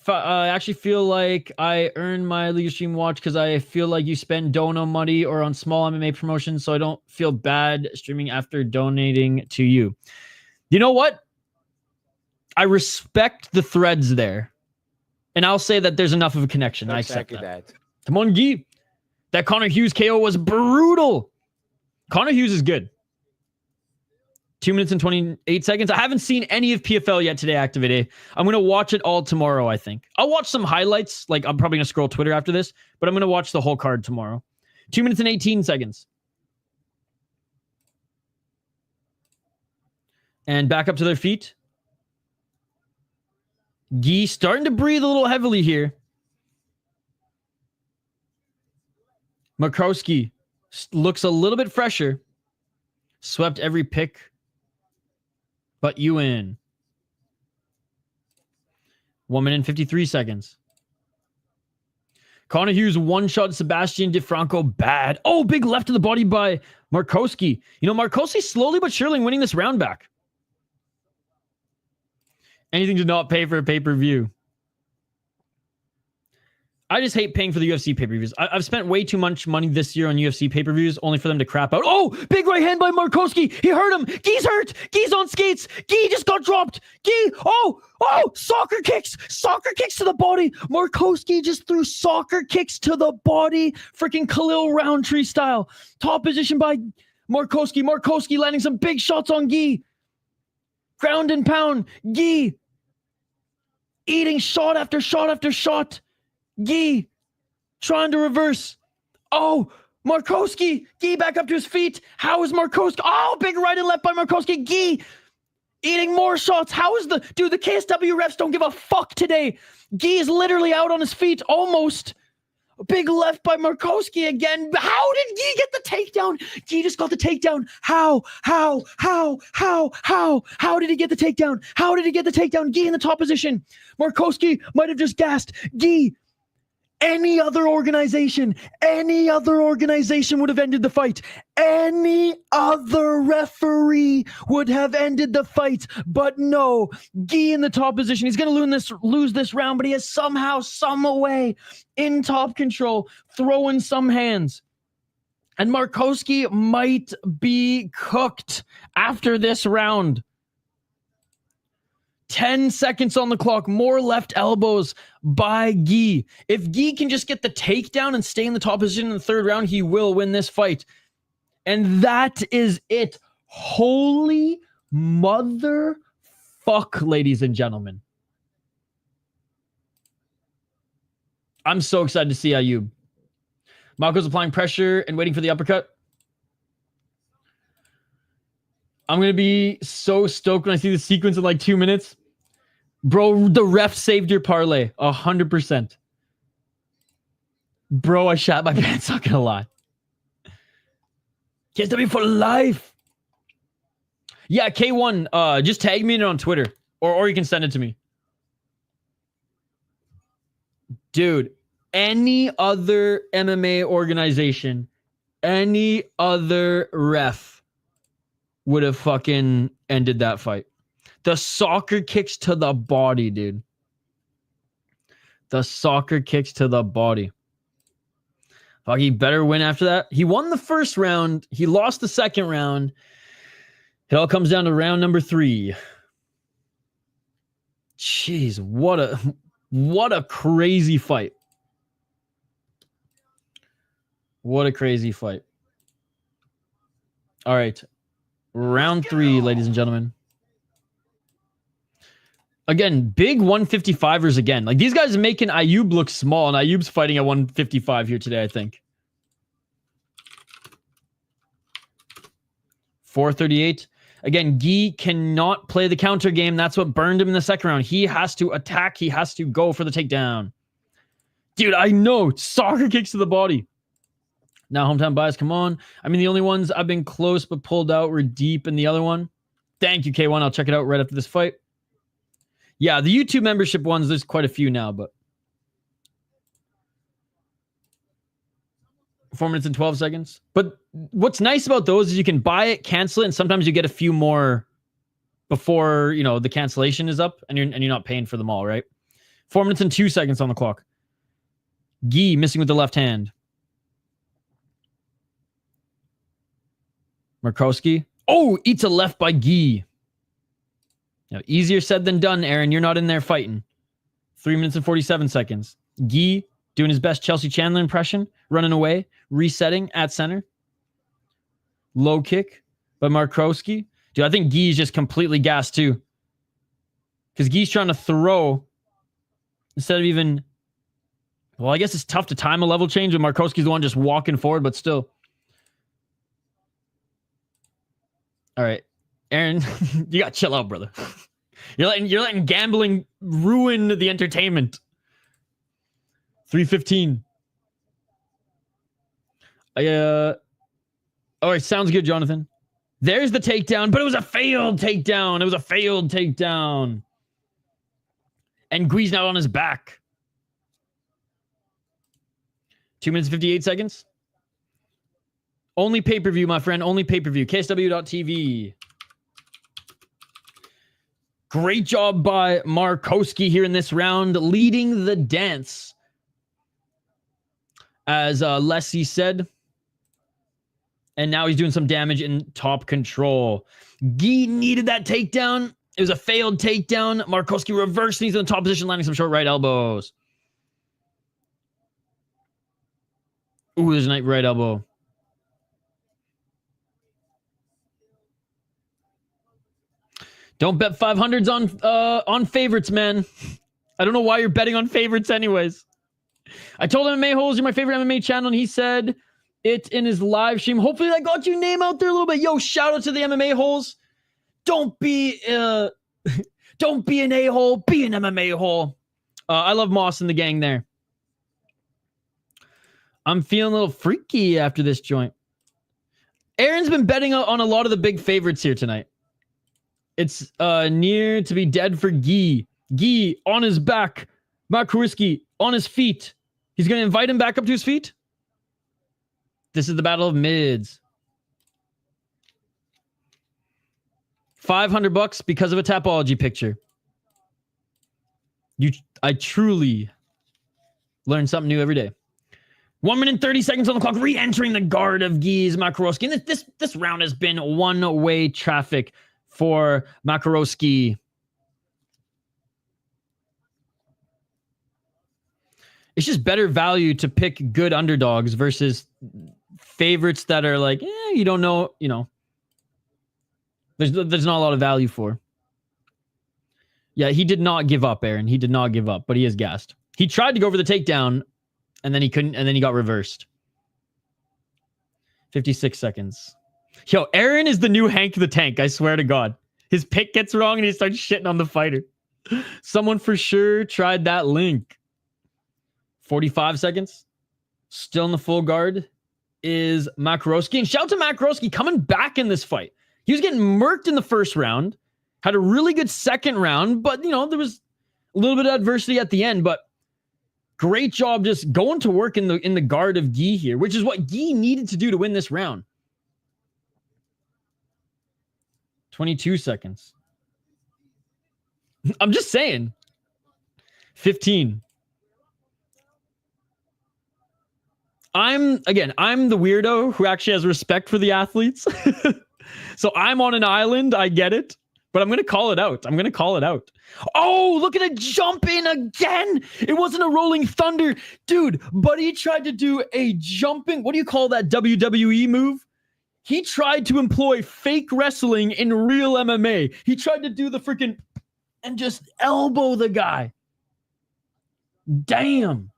I actually feel like I earned my LiveStream watch because I feel like you spend dono money or on small MMA promotions, so I don't feel bad streaming after donating to you. You know what? I respect the threads there. And I'll say that there's enough of a connection. I accept that. Come on, Guih. That Connor Hughes KO was brutal. Connor Hughes is good. 2 minutes and 28 seconds. I haven't seen any of PFL yet today, Activate. I'm going to watch it all tomorrow, I think. I'll watch some highlights. Like, I'm probably going to scroll Twitter after this, but I'm going to watch the whole card tomorrow. 2 minutes and 18 seconds. And back up to their feet. Guih starting to breathe a little heavily here. Makarowski looks a little bit fresher. Swept every pick. But you win. 1 minute and 53 seconds. Connor Hughes one-shot Sebastian DeFranco bad. Oh, big left to the body by Makarowski. You know, Makarowski slowly but surely winning this round back. Anything to not pay for a pay-per-view. I just hate paying for the UFC pay-per-views. I've spent way too much money this year on UFC pay-per-views only for them to crap out. Oh, big right hand by Makarowski. He hurt him. Guih's hurt. Guih's on skates. Guih just got dropped. Guih. Oh, soccer kicks. Soccer kicks to the body. Makarowski just threw soccer kicks to the body. Freaking Khalil Roundtree style. Top position by Makarowski. Makarowski landing some big shots on Guih. Ground and pound. Guih. Eating shot after shot after shot. Guih trying to reverse. Oh, Makarowski. Guih back up to his feet. How is Makarowski? Oh, big right and left by Makarowski. Guih eating more shots. How is the KSW refs don't give a fuck today. Guih is literally out on his feet almost. Big left by Makarowski again. How did Guih get the takedown? Guih just got the takedown. How did he get the takedown? How did he get the takedown? Guih in the top position. Makarowski might have just gassed. Guih. Any other organization would have ended the fight. Any other referee would have ended the fight. But no, Guih in the top position. He's going to lose this round, but he has somehow, some way in top control, throwing some hands. And Makarowski might be cooked after this round. 10 seconds on the clock. More left elbows by Guih. If Guih can just get the takedown and stay in the top position in the third round, he will win this fight. And that is it. Holy mother fuck, ladies and gentlemen. I'm so excited to see Ayoub. Malko's applying pressure and waiting for the uppercut. I'm going to be so stoked when I see the sequence in like 2 minutes. Bro, the ref saved your parlay. 100%. Bro, I shot my pants, not going to lie. KSW for life. Yeah, K1, just tag me in it on Twitter. Or you can send it to me. Dude, any other MMA organization, any other ref would have fucking ended that fight. The soccer kicks to the body, dude. The soccer kicks to the body. Fuck, he better win after that. He won the first round. He lost the second round. It all comes down to round number 3. Jeez, what a crazy fight. What a crazy fight. All right. Round 3, ladies and gentlemen. Again, big 155ers again. Like, these guys are making Ayoub look small, and Ayoub's fighting at 155 here today, I think. 438. Again, Guih cannot play the counter game. That's what burned him in the second round. He has to attack. He has to go for the takedown. Dude, I know. Soccer kicks to the body. Now, hometown bias, come on. I mean, the only ones I've been close but pulled out were deep in the other one. Thank you, K1. I'll check it out right after this fight. Yeah, the YouTube membership ones, there's quite a few now, but 4 minutes and 12 seconds. But what's nice about those is you can buy it, cancel it, and sometimes you get a few more before, you know, the cancellation is up, and you're not paying for them all, right? 4 minutes and 2 seconds on the clock. Guih missing with the left hand. Makarowski. Oh, eats a left by Guih. Now, easier said than done, Aaron. You're not in there fighting. 3 minutes and 47 seconds. Guih doing his best Chelsea Chandler impression. Running away. Resetting at center. Low kick by Makarowski. Dude, I think Guih's just completely gassed too. Because Guih's trying to throw instead of even... Well, I guess it's tough to time a level change when Makarowski's the one just walking forward, but still. All right. Aaron, you got to chill out, brother. You're letting gambling ruin the entertainment. 3:15. All right, sounds good, Jonathan. There's the takedown, but it was a failed takedown. It was a failed takedown. And Guih's now on his back. 2 minutes, 58 seconds. Only pay-per-view, my friend. Only pay-per-view. KSW.TV. Great job by Makarowski here in this round, leading the dance. As Leslie said. And now he's doing some damage in top control. Guih needed that takedown. It was a failed takedown. Makarowski reversing. He's in the top position, landing some short right elbows. Ooh, there's a nice right elbow. Don't bet 500s on favorites, man. I don't know why you're betting on favorites anyways. I told MMA Holes, you're my favorite MMA channel, and he said it in his live stream. Hopefully that got your name out there a little bit. Yo, shout out to the MMA Holes. Don't be an a-hole. Be an MMA hole. I love Moss and the gang there. I'm feeling a little freaky after this joint. Aaron's been betting on a lot of the big favorites here tonight. It's near to be dead for Guih. Guih on his back. Makarowski on his feet. He's going to invite him back up to his feet. This is the battle of mids. $500 because of a Tapology picture. I truly learn something new every day. 1 minute and 30 seconds on the clock. Re-entering the guard of Guih's Makarowski. And this round has been one-way traffic for Makarowski. It's just better value to pick good underdogs versus favorites that are like, you don't know, you know. There's not a lot of value for. Yeah, he did not give up, Aaron. He did not give up, but he is gassed. He tried to go for the takedown, and then he couldn't, and then he got reversed. 56 seconds. Yo, Aaron is the new Hank the Tank, I swear to God. His pick gets wrong and he starts shitting on the fighter. Someone for sure tried that link. 45 seconds. Still in the full guard is Makarowski. And shout out to Makarowski coming back in this fight. He was getting murked in the first round. Had a really good second round, but, you know, there was a little bit of adversity at the end, but great job just going to work in the guard of Guih here, which is what Guih needed to do to win this round. 22 seconds. I'm just saying. 15. I'm the weirdo who actually has respect for the athletes. So I'm on an island, I get it. But I'm going to call it out. Oh, look at it jump in again. It wasn't a rolling thunder. Dude, Buddy tried to do a jumping, what do you call that WWE move? He tried to employ fake wrestling in real MMA. He tried to do the freaking and just elbow the guy. Damn.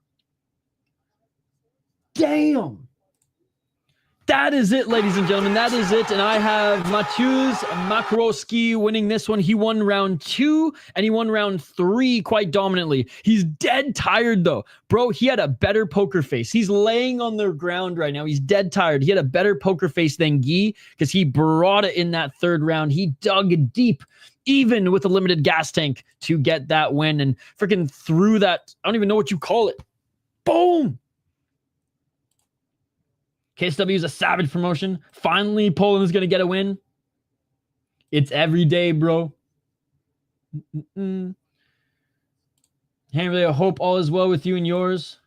That is it, ladies and gentlemen. That is it. And I have Mateusz Makarowski winning this one. He won round 2 and he won round 3 quite dominantly. He's dead tired, though. Bro, he had a better poker face. He's laying on the ground right now. He's dead tired. He had a better poker face than Guih because he brought it in that third round. He dug deep, even with a limited gas tank, to get that win and freaking threw that. I don't even know what you call it. Boom. KSW is a savage promotion. Finally, Poland is going to get a win. It's every day, bro. Henry, I hope all is well with you and yours.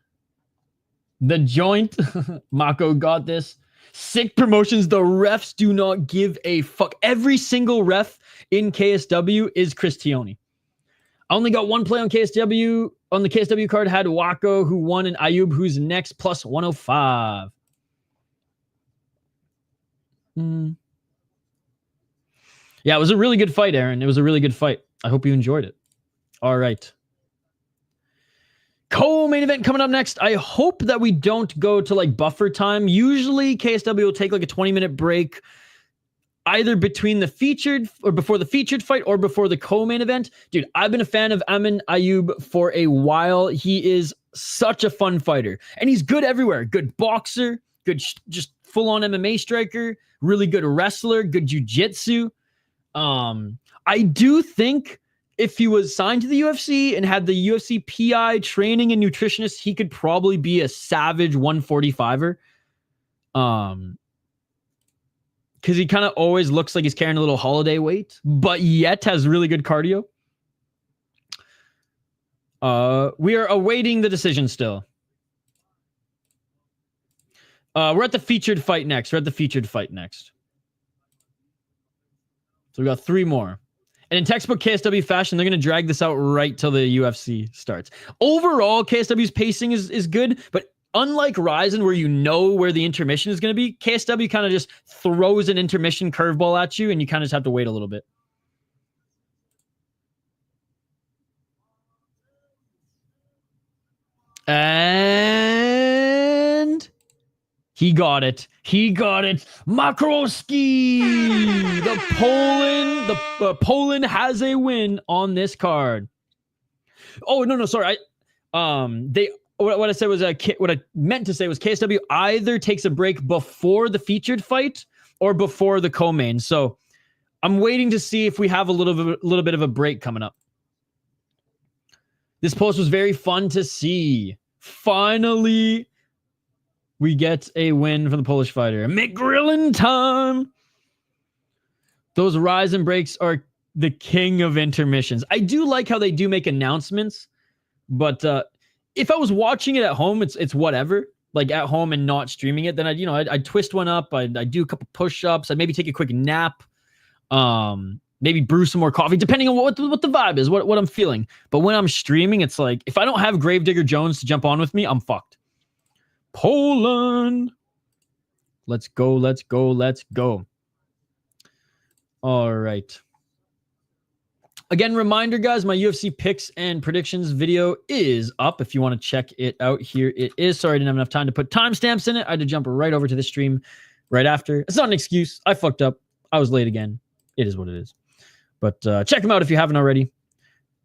The joint. Mako got this. Sick promotions. The refs do not give a fuck. Every single ref in KSW is Christiani. I only got one play on KSW. On the KSW card, had Wako, who won, and Ayoub, who's next, plus 105. Yeah, it was a really good fight, Aaron. It was a really good fight. I hope you enjoyed it. All right. Co-main event coming up next. I hope that we don't go to like buffer time. Usually KSW will take like a 20-minute break either between the featured or before the featured fight or before the co-main event. Dude, I've been a fan of Amin Ayoub for a while. He is such a fun fighter and he's good everywhere. Good boxer, good just full-on MMA striker, really good wrestler, good jiu-jitsu. I do think if he was signed to the UFC and had the UFC PI training and nutritionist, he could probably be a savage 145er. Because he kind of always looks like he's carrying a little holiday weight, but yet has really good cardio. We are awaiting the decision still. We're at the featured fight next. So we got 3 more. And in textbook KSW fashion, they're going to drag this out right till the UFC starts. Overall, KSW's pacing is good, but unlike Ryzen, where you know where the intermission is going to be, KSW kind of just throws an intermission curveball at you, and you kind of just have to wait a little bit. And he got it. Makarowski! The Poland has a win on this card. Oh, no, sorry. What I said was what I meant to say was KSW either takes a break before the featured fight or before the co-main. So I'm waiting to see if we have a little bit of a break coming up. This post was very fun to see. Finally, we get a win from the Polish fighter. McGrillen time. Those rise and breaks are the king of intermissions. I do like how they do make announcements, but if I was watching it at home, it's whatever. Like at home and not streaming it, then I'd twist one up. I'd do a couple push-ups. I'd maybe take a quick nap. Maybe brew some more coffee, depending on what the vibe is, what I'm feeling. But when I'm streaming, it's like if I don't have Gravedigger Jones to jump on with me, I'm fucked. Poland. Let's go. All right. Again, reminder, guys, my UFC picks and predictions video is up. If you want to check it out, here it is. Sorry, I didn't have enough time to put timestamps in it. I had to jump right over to the stream right after. It's not an excuse. I fucked up. I was late again. It is what it is. But check them out if you haven't already.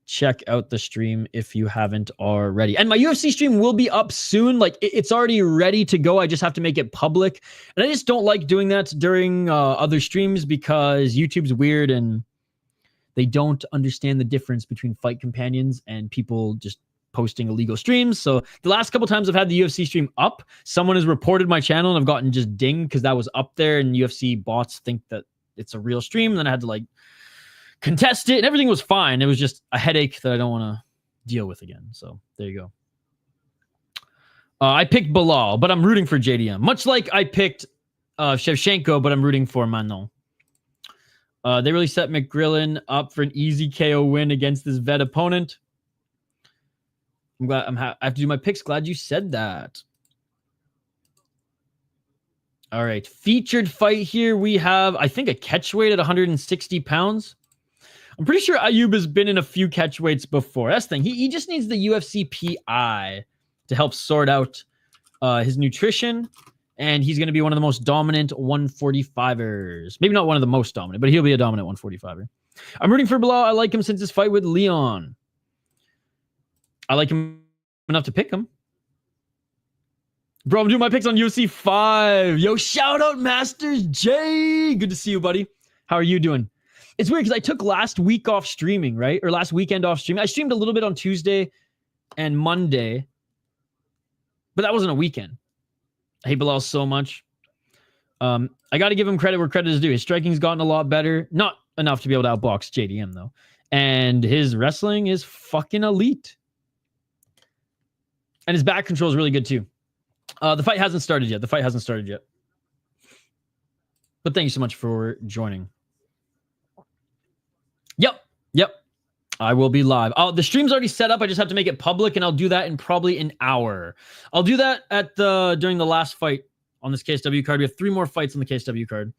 Check out the stream if you haven't already. And my UFC stream will be up soon. Like, it's already ready to go. I just have to make it public. And I just don't like doing that during other streams because YouTube's weird and they don't understand the difference between fight companions and people just posting illegal streams. So the last couple times I've had the UFC stream up, someone has reported my channel and I've gotten just dinged because that was up there and UFC bots think that it's a real stream. And then I had to like contest it and everything was fine. It was just a headache that I don't want to deal with again. So there you go. I picked Bilal, but I'm rooting for JDM. Much like I picked Shevchenko, but I'm rooting for Manon. They really set McGrillen up for an easy KO win against this vet opponent. I'm glad I have to do my picks. Glad you said that. All right. Featured fight here. We have, I think, a catch weight at 160 pounds. I'm pretty sure Ayoub has been in a few catch weights before. That's the thing. He just needs the UFC PI to help sort out his nutrition. And he's going to be one of the most dominant 145ers. Maybe not one of the most dominant, but he'll be a dominant 145er. I'm rooting for Bilal. I like him since his fight with Lyon. I like him enough to pick him. Bro, I'm doing my picks on UFC 5. Yo, shout out Masters J. Good to see you, buddy. How are you doing? It's weird because I took last week off streaming, right? Or last weekend off streaming. I streamed a little bit on Tuesday and Monday, but that wasn't a weekend. I hate Bilal so much. I got to give him credit where credit is due. His striking's gotten a lot better. Not enough to be able to outbox JDM, though. And his wrestling is fucking elite. And his back control is really good, too. The fight hasn't started yet. But thank you so much for joining. Yep. I will be live. The stream's already set up. I just have to make it public, and I'll do that in probably an hour. I'll do that during the last fight on this KSW card. We have 3 more fights on the KSW card.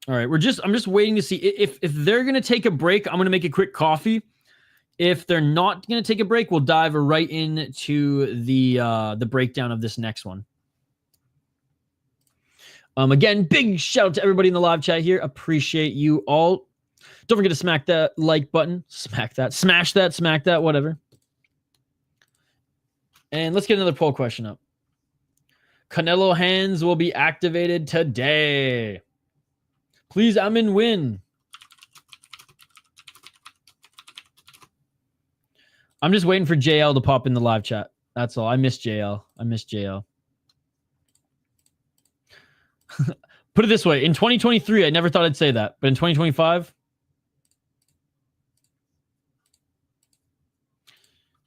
All right, I'm just waiting to see if they're gonna take a break. I'm gonna make a quick coffee. If they're not gonna take a break, we'll dive right into the breakdown of this next one. Again, big shout out to everybody in the live chat here. Appreciate you all. Don't forget to smack that like button. Smash that, whatever. And let's get another poll question up. Canelo hands will be activated today. Please, Amin, win. I'm just waiting for JL to pop in the live chat. That's all. I miss JL. Put it this way. In 2023, I never thought I'd say that. But in 2025...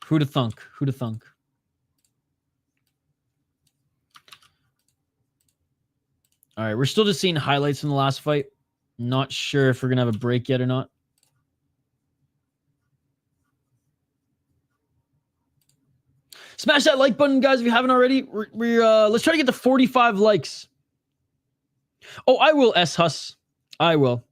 Who'da thunk? All right, we're still just seeing highlights from the last fight. Not sure if we're going to have a break yet or not. Smash that like button, guys, if you haven't already. Let's try to get to 45 likes. Oh, I will, S-Hus. I will.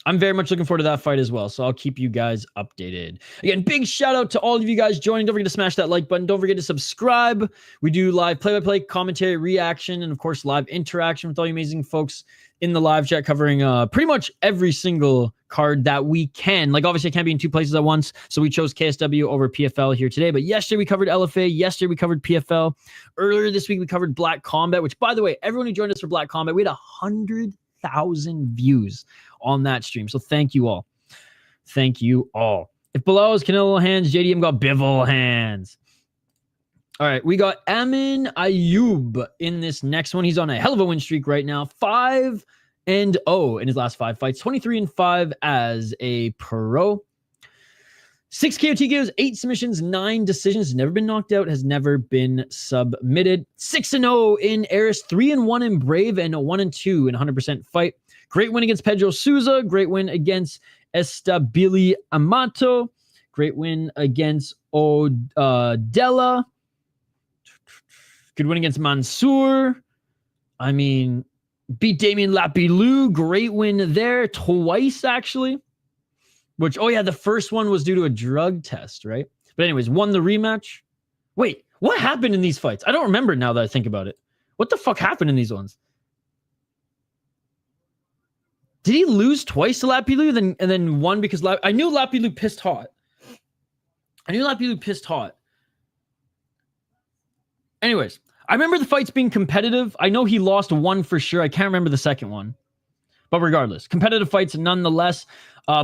I'm very much looking forward to that fight as well, so I'll keep you guys updated. Again, big shout out to all of you guys joining. Don't forget to smash that like button. Don't forget to subscribe. We do live play-by-play, commentary, reaction, and of course, live interaction with all you amazing folks in the live chat covering pretty much every single card that we can. Like, obviously, I can't be in 2 places at once, so we chose KSW over PFL here today. But yesterday, we covered LFA. Yesterday, we covered PFL. Earlier this week, we covered Black Combat, which, by the way, everyone who joined us for Black Combat, we had 100,000 views on that stream. So thank you all. If below is Canelo hands, JDM got Bivol hands. All right, we got Amin Ayoub in this next one. He's on a hell of a win streak right now. 5-0 in his last 5 fights. 23-5 as a pro. 6 KO TKOs, 8 submissions, 9 decisions. Has never been knocked out. Has never been submitted. 6-0 in Eris. 3-1 in Brave, and 1-2 in 100% fight. Great win against Pedro Souza. Great win against Estabili Amato. Great win against Odella. Good win against Mansour. I mean, beat Damien Lapilou. Great win there. Twice, actually. Which, oh yeah, the first one was due to a drug test, right? But anyways, won the rematch. Wait, What happened in these fights? I don't remember now that I think about it. What the fuck happened in these ones? Did he lose twice to Lapilou and then won because I knew Lapilou pissed hot. Anyways, I remember the fights being competitive. I know he lost one for sure. I can't remember the second one. But regardless, competitive fights nonetheless.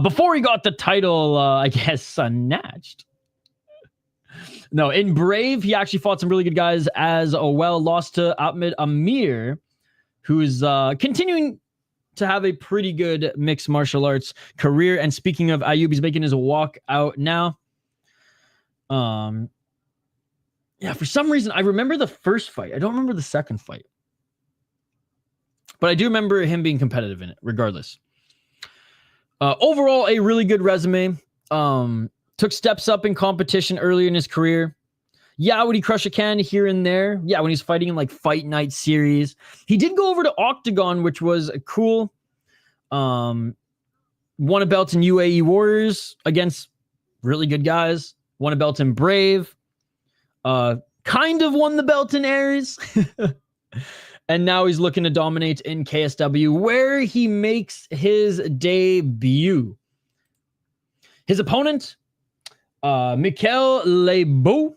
Before he got the title, I guess, snatched. No, in Brave, he actually fought some really good guys as well. Lost to Amir, who's continuing to have a pretty good mixed martial arts career. And speaking of Ayoub, he's making his walk out now. Yeah, for some reason, I remember the first fight. I don't remember the second fight. But I do remember him being competitive in it, regardless. Overall, a really good resume. Took steps up in competition earlier in his career. Yeah, would he crush a can here and there? Yeah, when he's fighting in like Fight Night series. He did go over to Octagon, which was cool. Won a belt in UAE Warriors against really good guys. Won a belt in Brave. Kind of won the belt in Aries. And now he's looking to dominate in KSW, where he makes his debut. His opponent, Mickael Lebout.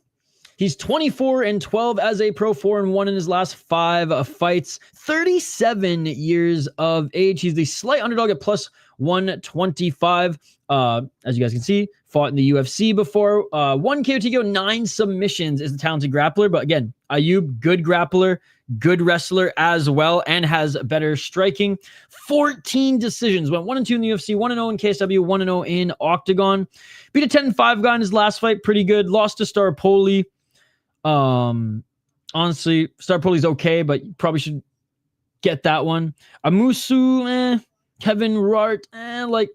He's 24-12 as a pro, 4-1 in his last 5 fights. 37 years of age. He's the slight underdog at plus 125. As you guys can see, fought in the UFC before. 1 KO, 9 submissions, is the talented grappler. But again, Ayoub, good grappler, good wrestler as well, and has better striking. 14 decisions. Went 1-2 in the UFC, 1-0 in KSW, 1-0 in Octagon. Beat a 10-5 guy in his last fight. Pretty good. Lost to Starpoli. Honestly, Starpoli's okay, but you probably should get that one. Amusu, Kevin Rart, didn't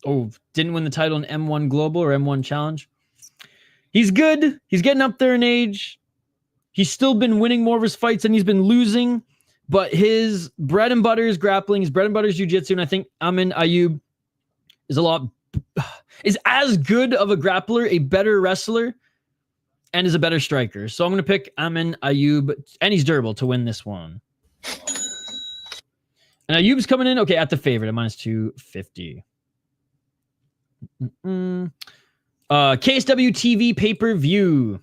win the title in M1 Global or M1 Challenge. He's good. He's getting up there in age. He's still been winning more of his fights than he's been losing, but his bread and butter is grappling. His bread and butter is jiu-jitsu, and I think Amin Ayoub is as good of a grappler, a better wrestler, and is a better striker. So I'm going to pick Amin Ayoub, and he's durable to win this one. And Ayoub's coming in, at the favorite at minus 250. KSW TV pay-per-view.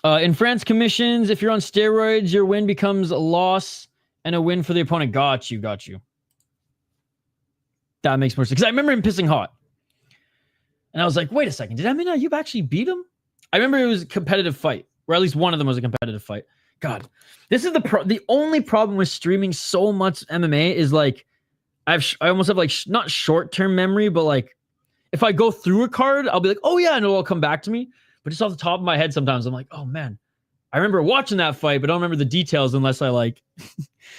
In France commissions, if you're on steroids, your win becomes a loss and a win for the opponent. Got you. That makes more sense. Because I remember him pissing hot. And I was like, wait a second. Did Amin Ayoub actually beat him? I remember it was a competitive fight. Or at least one of them was a competitive fight. God. This is the only problem with streaming so much MMA is like, I almost have like, not short-term memory, but like, if I go through a card, I'll be like, oh yeah, and it'll all come back to me. But just off the top of my head, sometimes I'm like, oh man, I remember watching that fight, but I don't remember the details unless I like,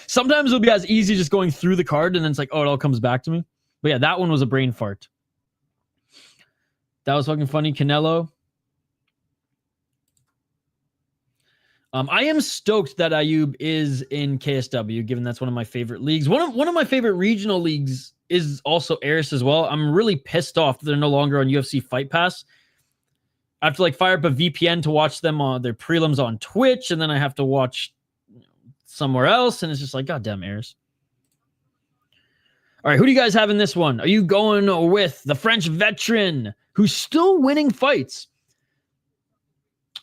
sometimes it'll be as easy just going through the card and then it's like, oh, it all comes back to me. But yeah, that one was a brain fart. That was fucking funny. Canelo. I am stoked that Ayoub is in KSW, given that's one of my favorite leagues. One of my favorite regional leagues is also Eris as well. I'm really pissed off that they're no longer on UFC Fight Pass. I have to like fire up a VPN to watch them on their prelims on Twitch, and then I have to watch somewhere else, and it's just like, goddamn Eris. All right, who do you guys have in this one? Are you going with the French veteran who's still winning fights?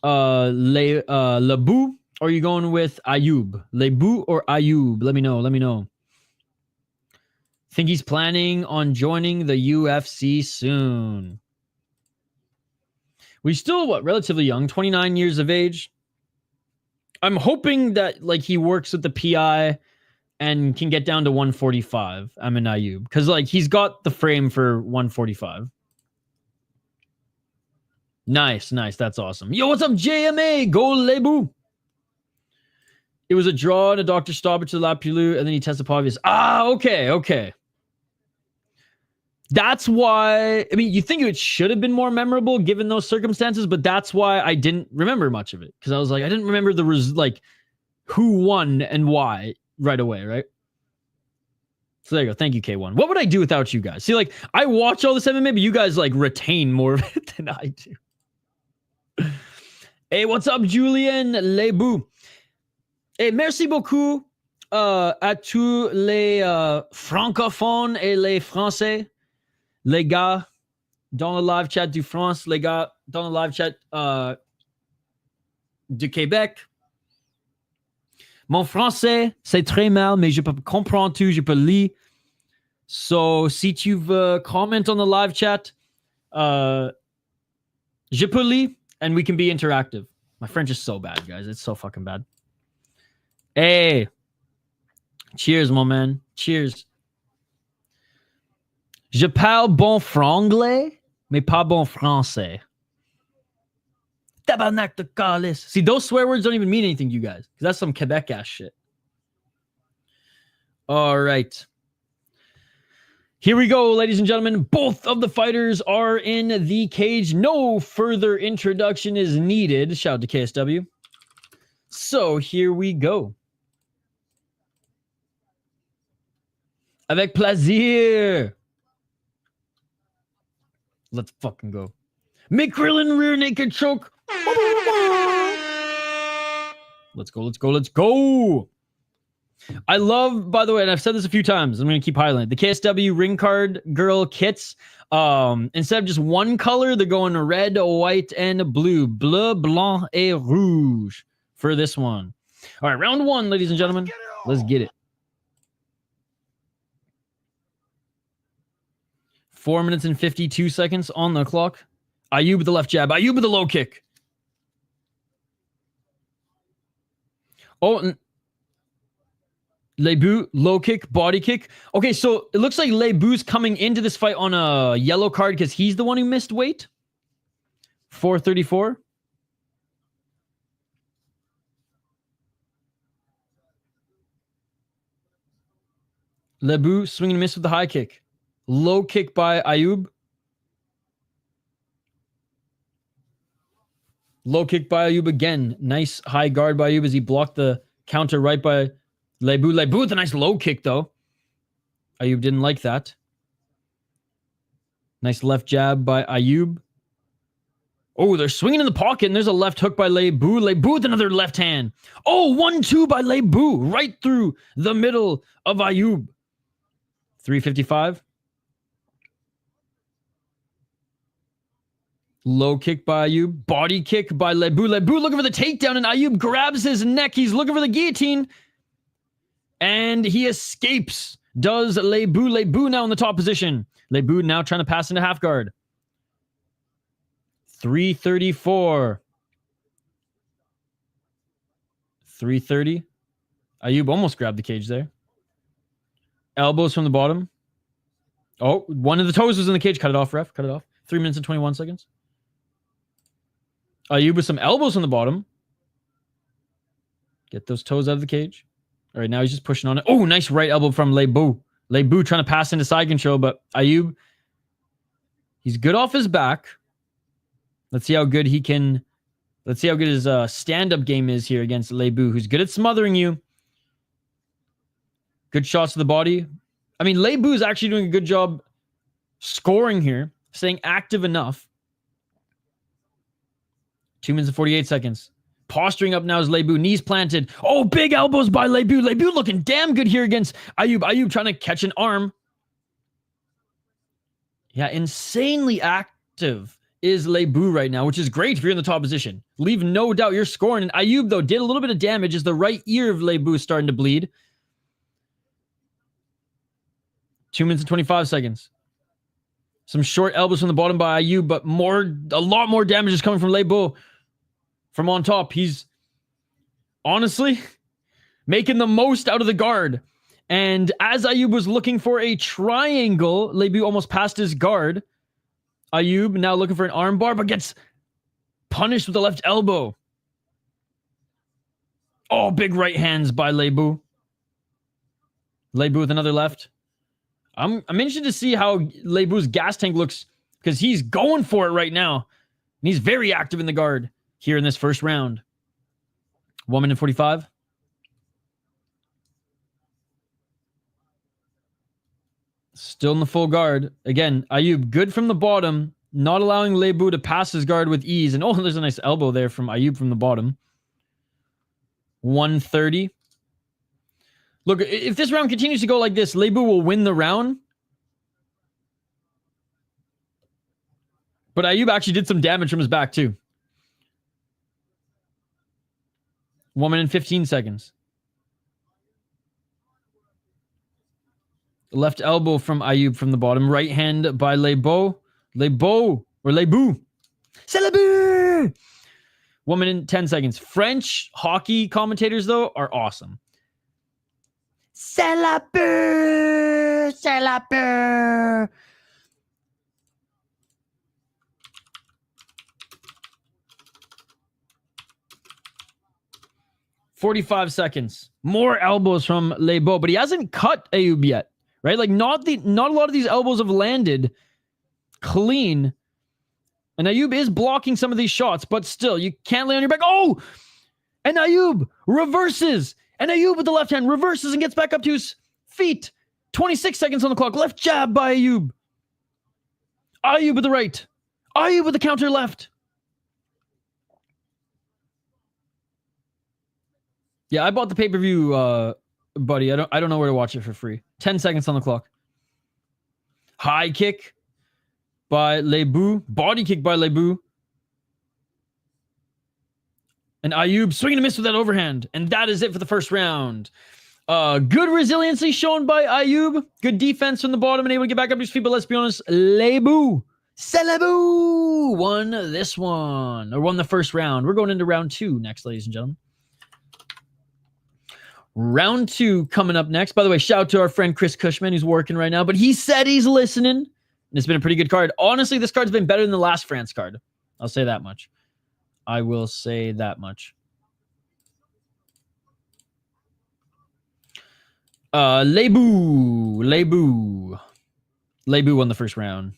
Lebout, or are you going with Ayoub? Lebout or Ayoub? Let me know. Think he's planning on joining the UFC soon. We're still, relatively young, 29 years of age. I'm hoping that like he works with the PI and can get down to 145. Amin Ayoub, because like he's got the frame for 145. Nice. That's awesome. Yo, what's up, JMA? Go Lebout. It was a draw and a doctor stoppage to Lapilou, and then he tested positive. Okay. That's why, I mean, you think it should have been more memorable given those circumstances, but that's why I didn't remember much of it. Because I was like, I didn't remember who won and why right away, right? So there you go. Thank you, K1. What would I do without you guys? See, like, I watch all this MMA, but you guys, like, retain more of it than I do. Hey, what's up, Julien Lebout? Hey, merci beaucoup à tous les francophones et les français, les gars dans le live chat du France, les gars dans le live chat du Québec. Mon français, c'est très mal, mais je peux comprendre tout, je peux lire. So, si tu veux comment on the live chat, je peux lire, and we can be interactive. My French is so bad, guys. It's so fucking bad. Hey. Cheers, my man. Cheers. Je parle bon franglais, mais pas bon français. Tabarnak de calice. See, those swear words don't even mean anything to you guys, because that's some Quebec ass shit. All right. Here we go, ladies and gentlemen. Both of the fighters are in the cage. No further introduction is needed. Shout out to KSW. So here we go. Avec plaisir. Let's fucking go. McCrillen rear naked choke. Let's go, let's go, let's go. I love, by the way, and I've said this a few times, I'm going to keep highlighting the KSW ring card girl kits. Instead of just one color, they're going red, white, and blue. Bleu, blanc, et rouge for this one. All right, round one, ladies and gentlemen. Let's get it. 4 minutes and 52 seconds on the clock. Ayoub with the left jab. Ayoub with the low kick. Oh, Lebout, low kick, body kick. Okay, so it looks like Lebout's coming into this fight on a yellow card because he's the one who missed weight. 434. Lebout swing and miss with the high kick. Low kick by Ayoub. Low kick by Ayoub again. Nice high guard by Ayoub as he blocked the counter right by Lebout. Lebout with a nice low kick, though. Ayoub didn't like that. Nice left jab by Ayoub. Oh, they're swinging in the pocket, and there's a left hook by Lebout. Lebout with another left hand. Oh, 1-2 by Lebout. Right through the middle of Ayoub. 355. Low kick by Ayoub. Body kick by Lebout. Lebout looking for the takedown, and Ayoub grabs his neck. He's looking for the guillotine. And he escapes. Does Lebout. Lebout now in the top position. Lebout now trying to pass into half guard. 334. 330. Ayoub almost grabbed the cage there. Elbows from the bottom. Oh, one of the toes was in the cage. Cut it off, ref. Cut it off. 3 minutes and 21 seconds. Ayoub with some elbows on the bottom. Get those toes out of the cage. All right, now he's just pushing on it. Oh, nice right elbow from Lebout. Lebout trying to pass into side control, but Ayoub, he's good off his back. Let's see how good he can... Let's see how good his stand-up game is here against Lebout, who's good at smothering you. Good shots to the body. I mean, Lebout is actually doing a good job scoring here, staying active enough. 2 minutes and 48 seconds. Posturing up now is Lebout. Knees planted. Oh, big elbows by Lebout. Lebout looking damn good here against Ayoub. Ayoub trying to catch an arm. Yeah, insanely active is Lebout right now, which is great if you're in the top position. Leave no doubt you're scoring. And Ayoub, though, did a little bit of damage as the right ear of Lebout is starting to bleed. 2 minutes and 25 seconds. Some short elbows from the bottom by Ayoub, but a lot more damage is coming from Lebout. From on top, he's honestly making the most out of the guard. And as Ayoub was looking for a triangle, Lebout almost passed his guard. Ayoub now looking for an armbar, but gets punished with the left elbow. Oh, big right hands by Lebout. Lebout with another left. I'm interested to see how Lebout's gas tank looks because he's going for it right now. And he's very active in the guard here in this first round. 1 minute 45. Still in the full guard. Again, Ayoub, good from the bottom, not allowing Lebout to pass his guard with ease. And oh, there's a nice elbow there from Ayoub from the bottom. 130. Look, if this round continues to go like this, Lebout will win the round. But Ayoub actually did some damage from his back too. 1 minute and 15 seconds. Left elbow from Ayoub from the bottom. Right hand by Lebout. Lebout. C'est Lebout! 1 minute and 10 seconds. French hockey commentators, though, are awesome. C'est Lebout! C'est Lebout! "45 seconds. More elbows from Lebout, but he hasn't cut Ayoub yet. Right? Like, not a lot of these elbows have landed clean. And Ayoub is blocking some of these shots, but still, you can't lay on your back. Oh! And Ayoub reverses. And Ayoub with the left hand reverses and gets back up to his feet. 26 seconds on the clock. Left jab by Ayoub. Ayoub with the right. Ayoub with the counter left. Yeah, I bought the pay-per-view, buddy. I don't know where to watch it for free. 10 seconds on the clock. High kick by Lebout. Body kick by Lebout. And Ayoub swinging and miss with that overhand. And that is it for the first round. Good resiliency shown by Ayoub. Good defense from the bottom and able to get back up to his feet. But let's be honest, Lebout. C'est Lebout won this one. Or won the first round. We're going into round 2 next, ladies and gentlemen. Round 2 coming up next. By the way, shout out to our friend Chris Cushman, who's working right now, but he said he's listening. And it's been a pretty good card. Honestly, this card's been better than the last France card. I'll say that much. I will say that much. Lebout won the first round.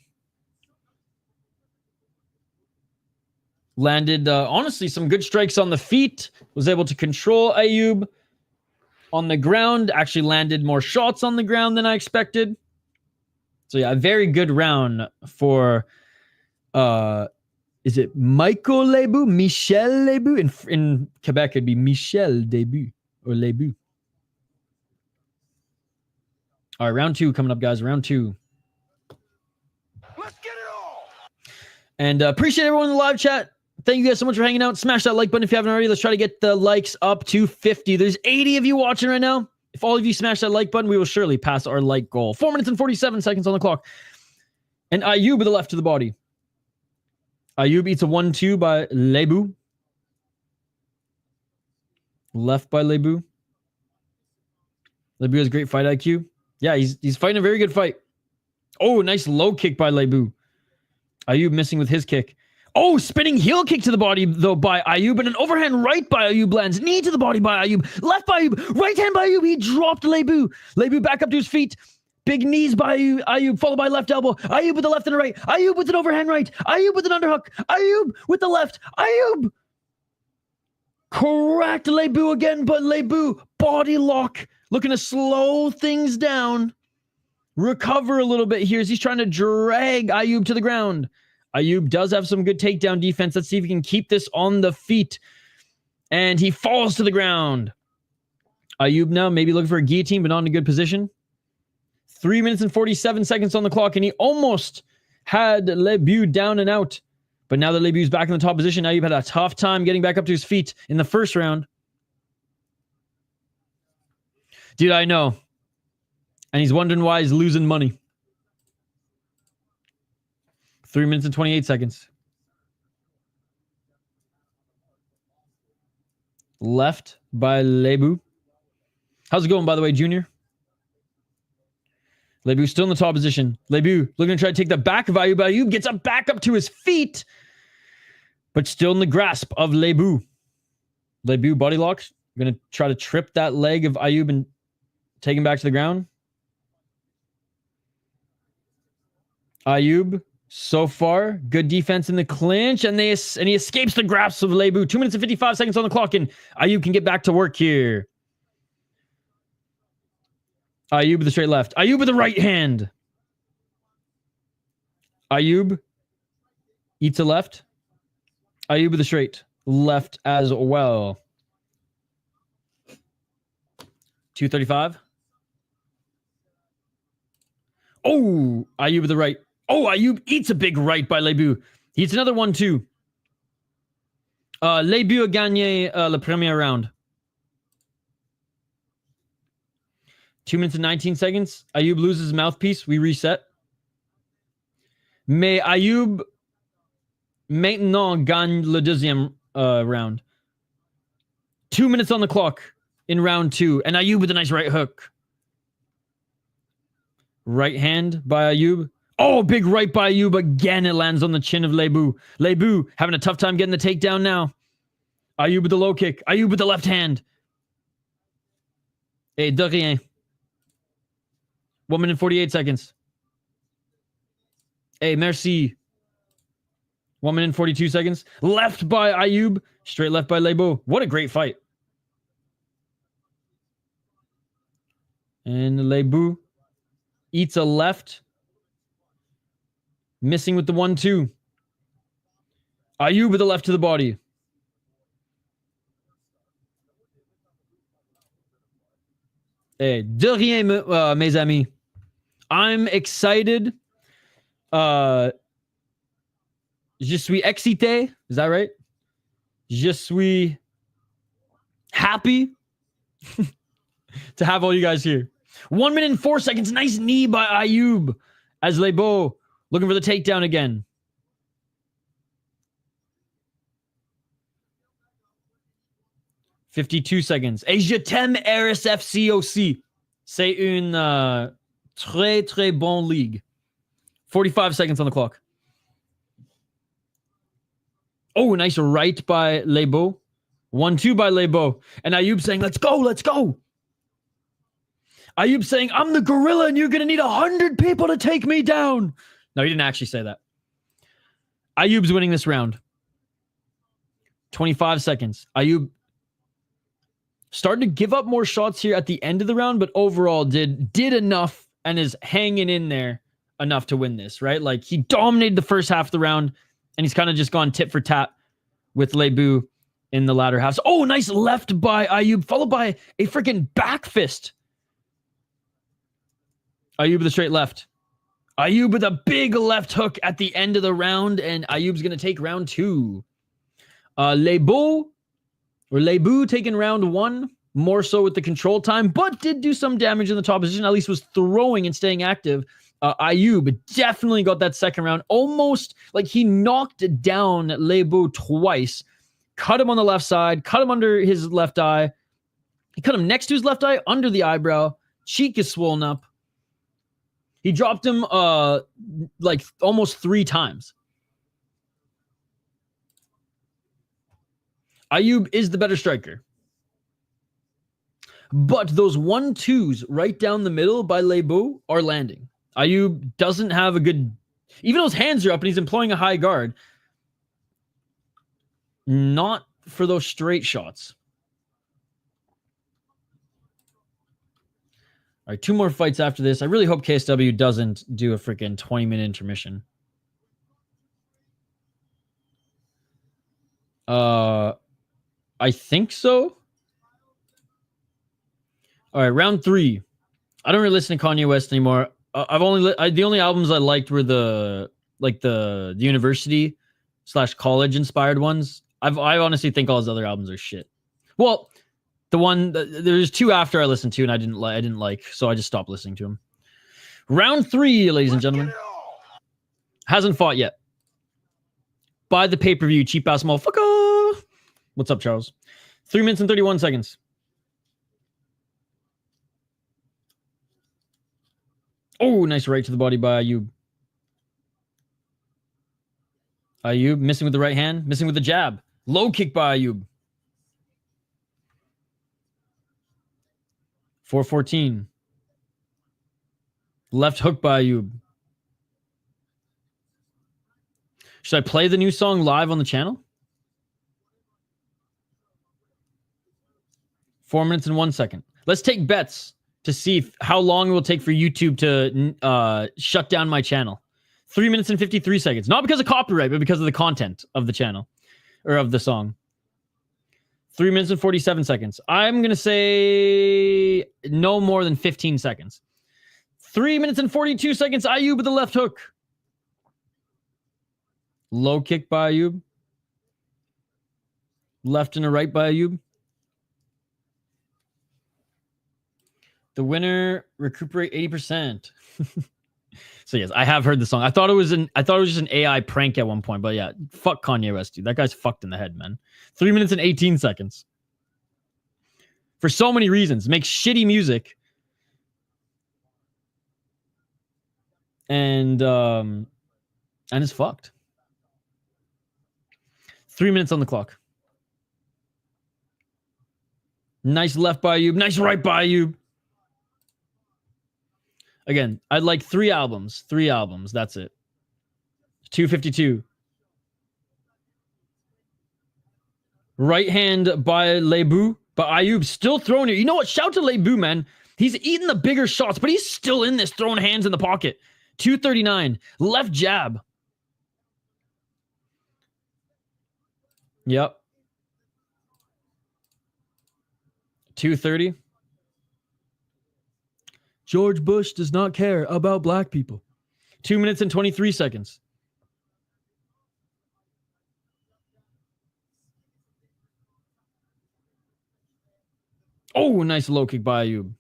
Landed, honestly, some good strikes on the feet. Was able to control Ayoub. On the ground, actually landed more shots on the ground than I expected. So yeah, a very good round for, is it Michael Lebout? Michel Lebout? In Quebec, it'd be Michel Debut or Lebout. All right, round 2 coming up, guys. Round 2. Let's get it all. And appreciate everyone in the live chat. Thank you guys so much for hanging out. Smash that like button if you haven't already. Let's try to get the likes up to 50. There's 80 of you watching right now. If all of you smash that like button, we will surely pass our like goal. 4 minutes and 47 seconds on the clock. And Ayoub with the left to the body. Ayoub eats a 1-2 by Lebout. Left by Lebout. Lebout has great fight IQ. Yeah, he's fighting a very good fight. Oh, nice low kick by Lebout. Ayoub missing with his kick. Oh, spinning heel kick to the body, though, by Ayoub. And an overhand right by Ayoub lands. Knee to the body by Ayoub. Left by Ayoub. Right hand by Ayoub. He dropped Lebout. Lebout back up to his feet. Big knees by Ayoub, followed by left elbow. Ayoub with the left and the right. Ayoub with an overhand right. Ayoub with an underhook. Ayoub with the left. Ayoub. Correct Lebout again, but Lebout, body lock. Looking to slow things down. Recover a little bit here as he's trying to drag Ayoub to the ground. Ayoub does have some good takedown defense. Let's see if he can keep this on the feet. And he falls to the ground. Ayoub now maybe looking for a guillotine, but not in a good position. 3 minutes and 47 seconds on the clock, and he almost had Lebout down and out. But now that Lebout's back in the top position, Ayoub had a tough time getting back up to his feet in the first round. Dude, I know. And he's wondering why he's losing money. 3 minutes and 28 seconds. Left by Lebout. How's it going, by the way, Junior? Lebout still in the top position. Lebout looking to try to take the back of Ayoub. Ayoub gets up back up to his feet, but still in the grasp of Lebout. Lebout body locks. Going to try to trip that leg of Ayoub and take him back to the ground. Ayoub, so far, good defense in the clinch, and he escapes the grasp of Lebout. 2 minutes and 55 seconds on the clock, and Ayoub can get back to work here. Ayoub with the straight left. Ayoub with the right hand. Ayoub eats a left. Ayoub with a straight. Left as well. 235. Oh, Ayoub with the right. Oh, Ayoub eats a big right by Lebout. He eats another one too. Lebout a gagné le premier round. 2 minutes and 19 seconds. Ayoub loses his mouthpiece. We reset. Mais Ayoub maintenant gagne le deuxième round. 2 minutes on the clock in round 2. And Ayoub with a nice right hook. Right hand by Ayoub. Oh, big right by Ayoub. Again, it lands on the chin of Lebout. Lebout having a tough time getting the takedown now. Ayoub with the low kick. Ayoub with the left hand. Et de rien. 1 minute 48 seconds. Hey, merci. 1 minute 42 seconds. Left by Ayoub. Straight left by Lebout. What a great fight. And Lebout eats a left. Missing with the 1-2. Ayoub with the left to the body. Hey, de rien, mes amis. I'm excited. Je suis excité. Is that right? Je suis happy to have all you guys here. 1 minute and 4 seconds. Nice knee by Ayoub as Lebout looking for the takedown again. $52 seconds. Et je t'aime RSFC aussi. C'est une très, très bonne ligue. 45 seconds on the clock. Oh, nice right by Lebout. 1-2 by Lebout. And Ayoub saying, let's go, let's go. Ayoub saying, I'm the gorilla and you're going to need 100 people to take me down. No, he didn't actually say that. Ayoub's winning this round. 25 seconds. Ayoub started to give up more shots here at the end of the round, but overall did enough and is hanging in there enough to win this, right? Like, he dominated the first half of the round, and he's kind of just gone tit for tat with Lebout in the latter half. So, oh, nice left by Ayoub, followed by a freaking back fist. Ayoub with a straight left. Ayoub with a big left hook at the end of the round, and Ayoub's going to take round 2. Lebout taking round 1, more so with the control time, but did do some damage in the top position, at least was throwing and staying active. Ayoub definitely got that second round, almost like he knocked down Lebout twice, cut him on the left side, cut him under his left eye, he cut him next to his left eye, under the eyebrow, cheek is swollen up. He dropped him like almost 3 times. Ayoub is the better striker. But those 1-2s right down the middle by Lebout are landing. Ayoub doesn't have a good... Even though his hands are up and he's employing a high guard, not for those straight shots. All right, 2 more fights after this. I really hope KSW doesn't do a freaking 20-minute intermission. I think so. All right, round 3. I don't really listen to Kanye West anymore. The only albums I liked were the university / college inspired ones. I honestly think all his other albums are shit. Well, there's 2 after I listened to and I didn't like, so I just stopped listening to him. Round 3, ladies and gentlemen. Hasn't fought yet. Buy the pay-per-view, cheap ass motherfucker. What's up, Charles? 3 minutes and 31 seconds. Oh, nice right to the body by Ayoub. Ayoub missing with the right hand, missing with the jab. Low kick by Ayoub. 4-14. Left hook by Ayoub. Should I play the new song live on the channel? 4 minutes and 1 second. Let's take bets to see how long it will take for YouTube to shut down my channel. 3 minutes and 53 seconds. Not because of copyright, but because of the content of the channel or of the song. 3 minutes and 47 seconds. I'm going to say no more than 15 seconds. 3 minutes and 42 seconds. Ayoub with the left hook. Low kick by Ayoub. Left and a right by Ayoub. The winner, recuperate 80%. So yes, I have heard the song. I thought it was just an AI prank at one point, but yeah, fuck Kanye West, dude. That guy's fucked in the head, man. 3 minutes and 18 seconds. For so many reasons. Makes shitty music. And is fucked. 3 minutes on the clock. Nice left by Ayoub. Nice right by Ayoub. Again, I'd like 3 albums. 3 albums. That's it. 252. Right hand by Lebout. But Ayoub still throwing it. You know what? Shout to Lebout, man. He's eating the bigger shots, but he's still in this, throwing hands in the pocket. 239. Left jab. Yep. 230. George Bush does not care about black people. 2 minutes and 23 seconds. Oh, nice low kick by Ayoub.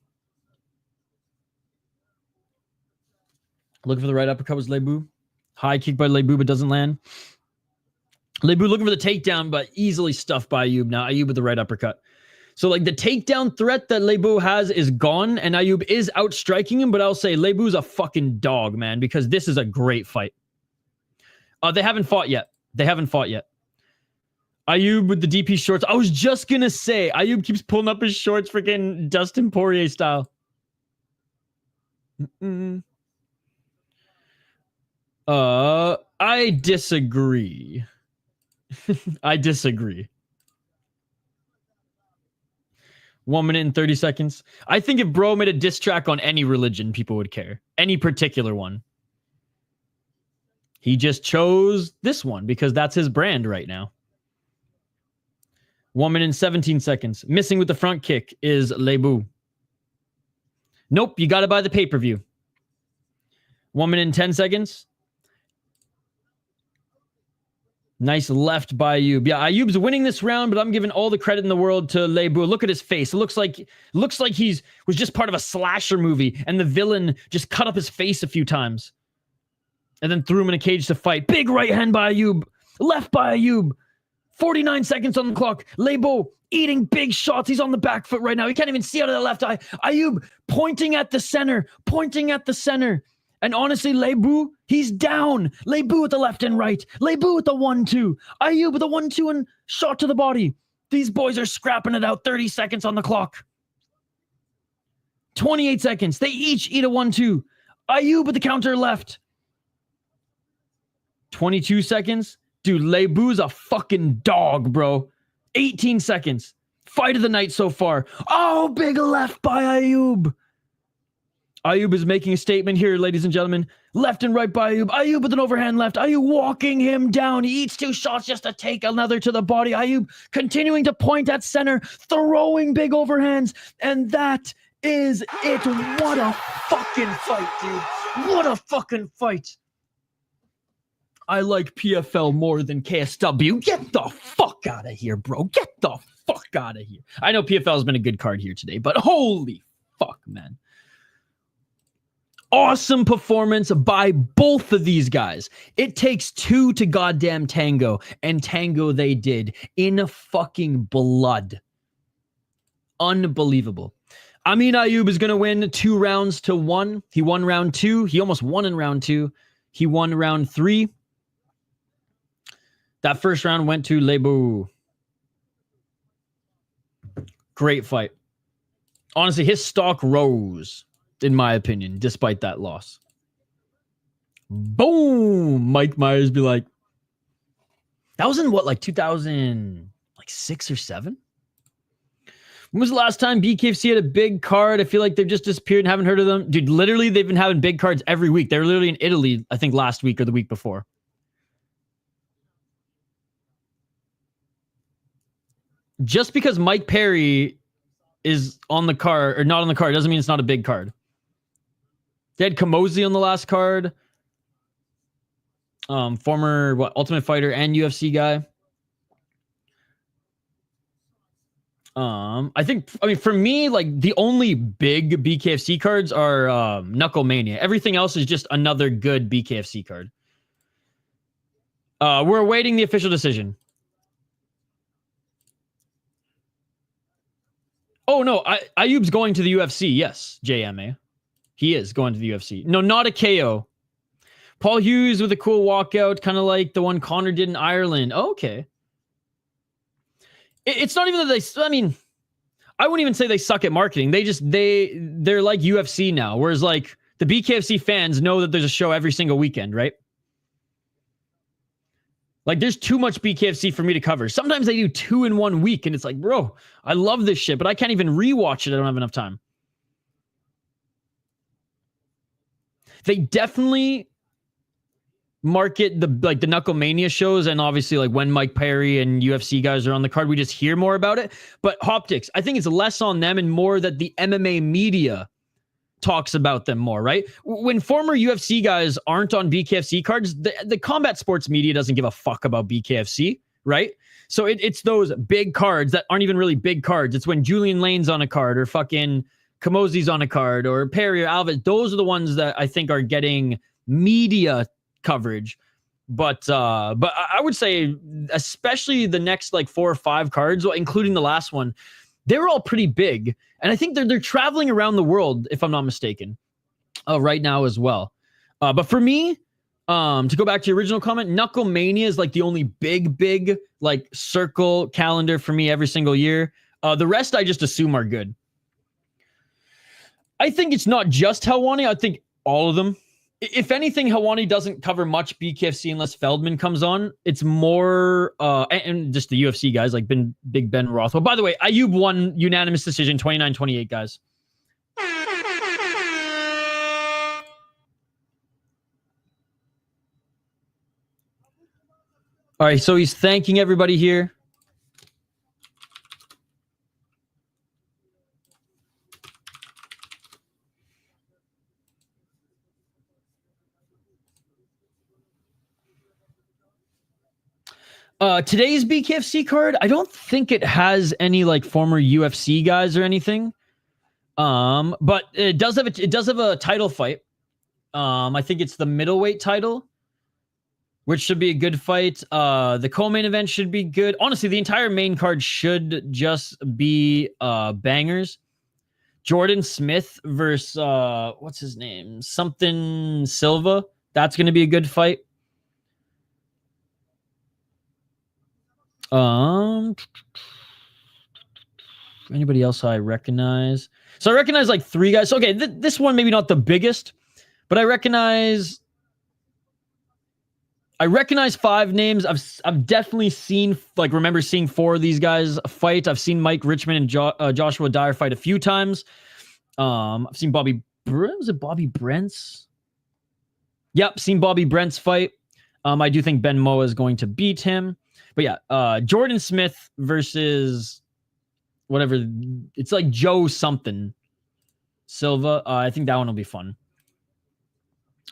Looking for the right uppercut was Lebout. High kick by Lebout, but doesn't land. Lebout looking for the takedown, but easily stuffed by Ayoub. Now Ayoub with the right uppercut. So, like, the takedown threat that Lebout has is gone, and Ayoub is outstriking him, but I'll say Lebout's a fucking dog, man, because this is a great fight. They haven't fought yet. Ayoub with the DP shorts. I was just going to say, Ayoub keeps pulling up his shorts freaking Dustin Poirier style. I disagree. I disagree. 1 minute and 30 seconds. I think if bro made a diss track on any religion, people would care. Any particular one. He just chose this one because that's his brand right now. 1 minute and 17 seconds. Missing with the front kick is Lebout. Nope, you got to buy the pay-per-view. 1 minute and 10 seconds. Nice left by Ayoub. Yeah, Ayoub's winning this round, but I'm giving all the credit in the world to Lebout. Look at his face. It looks like he's was just part of a slasher movie, and the villain just cut up his face a few times, and then threw him in a cage to fight. Big right hand by Ayoub. Left by Ayoub. 49 seconds on the clock. Lebout eating big shots. He's on the back foot right now. He can't even see out of the left eye. Ayoub pointing at the center. And honestly, Lebout, he's down. Lebout with the left and right. Lebout with the 1-2. Ayoub with a 1-2 and shot to the body. These boys are scrapping it out. 30 seconds on the clock. 28 seconds. They each eat a 1-2. Ayoub with the counter left. 22 seconds. Dude, Lebout's a fucking dog, bro. 18 seconds. Fight of the night so far. Oh, big left by Ayoub. Ayoub is making a statement here, ladies and gentlemen. Left and right by Ayoub. Ayoub with an overhand left. Ayoub walking him down. He eats 2 shots just to take another to the body. Ayoub continuing to point at center, throwing big overhands. And that is it. What a fucking fight, dude. What a fucking fight. I like PFL more than KSW. Get the fuck out of here, bro. Get the fuck out of here. I know PFL has been a good card here today, but holy fuck, man. Awesome performance by both of these guys. It takes 2 to goddamn tango, and tango they did in fucking blood. Unbelievable. Amin Ayoub is going to win 2 rounds to 1. He won round 2. He almost won in round 2. He won round 3. That first round went to Lebout. Great fight. Honestly, his stock rose, in my opinion, despite that loss. Boom! Mike Myers be like, that was in what, like 2006 or 7? When was the last time BKFC had a big card? I feel like they've just disappeared and haven't heard of them. Dude, literally, they've been having big cards every week. They were literally in Italy, I think, last week or the week before. Just because Mike Perry is on the card, or not on the card, doesn't mean it's not a big card. They had Kamosi on the last card. Former, Ultimate Fighter and UFC guy. I mean, for me, like, the only big BKFC cards are Knuckle Mania. Everything else is just another good BKFC card. We're awaiting the official decision. Oh, no, Ayoub's going to the UFC. Yes, JMA. He is going to the UFC. No, not a KO. Paul Hughes with a cool walkout, kind of like the one Connor did in Ireland. Oh, okay. It's not even that they, I mean, I wouldn't even say they suck at marketing. They're like UFC now, whereas like the BKFC fans know that there's a show every single weekend, right? Like there's too much BKFC for me to cover. Sometimes they do 2 in 1 week and it's like, bro, I love this shit, but I can't even rewatch it. I don't have enough time. They definitely market the Knuckle Mania shows, and obviously like when Mike Perry and UFC guys are on the card, we just hear more about it. But Hoptics, I think it's less on them and more that the MMA media talks about them more, right? When former UFC guys aren't on BKFC cards, the combat sports media doesn't give a fuck about BKFC, right? So it's those big cards that aren't even really big cards. It's when Julian Lane's on a card or fucking Kamosi's on a card or Perry or Alves. Those are the ones that I think are getting media coverage. But I would say especially the next like 4 or 5 cards, including the last one, they were all pretty big. And I think they're traveling around the world, if I'm not mistaken, right now as well. But for me, to go back to your original comment, Knuckle Mania is like the only big like circle calendar for me every single year. The rest I just assume are good. I think it's not just Helwani. I think all of them. If anything, Helwani doesn't cover much BKFC unless Feldman comes on. It's more, and just the UFC guys, like Big Ben Rothwell. By the way, Ayoub won unanimous decision, 29-28, guys. All right, so he's thanking everybody here. Today's BKFC card, I don't think it has any like former UFC guys or anything. But it does have a title fight. I think it's the middleweight title, which should be a good fight. The co-main event should be good. Honestly, the entire main card should just be bangers. Jordan Smith versus what's his name? Something Silva. That's going to be a good fight. Anybody else I recognize? So I recognize like 3 guys. So, okay, this one maybe not the biggest, but I recognize 5 names. I've definitely seen, like, remember seeing 4 of these guys fight. I've seen Mike Richmond and Joshua Dyer fight a few times. I've seen Bobby. Was it Bobby Brent's? Yep, seen Bobby Brent's fight. I do think Ben Moa is going to beat him. But yeah, Jordan Smith versus whatever. It's like Joe something. Silva. I think that one will be fun.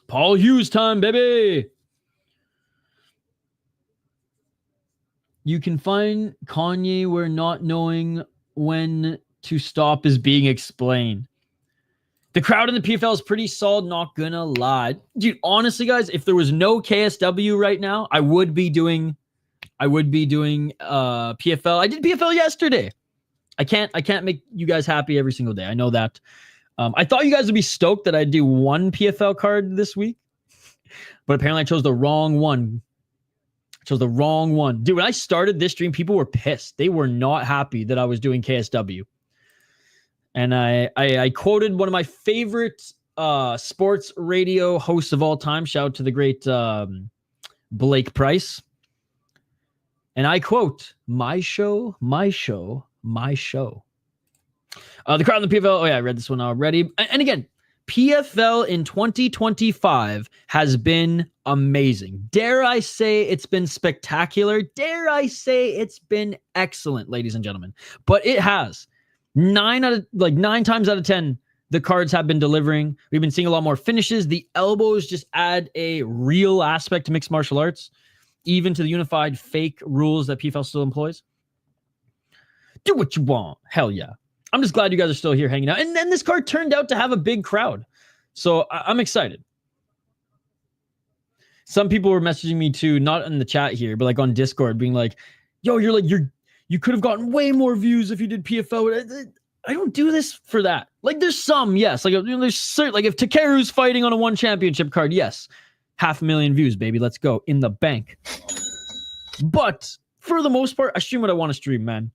Paul Hughes time, baby. You can find Kanye where not knowing when to stop is being explained. The crowd in the PFL is pretty solid, not gonna lie. Dude, honestly, guys, if there was no KSW right now, I would be doing PFL. I did PFL yesterday. I can't make you guys happy every single day. I know that. I thought you guys would be stoked that I'd do 1 PFL card this week, but apparently I chose the wrong one. Dude, when I started this stream, people were pissed. They were not happy that I was doing KSW. And I quoted one of my favorite sports radio hosts of all time. Shout out to the great Blake Price. And I quote, my show, my show, my show. The crowd in the PFL. Oh yeah, I read this one already. And again, PFL in 2025 has been amazing. Dare I say it's been spectacular? Dare I say it's been excellent, ladies and gentlemen? But it has. 9 times out of 10, the cards have been delivering. We've been seeing a lot more finishes. The elbows just add a real aspect to mixed martial arts, even to the unified fake rules that PFL still employs. Do what you want. Hell yeah. I'm just glad you guys are still here hanging out. And then this card turned out to have a big crowd. So I'm excited. Some people were messaging me too, not in the chat here, but like on Discord, being like, yo, you could have gotten way more views if you did PFL. I don't do this for that. Like there's some, yes. Like there's certain, like if Takeru's fighting on a 1 championship card, yes. 500,000 views, baby. Let's go. In the bank. But for the most part, I stream what I want to stream, man.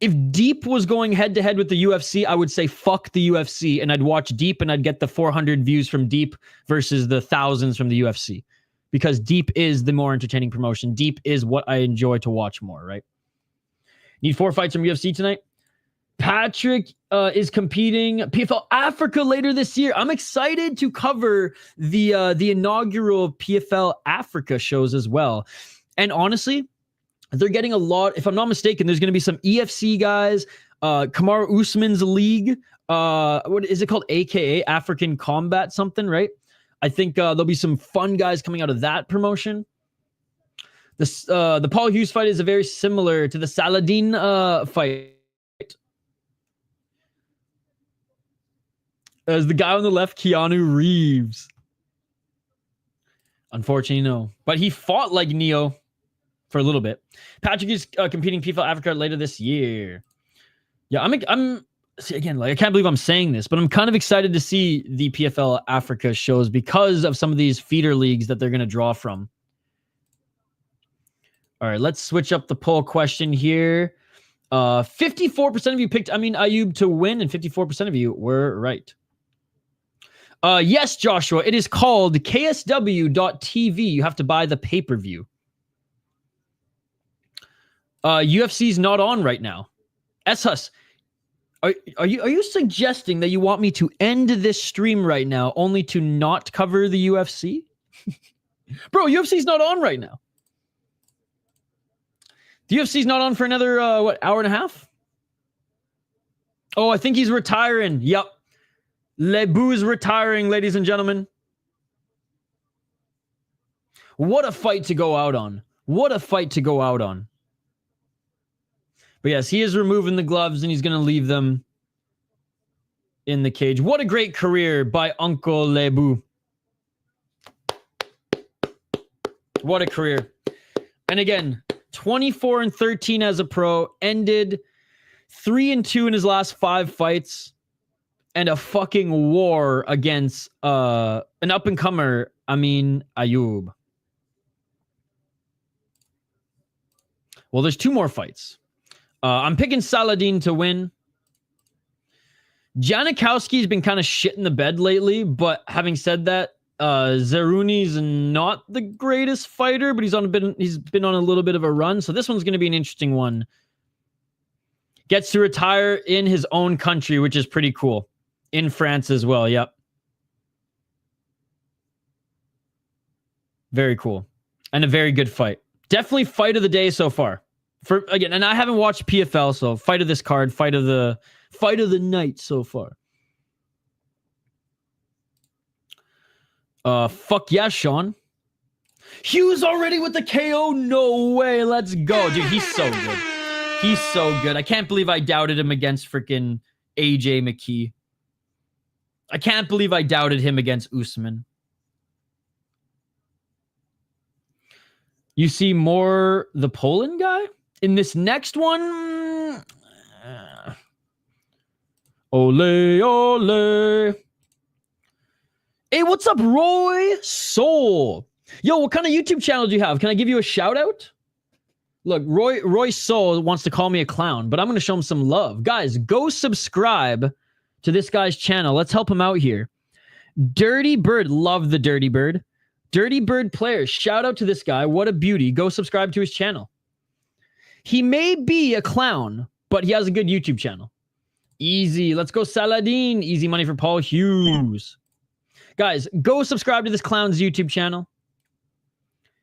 If Deep was going head to head with the UFC, I would say fuck the UFC and I'd watch Deep and I'd get the 400 views from Deep versus the thousands from the UFC. Because Deep is the more entertaining promotion. Deep is what I enjoy to watch more, right? Need 4 fights from UFC tonight. Patrick is competing PFL Africa later this year. I'm excited to cover the inaugural PFL Africa shows as well. And honestly, they're getting a lot. If I'm not mistaken, there's going to be some EFC guys, Kamaru Usman's league. What is it called? AKA African Combat something, right? I think there'll be some fun guys coming out of that promotion. The Paul Hughes fight is very similar to the Salahdine fight. As the guy on the left, Keanu Reeves. Unfortunately, no. But he fought like Neo for a little bit. Patrick is competing PFL Africa later this year. Yeah, I'm see, again, like I can't believe I'm saying this, but I'm kind of excited to see the PFL Africa shows because of some of these feeder leagues that they're going to draw from. All right, let's switch up the poll question here. 54% of you picked Ayoub to win, and 54% of you were right. Yes, Joshua, it is called KSW.TV. You have to buy the pay-per-view. UFC's not on right now. S-Hus, are you suggesting that you want me to end this stream right now only to not cover the UFC? Bro, UFC's not on right now. The UFC's not on for another, hour and a half? Oh, I think he's retiring. Yep. Lebout is retiring, ladies and gentlemen. What a fight to go out on. What a fight to go out on. But yes, he is removing the gloves and he's going to leave them in the cage. What a great career by Uncle Lebout. What a career. And again, 24-13 as a pro, ended 3-2 in his last 5 fights, and a fucking war against an up-and-comer, Amin Ayoub. Well, there's 2 more fights. I'm picking Salahdine to win. Janikowski's been kind of shit in the bed lately, but having said that, Zerhouni's not the greatest fighter, but he's been on a little bit of a run, so this one's going to be an interesting one. Gets to retire in his own country, which is pretty cool. In France as well, yep. Very cool. And a very good fight. Definitely fight of the day so far. Again, and I haven't watched PFL, so fight of this card, fight of the night so far. Fuck yeah, Sean. Hughes already with the KO? No way. Let's go. Dude, he's so good. He's so good. I can't believe I doubted him against freaking AJ McKee. I can't believe I doubted him against Usman. You see more the Poland guy? In this next one... Ole, ole. Hey, what's up, Roy Soul? Yo, what kind of YouTube channel do you have? Can I give you a shout out? Look, Roy Soul wants to call me a clown, but I'm going to show him some love. Guys, go subscribe to this guy's channel. Let's help him out here. Dirty Bird. Love the Dirty Bird. Dirty Bird Players. Shout out to this guy. What a beauty. Go subscribe to his channel. He may be a clown, but he has a good YouTube channel. Easy. Let's go Salahdine. Easy money for Paul Hughes. Guys, go subscribe to this clown's YouTube channel.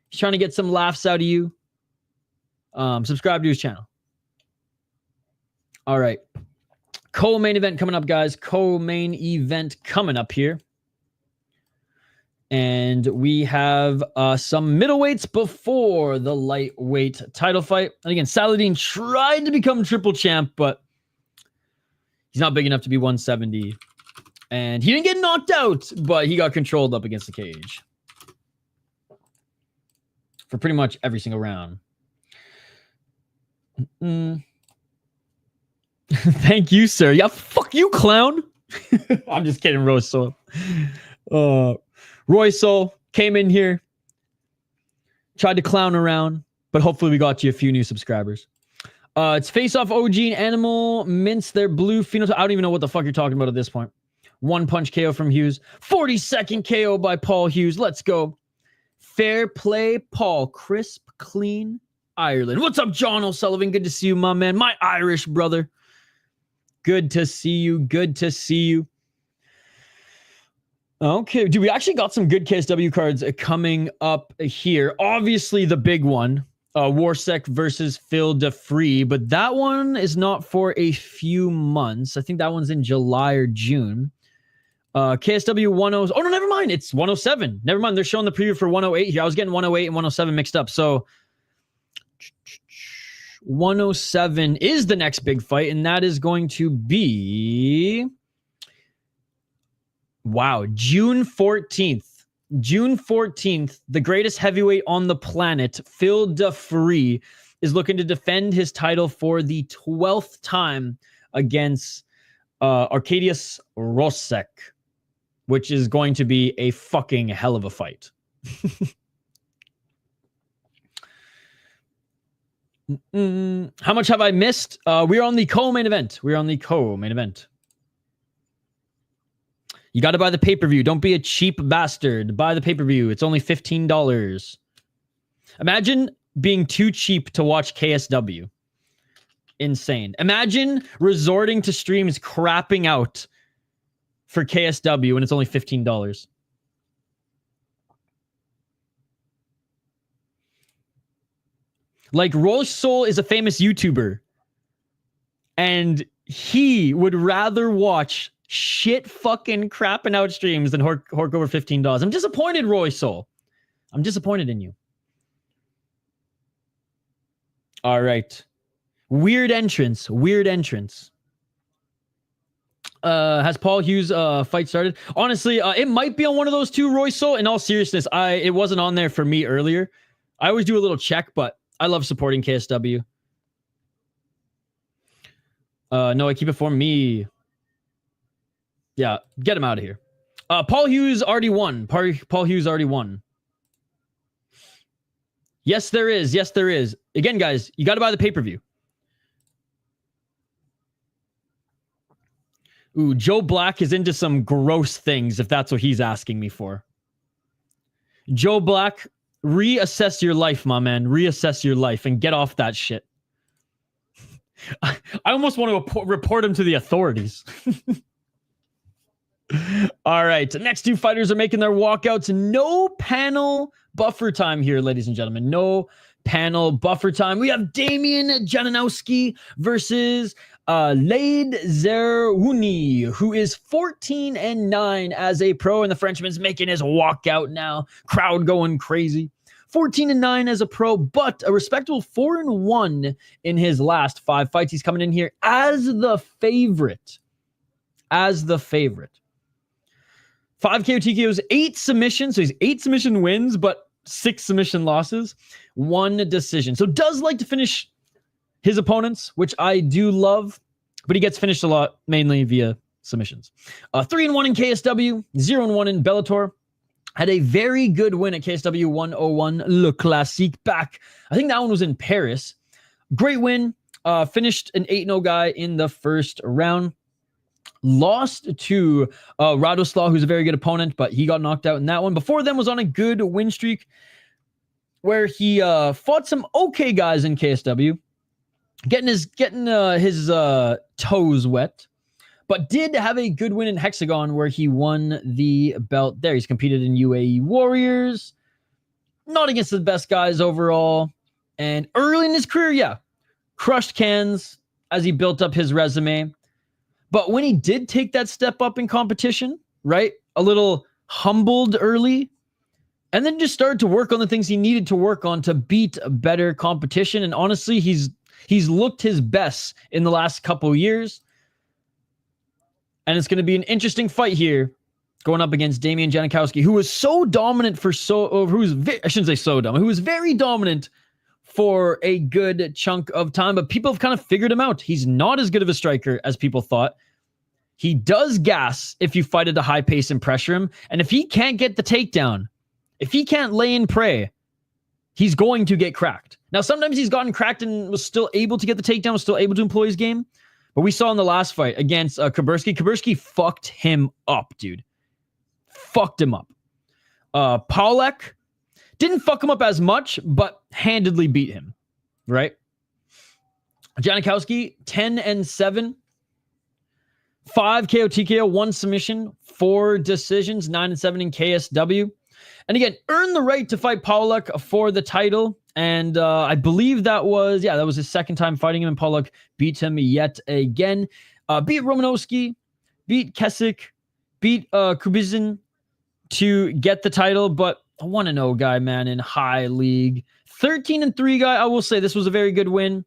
He's trying to get some laughs out of you. Subscribe to his channel. All right. Co-main event coming up, guys. Co-main event coming up here. And we have some middleweights before the lightweight title fight. And again, Salahdine tried to become triple champ, but he's not big enough to be 170. And he didn't get knocked out, but he got controlled up against the cage for pretty much every single round. Thank you, sir. Yeah, fuck you, clown. I'm just kidding, Rose Soul. Roy Soul came in here, tried to clown around, but hopefully we got you a few new subscribers. It's Face Off OG and Animal Mints, their blue phenotype. I don't even know what the fuck you're talking about at this point. 1 punch KO from Hughes. 42nd KO by Paul Hughes. Let's go. Fair play, Paul. Crisp, clean, Ireland. What's up, John O'Sullivan? Good to see you, my man. My Irish brother. Good to see you. Good to see you. Okay, dude, we actually got some good KSW cards coming up here. Obviously, the big one, Warsek versus Phil DeFree, but that one is not for a few months. I think that one's in July or June. KSW 10. Oh, no, never mind. It's 107. Never mind. They're showing the preview for 108 here. I was getting 108 and 107 mixed up. So 107 is the next big fight, and that is going to be... Wow, June 14th. June 14th, the greatest heavyweight on the planet, Phil DeFree, is looking to defend his title for the 12th time against Arkadiusz Rosek, which is going to be a fucking hell of a fight. How much have I missed? We're on the co-main event. We're on the co-main event. You got to buy the pay-per-view. Don't be a cheap bastard. Buy the pay-per-view. It's only $15. Imagine being too cheap to watch KSW. Insane. Imagine resorting to streams crapping out for KSW and it's only $15. Like, Roy Soul is a famous YouTuber, and he would rather watch shit fucking crapping out streams than Hork over $15. I'm disappointed, Roy Soul. I'm disappointed in you. All right. Weird entrance. Weird entrance. Has Paul Hughes fight started? Honestly, it might be on one of those two, Roy Soul. In all seriousness, it wasn't on there for me earlier. I always do a little check, but I love supporting KSW. No, I keep it for me. Yeah, get him out of here. Paul Hughes already won. Paul Hughes already won. Yes, there is. Yes, there is. Again, guys, you got to buy the pay-per-view. Ooh, Joe Black is into some gross things, if that's what he's asking me for. Joe Black, reassess your life, my man. Reassess your life and get off that shit. I almost want to report him to the authorities. All right, next two fighters are making their walkouts. No panel buffer time here, ladies and gentlemen. No panel buffer time. We have Damian Janikowski versus Laïd Zerhouni, who is 14-9 as a pro, and the Frenchman's making his walkout now. Crowd going crazy. 14-9 as a pro, but a respectable 4-1 in his last 5 fights. He's coming in here as the favorite. As the favorite. 5 KO TKOs, 8 submissions. So he's 8 submission wins, but 6 submission losses. 1 decision. So does like to finish his opponents, which I do love, but he gets finished a lot, mainly via submissions. 3-1 in KSW, 0-1 in Bellator. Had a very good win at KSW 101 Le Classique back. I think that one was in Paris. Great win. Finished an 8-0 guy in the first round. Lost to Radoslav, who's a very good opponent, but he got knocked out in that one. Before then was on a good win streak where he fought some okay guys in KSW, getting his toes wet. but did have a good win in Hexagon where he won the belt there. He's competed in UAE Warriors, not against the best guys overall. And early in his career, yeah, crushed cans as he built up his resume. But when he did take that step up in competition, right, a little humbled early, and then just started to work on the things he needed to work on to beat a better competition. And honestly, he's looked his best in the last couple years. And it's going to be an interesting fight here going up against Damian Janikowski, who was so dominant for I shouldn't say so dominant, who was very dominant for a good chunk of time, but people have kind of figured him out. He's not as good of a striker as people thought. He does gas if you fight at a high pace and pressure him. And if he can't get the takedown, if he can't lay in prey, he's going to get cracked. Now, sometimes he's gotten cracked and was still able to get the takedown, was still able to employ his game. But we saw in the last fight against Kacprzak fucked him up, dude. Fucked him up. Paulek didn't fuck him up as much, but handedly beat him, right? Janikowski, 10-7. 5 KO TKO, 1 submission, 4 decisions, 9-7 in KSW. And again, earned the right to fight Paulek for the title. And I believe that was his second time fighting him, and Paulek beat him yet again. Beat Romanowski, beat Kesik, beat Kubizin to get the title, but a 1-0 guy, man, in high league. 13-3 guy, I will say this was a very good win.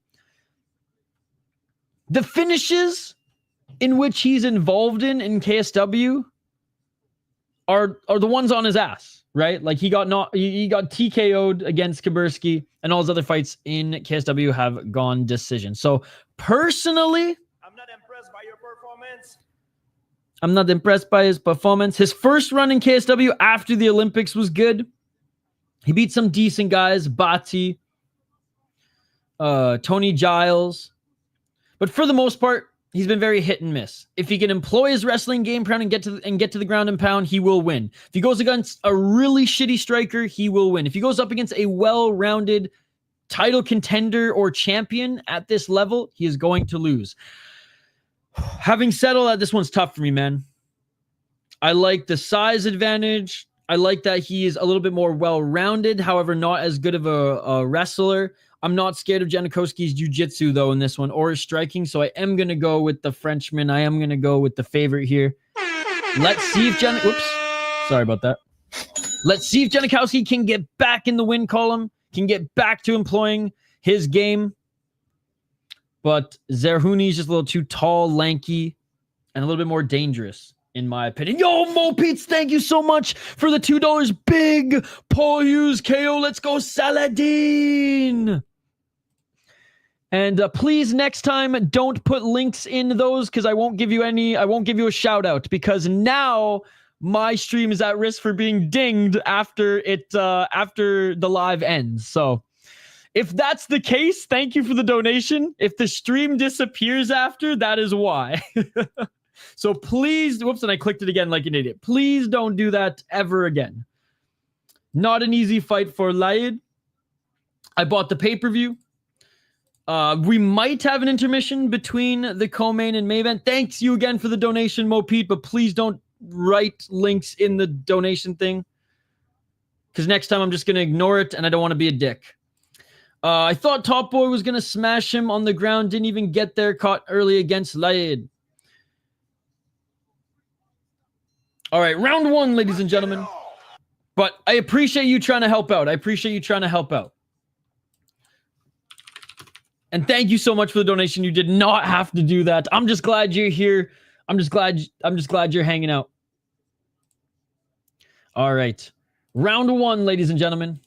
The finishes in which he's involved in KSW are the ones on his ass, right? Like he got TKO'd against Kacprzak, and all his other fights in KSW have gone decision. So personally, I'm not impressed by your performance. I'm not impressed by his performance. His first run in KSW after the Olympics was good. He beat some decent guys, Bati, Tony Giles. But for the most part, he's been very hit and miss. If he can employ his wrestling game plan and get to the ground and pound, he will win. If he goes against a really shitty striker, he will win. If he goes up against a well-rounded title contender or champion at this level, he is going to lose. Having said all that, this one's tough for me, man. I like the size advantage. I like that he is a little bit more well-rounded, however, not as good of a wrestler. I'm not scared of Janikowski's jiu-jitsu, though, in this one, or his striking, so I am going to go with the Frenchman. I am going to go with the favorite here. Let's see if sorry about that. Let's see if Janikowski can get back in the win column, can get back to employing his game. But Zerhouni is just a little too tall, lanky, and a little bit more dangerous, in my opinion. Yo, Mo Pete's, thank you so much for the $2. Big Paul Hughes KO. Let's go, Salahdine. And please, next time, don't put links in those because I won't give you a shout out because now my stream is at risk for being dinged after the live ends. So if that's the case, thank you for the donation. If the stream disappears after, that is why. So please, whoops, and I clicked it again like an idiot. Please don't do that ever again. Not an easy fight for Laïd. I bought the pay-per-view. We might have an intermission between the co-main and main event. Thanks you again for the donation, Mo Pete, but please don't write links in the donation thing. Because next time I'm just going to ignore it, and I don't want to be a dick. I thought Top Boy was going to smash him on the ground. Didn't even get there. Caught early against Laïd. All right, round one, ladies and gentlemen. But I appreciate you trying to help out. And thank you so much for the donation. You did not have to do that. I'm just glad you're here. I'm just glad you're hanging out. All right. Round one, ladies and gentlemen.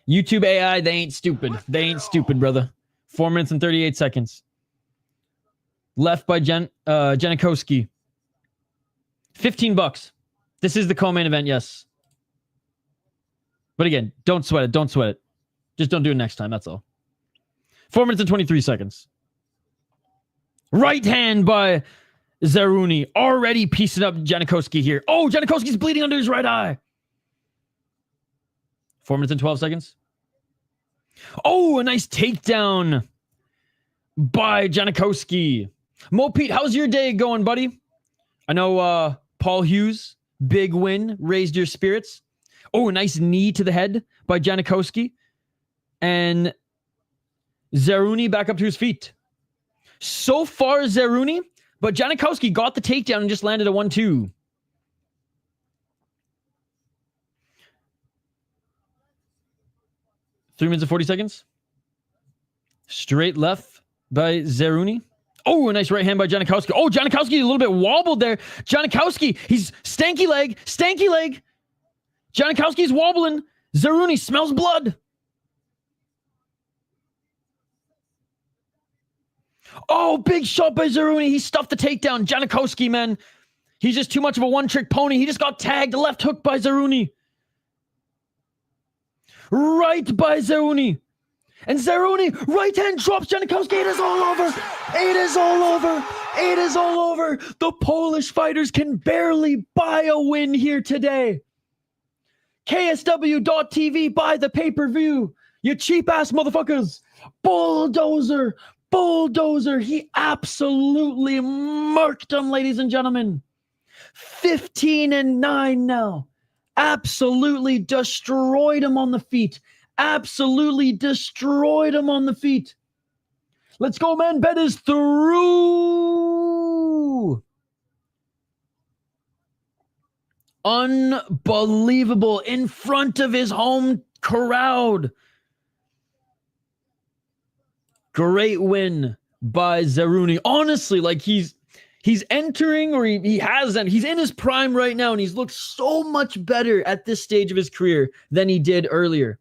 YouTube AI, they ain't stupid. They ain't stupid, brother. 4 minutes and 38 seconds. Left by Janikowski. $15. This is the co-main event, yes. But again, don't sweat it. Don't sweat it. Just don't do it next time. That's all. 4 minutes and 23 seconds. Right hand by Zerhouni. Already piecing up Janikowski here. Oh, Janikowski's bleeding under his right eye. 4 minutes and 12 seconds. Oh, a nice takedown by Janikowski. Mo Pete, how's your day going, buddy? I know Paul Hughes, big win, raised your spirits. Oh, a nice knee to the head by Janikowski. And Zerhouni back up to his feet. So far, Zerhouni, but Janikowski got the takedown and just landed a 1-2. Three minutes and 40 seconds. Straight left by Zerhouni. Oh, a nice right hand by Janikowski. Oh, Janikowski a little bit wobbled there. Janikowski, he's stanky leg. Janikowski's wobbling. Zerhouni smells blood. Oh, big shot by Zerhouni. He stuffed the takedown. Janikowski, man. He's just too much of a one-trick pony. He just got tagged. Left hook by Zerhouni. Right by Zerhouni. And Zerhouni, right hand drops Janikowski. It is all over. It is all over. It is all over. The Polish fighters can barely buy a win here today. KSW.TV, buy the pay-per-view. You cheap-ass motherfuckers. Bulldozer. He absolutely murked them, ladies and gentlemen. 15-9 now. Absolutely destroyed him on the feet. Absolutely destroyed him on the feet. Let's go, man. Bet is through. Unbelievable. In front of his home crowd. Great win by Zerhouni. Honestly, like he's entering, or he hasn't. He's in his prime right now, and he's looked so much better at this stage of his career than he did earlier.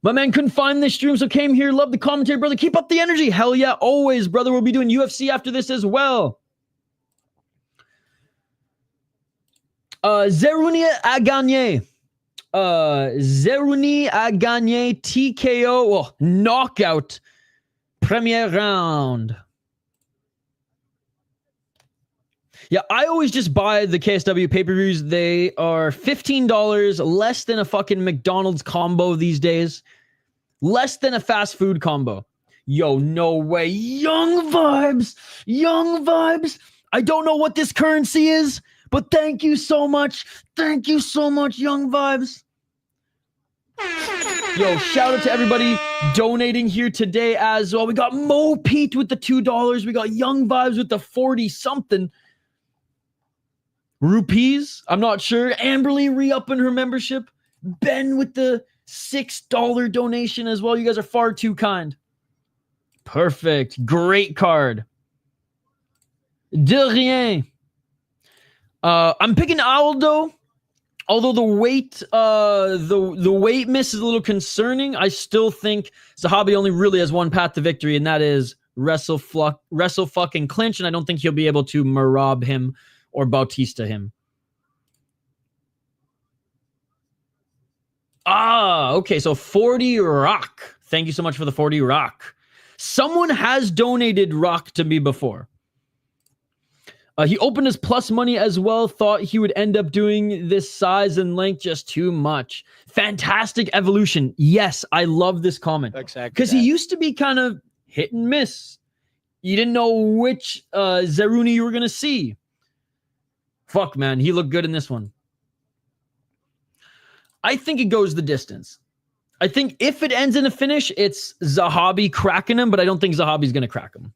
My man couldn't find this stream, so came here. Love the commentary, brother. Keep up the energy. Hell yeah, always, brother. We'll be doing UFC after this as well. Zerhouni a gagné. Zerhouni a gagné TKO. Knockout. Premier round. Yeah, I always just buy the KSW pay-per-views. They are $15, less than a fucking McDonald's combo these days. Less than a fast food combo. Yo, no way. Young vibes. I don't know what this currency is, but thank you so much. Young vibes. Yo, shout out to everybody donating here today as well. We got Mo Pete with the $2. We got Young Vibes with the 40-something. Rupees, I'm not sure. Amberly re-upping her membership. Ben with the $6 donation as well. You guys are far too kind. Perfect. Great card. De rien. I'm picking Aldo. Although the weight miss is a little concerning, I still think Zahabi only really has one path to victory, and that is wrestle fucking clinch, and I don't think he'll be able to Marab him or Bautista him. Okay, so 40 rock. Thank you so much for the 40 rock. Someone has donated rock to me before. He opened his plus money as well. Thought he would end up doing this size and length just too much. Fantastic evolution. Yes, I love this comment. Exactly. Because he used to be kind of hit and miss. You didn't know which Zerhouni you were going to see. Fuck, man. He looked good in this one. I think it goes the distance. I think if it ends in a finish, it's Zahabi cracking him, but I don't think Zahabi's going to crack him.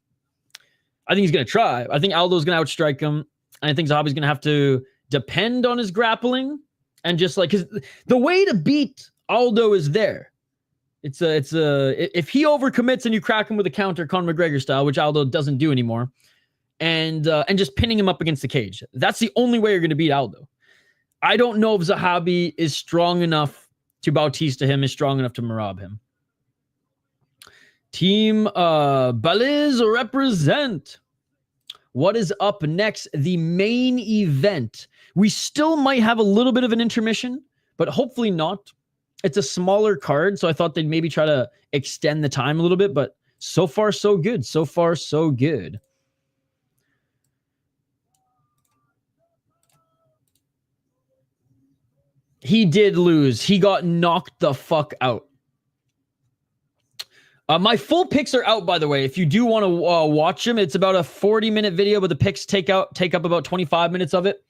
I think he's going to try. I think Aldo's going to outstrike him. And I think Zahabi's going to have to depend on his grappling. And just like, because the way to beat Aldo is there. If he overcommits and you crack him with a counter, Conor McGregor style, which Aldo doesn't do anymore, and just pinning him up against the cage. That's the only way you're going to beat Aldo. I don't know if Zahabi is strong enough to Bautista him, is strong enough to Marab him. Team Baliz represent. What is up next? The main event. We still might have a little bit of an intermission, but hopefully not. It's a smaller card, so I thought they'd maybe try to extend the time a little bit, but so far, so good. So far, so good. He did lose. He got knocked the fuck out. My full picks are out, by the way. If you do want to watch them, it's about a 40-minute video, but the picks take up about 25 minutes of it.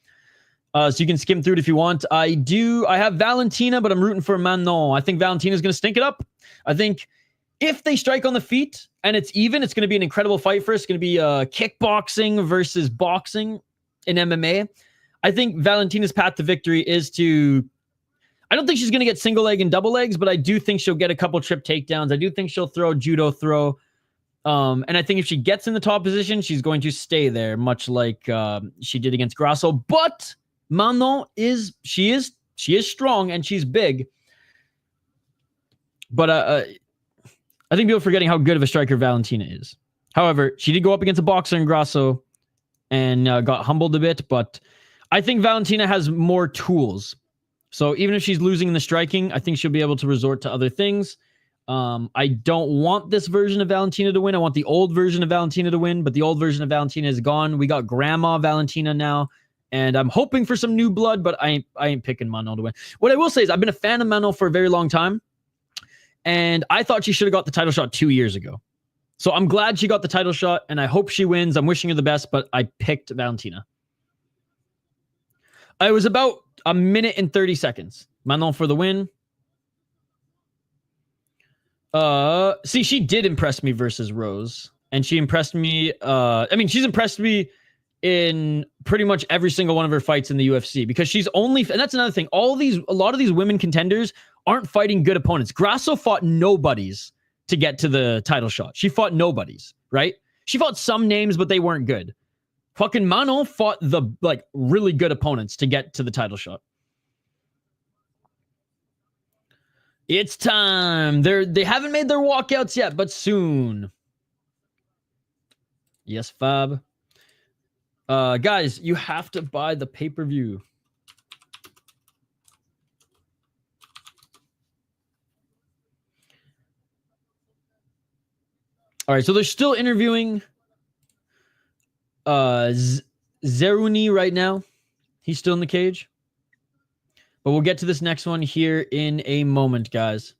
So you can skim through it if you want. I have Valentina, but I'm rooting for Manon. I think Valentina's going to stink it up. I think if they strike on the feet and it's even, it's going to be an incredible fight for us. It's going to be kickboxing versus boxing in MMA. I think Valentina's path to victory is to... I don't think she's going to get single leg and double legs, but I do think she'll get a couple trip takedowns. I do think she'll throw judo throw. And I think if she gets in the top position, she's going to stay there, much like she did against Grasso. But Manon is strong and she's big. But I think people are forgetting how good of a striker Valentina is. However, she did go up against a boxer in Grasso and got humbled a bit. But I think Valentina has more tools. So even if she's losing in the striking, I think she'll be able to resort to other things. I don't want this version of Valentina to win. I want the old version of Valentina to win, but the old version of Valentina is gone. We got Grandma Valentina now, and I'm hoping for some new blood, but I ain't picking Manon to win. What I will say is I've been a fan of Manon for a very long time, and I thought she should have got the title shot 2 years ago. So I'm glad she got the title shot, and I hope she wins. I'm wishing her the best, but I picked Valentina. It was about a minute and 30 seconds. Manon for the win. See, she did impress me versus Rose. And she impressed me. She's impressed me in pretty much every single one of her fights in the UFC. Because she's only... And that's another thing. A lot of these women contenders aren't fighting good opponents. Grasso fought nobodies to get to the title shot. She fought nobodies, right? She fought some names, but they weren't good. Fucking Manon fought the really good opponents to get to the title shot. It's time. They haven't made their walkouts yet, but soon. Yes, Fab. Guys, you have to buy the pay-per-view. All right, so they're still interviewing Zerhouni right now. He's still in the cage. But we'll get to this next one here in a moment, guys.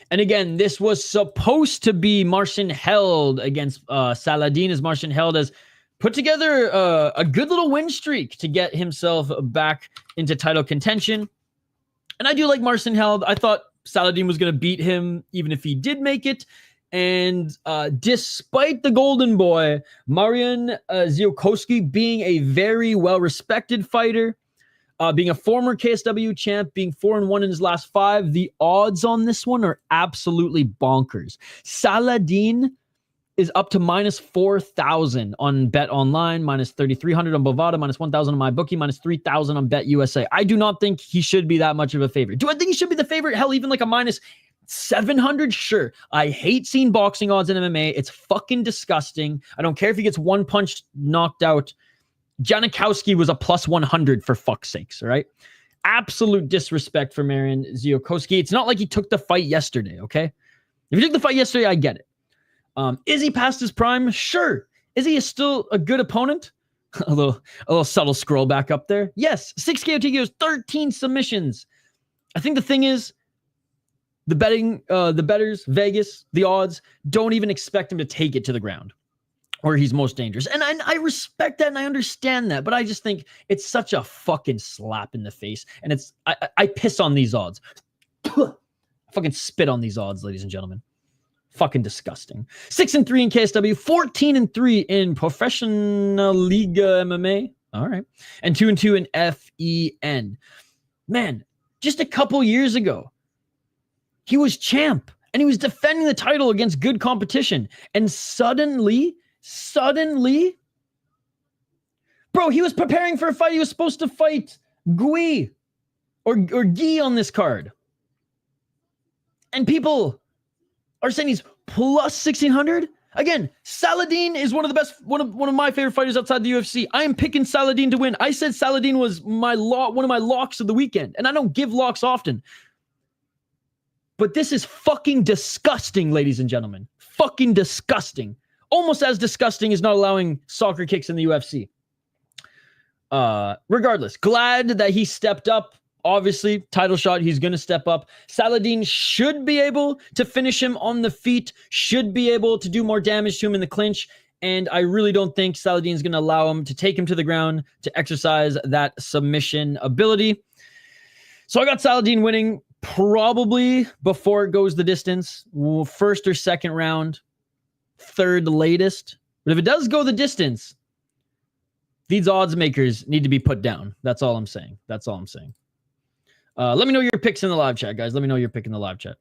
And again, this was supposed to be Marcin Held against Salahdine, as Marcin Held has put together a good little win streak to get himself back into title contention. And I do like Marcin Held. I thought Salahdine was going to beat him even if he did make it. And despite the golden boy, Marian Ziółkowski being a very well-respected fighter, being a former KSW champ, being 4-1 in his last 5, the odds on this one are absolutely bonkers. Salahdine is up to minus 4,000 on Bet Online, minus 3,300 on Bovada, minus 1,000 on MyBookie, minus 3,000 on Bet USA. I do not think he should be that much of a favorite. Do I think he should be the favorite? Hell, even like a minus 700? Sure. I hate seeing boxing odds in MMA. It's fucking disgusting. I don't care if he gets one punch knocked out. Janikowski was a plus 100 for fuck's sakes, all right? Absolute disrespect for Marian Ziółkowski. It's not like he took the fight yesterday, okay? If he took the fight yesterday, I get it. Is he past his prime? Sure. Is he still a good opponent? a little subtle scroll back up there. Yes. 6 KO TKOs, 13 submissions. I think the thing is, the bettors, Vegas, the odds, don't even expect him to take it to the ground where he's most dangerous. And I respect that and I understand that, but I just think it's such a fucking slap in the face. And I piss on these odds. I fucking spit on these odds, ladies and gentlemen. Fucking disgusting. 6-3 in KSW, 14-3 in Professional Liga MMA. All right. And 2-2 in FEN. Man, just a couple years ago, he was champ and he was defending the title against good competition. And suddenly, bro, he was preparing for a fight. He was supposed to fight Guih or Guih on this card. And people are saying he's plus 1,600. Again, Salahdine is one of the best, one of my favorite fighters outside the UFC. I am picking Salahdine to win. I said Salahdine was one of my locks of the weekend, and I don't give locks often. But this is fucking disgusting, ladies and gentlemen. Fucking disgusting. Almost as disgusting as not allowing soccer kicks in the UFC. Regardless, glad that he stepped up Obviously, title shot, he's going to step up. Salahdine should be able to finish him on the feet, should be able to do more damage to him in the clinch, and I really don't think Salahdine is going to allow him to take him to the ground to exercise that submission ability. So I got Salahdine winning probably before it goes the distance. First or second round, third latest. But if it does go the distance, these odds makers need to be put down. That's all I'm saying. That's all I'm saying. Let me know your picks in the live chat, guys. Let me know your pick in the live chat.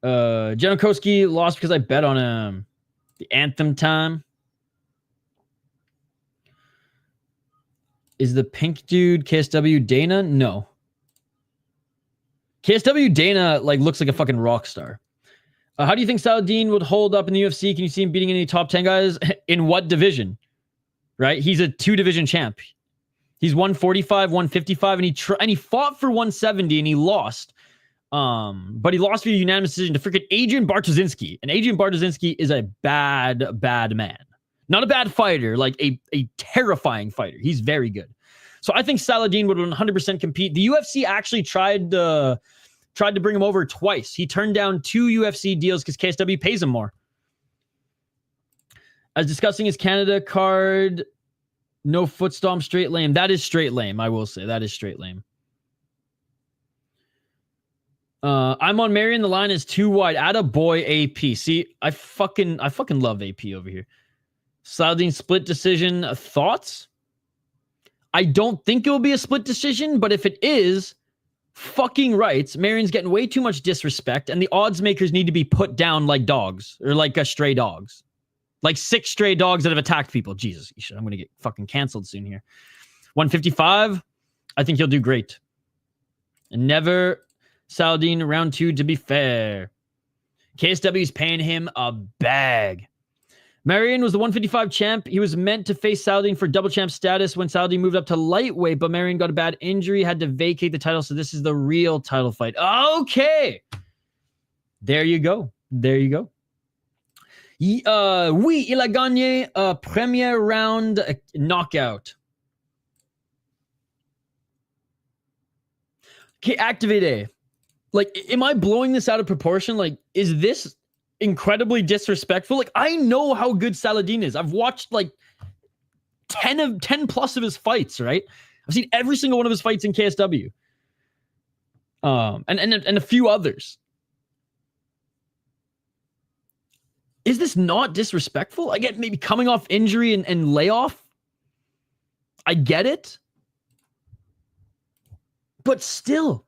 Janikowski lost because I bet on the anthem time. Is the pink dude KSW Dana? No. KSW Dana looks like a fucking rock star. How do you think Salahdine would hold up in the UFC? Can you see him beating any top 10 guys? In what division? Right? He's a 2-division champ. He's 145, 155, and he fought for 170 and he lost. But he lost via unanimous decision to freaking Adrian Bartoszynski. And Adrian Bartoszynski is a bad man. Not a bad fighter, like a terrifying fighter. He's very good. So I think Salahdine would 100% compete. The UFC actually tried to bring him over twice. He turned down 2 UFC deals because KSW pays him more. As discussing his Canada card, no foot stomp, straight lame. That is straight lame, I will say. That is straight lame. I'm on Marian. The line is too wide. Atta boy AP. See, I fucking love AP over here. Salahdine split decision. Thoughts? I don't think it will be a split decision, but if it is, fucking rights. Marian's getting way too much disrespect, and the odds makers need to be put down like dogs, or like stray dogs. Like 6 stray dogs that have attacked people. Jesus, I'm going to get fucking canceled soon here. 155, I think he'll do great. And never Salahdine round 2 to be fair. KSW's paying him a bag. Marian was the 155 champ. He was meant to face Salahdine for double champ status when Salahdine moved up to lightweight, but Marian got a bad injury, had to vacate the title, so this is the real title fight. Okay. There you go. There you go. Oui, il a gagné premier round knockout. Okay, activate. Like, am I blowing this out of proportion? Like, is this incredibly disrespectful? Like, I know how good Salahdine is. I've watched like 10 plus of his fights, right? I've seen every single one of his fights in KSW. And a few others. Is this not disrespectful? I get maybe coming off injury and layoff. I get it. But still.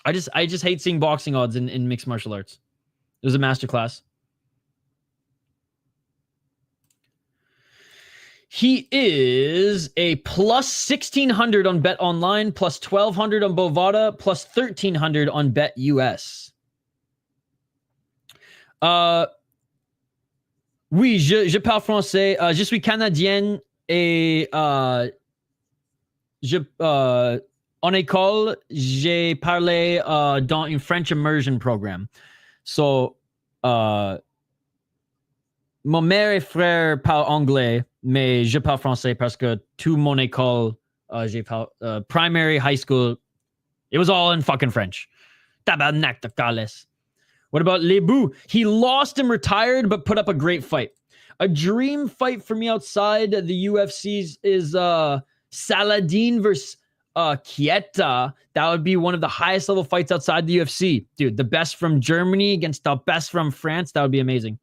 I just hate seeing boxing odds in mixed martial arts. It was a masterclass. He is a plus 1,600 on Bet Online, plus 1,200 on Bovada, plus 1,300 on Bet US. Oui, je parle français. Je suis canadienne et en école, j'ai parlé dans une French immersion program. So, mon mère et frère parlent anglais, mais je parle français parce que toute mon école, j'ai parlé primary, high school, it was all in fucking French. Tabarnak de calice. What about Lebout? He lost and retired, but put up a great fight. A dream fight for me outside the UFCs is Salahdine versus Kieta. That would be one of the highest level fights outside the UFC. Dude, the best from Germany against the best from France. That would be amazing.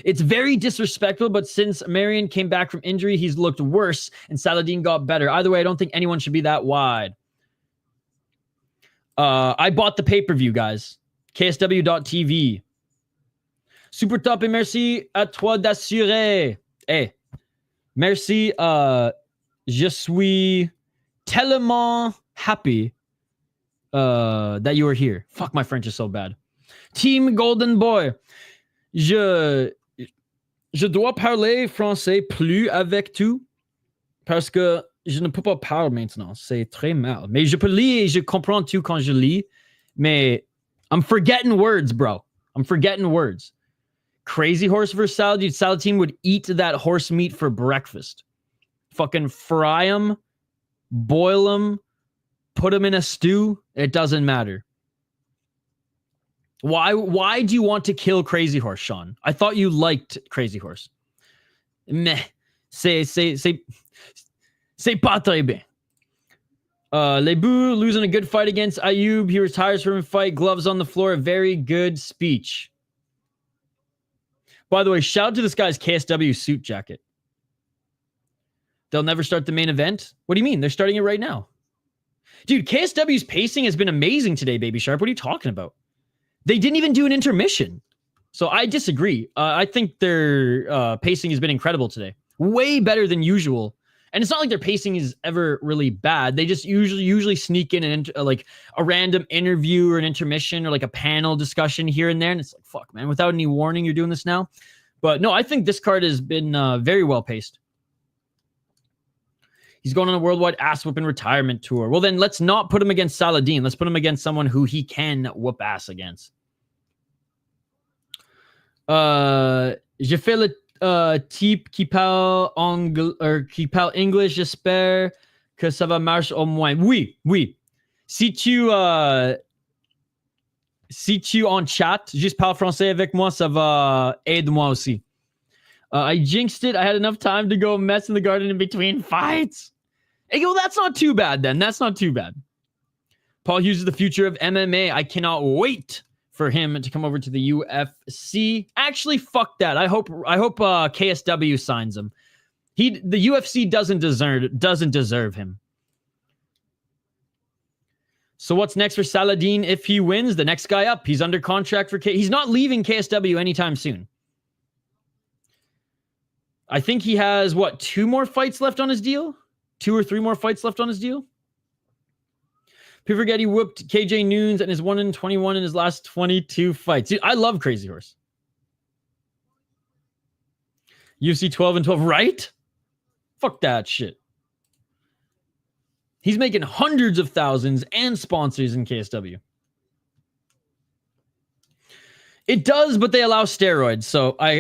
It's very disrespectful, but since Marian came back from injury, he's looked worse, and Salahdine got better. Either way, I don't think anyone should be that wide. I bought the pay-per-view, guys. KSW.TV. Super top et merci à toi d'assurer. Hey, merci. Je suis tellement happy that you are here. Fuck, my French is so bad. Team Golden Boy. Je dois parler français plus avec tout parce que je ne peux pas parler maintenant. C'est très mal. Mais je peux lire et je comprends tout quand je lis. Mais I'm forgetting words, bro. I'm forgetting words. Crazy horse versus Salahdine. Salahdine would eat that horse meat for breakfast. fucking fry them, boil them, put them in a stew. It doesn't matter. Why do you want to kill Crazy Horse, Sean? I thought you liked Crazy Horse. Meh. C'est pas très bien. Lebout losing a good fight against Ayoub. He retires from a fight. Gloves on the floor. A very good speech. By the way, shout out to this guy's KSW suit jacket. They'll never start the main event? What do you mean? They're starting it right now. Dude, KSW's pacing has been amazing today, Baby Sharp. What are you talking about? They didn't even do an intermission. So I disagree. I think their pacing has been incredible today. Way better than usual. And it's not like their pacing is ever really bad. They just usually sneak in like a random interview or an intermission or like a panel discussion here and there. And it's like, fuck, man, without any warning, you're doing this now. But no, I think this card has been very well paced. He's going on a worldwide ass whooping retirement tour. Well, then let's not put him against Salahdine. Let's put him against someone who he can whoop ass against. Je fais le type qui parle anglais or qui parle English. J'espère que ça va marcher au moins. Oui. Si tu en chat, juste parle français avec moi, ça va aider moi aussi. I jinxed it. I had enough time to go mess in the garden in between fights. Hey, well, that's not too bad then. That's not too bad. Paul Hughes is the future of MMA. I cannot wait for him to come over to the UFC. Actually, fuck that. I hope KSW signs him. The UFC doesn't deserve him. So what's next for Salahdine if he wins? The next guy up. He's under contract for He's not leaving KSW anytime soon. I think he has, 2 more fights left on his deal? 2 or 3 more fights left on his deal? People forget he whooped KJ Noons and is 1-21 in his last 22 fights. Dude, I love Crazy Horse. UFC 12-12, right? Fuck that shit. He's making hundreds of thousands and sponsors in KSW. It does, but they allow steroids, so I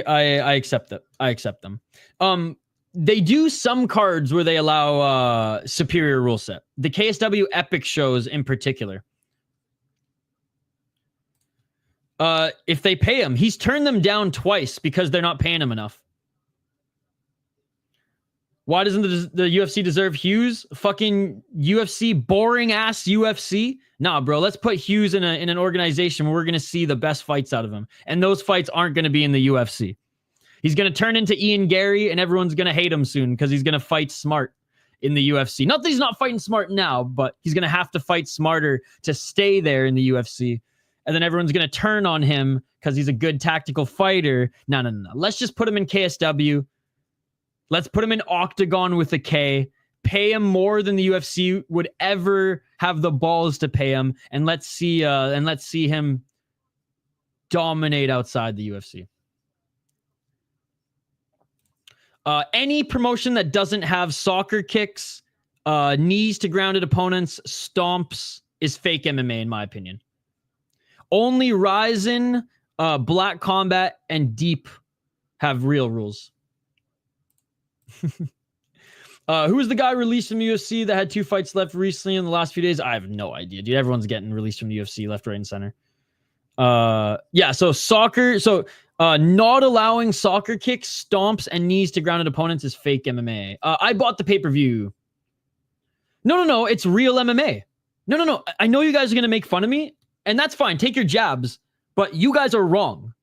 accept that. I accept them. They do some cards where they allow superior rule set. The KSW Epic shows in particular. If they pay him, he's turned them down twice because they're not paying him enough. Why doesn't the UFC deserve Hughes? Fucking UFC, boring ass UFC. Nah, bro, let's put Hughes in an organization where we're going to see the best fights out of him. And those fights aren't going to be in the UFC. He's going to turn into Ian Gary and everyone's going to hate him soon because he's going to fight smart in the UFC. Not that he's not fighting smart now, but he's going to have to fight smarter to stay there in the UFC. And then everyone's going to turn on him because he's a good tactical fighter. No. Let's just put him in KSW. Let's put him in Octagon with a K. Pay him more than the UFC would ever have the balls to pay him, and let's see him dominate outside the UFC. Any promotion that doesn't have soccer kicks, knees to grounded opponents, stomps is fake MMA in my opinion. Only Ryzen, Black Combat, and Deep have real rules. Who was the guy released from UFC that had 2 fights left recently in the last few days? I have no idea, dude. Everyone's getting released from the UFC left, right, and center. Yeah, so soccer. So not allowing soccer kicks, stomps, and knees to grounded opponents is fake MMA. I bought the pay-per-view. No. It's real MMA. No. I know you guys are going to make fun of me, and that's fine. Take your jabs, but you guys are wrong.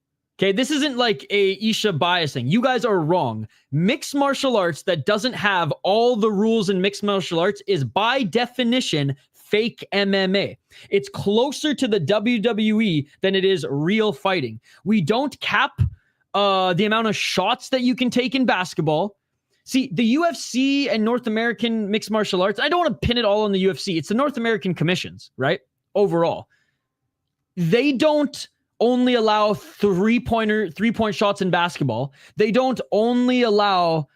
Okay, this isn't like a Isha biasing. You guys are wrong. Mixed martial arts that doesn't have all the rules in mixed martial arts is by definition fake MMA. It's closer to the WWE than it is real fighting. We don't cap the amount of shots that you can take in basketball. See, the UFC and North American mixed martial arts, I don't want to pin it all on the UFC. It's the North American commissions, right? Overall. They don't only allow three-point shots in basketball. They don't only allow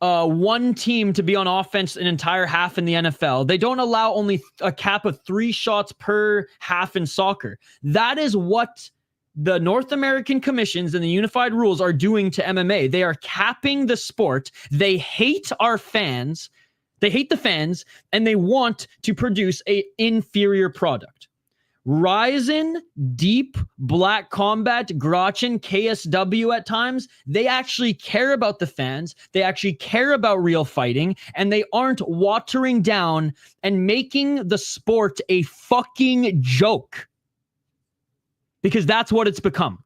one team to be on offense an entire half in the NFL. They don't allow only a cap of 3 shots per half in soccer. That is what the North American commissions and the unified rules are doing to MMA. They are capping the sport. They hate our fans. They hate the fans, and they want to produce an inferior product. Ryzen, Deep, Black Combat, Grachin, KSW at times, they actually care about the fans. They actually care about real fighting, and they aren't watering down and making the sport a fucking joke. Because that's what it's become.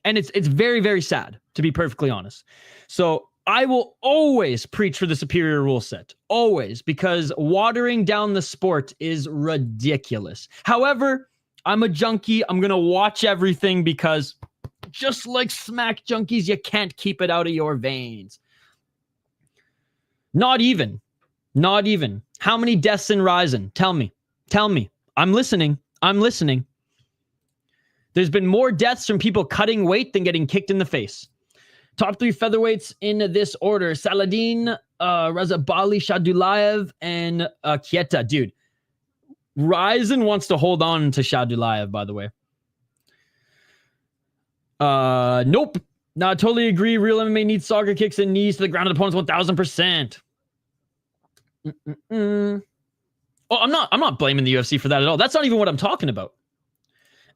And it's very, very sad, to be perfectly honest. So I will always preach for the superior rule set. Always. Because watering down the sport is ridiculous. However, I'm a junkie. I'm going to watch everything because just like smack junkies, you can't keep it out of your veins. Not even. Not even. How many deaths in Ryzen? Tell me. Tell me. I'm listening. I'm listening. There's been more deaths from people cutting weight than getting kicked in the face. Top 3 featherweights in this order. Salahdine, Razabali, Shadulaev, and Kieta. Dude, Ryzen wants to hold on to Shadulaev, by the way. Nope. No, I totally agree. Real MMA needs soccer kicks and knees to the ground of opponents 1,000%. Oh, I'm not blaming the UFC for that at all. That's not even what I'm talking about.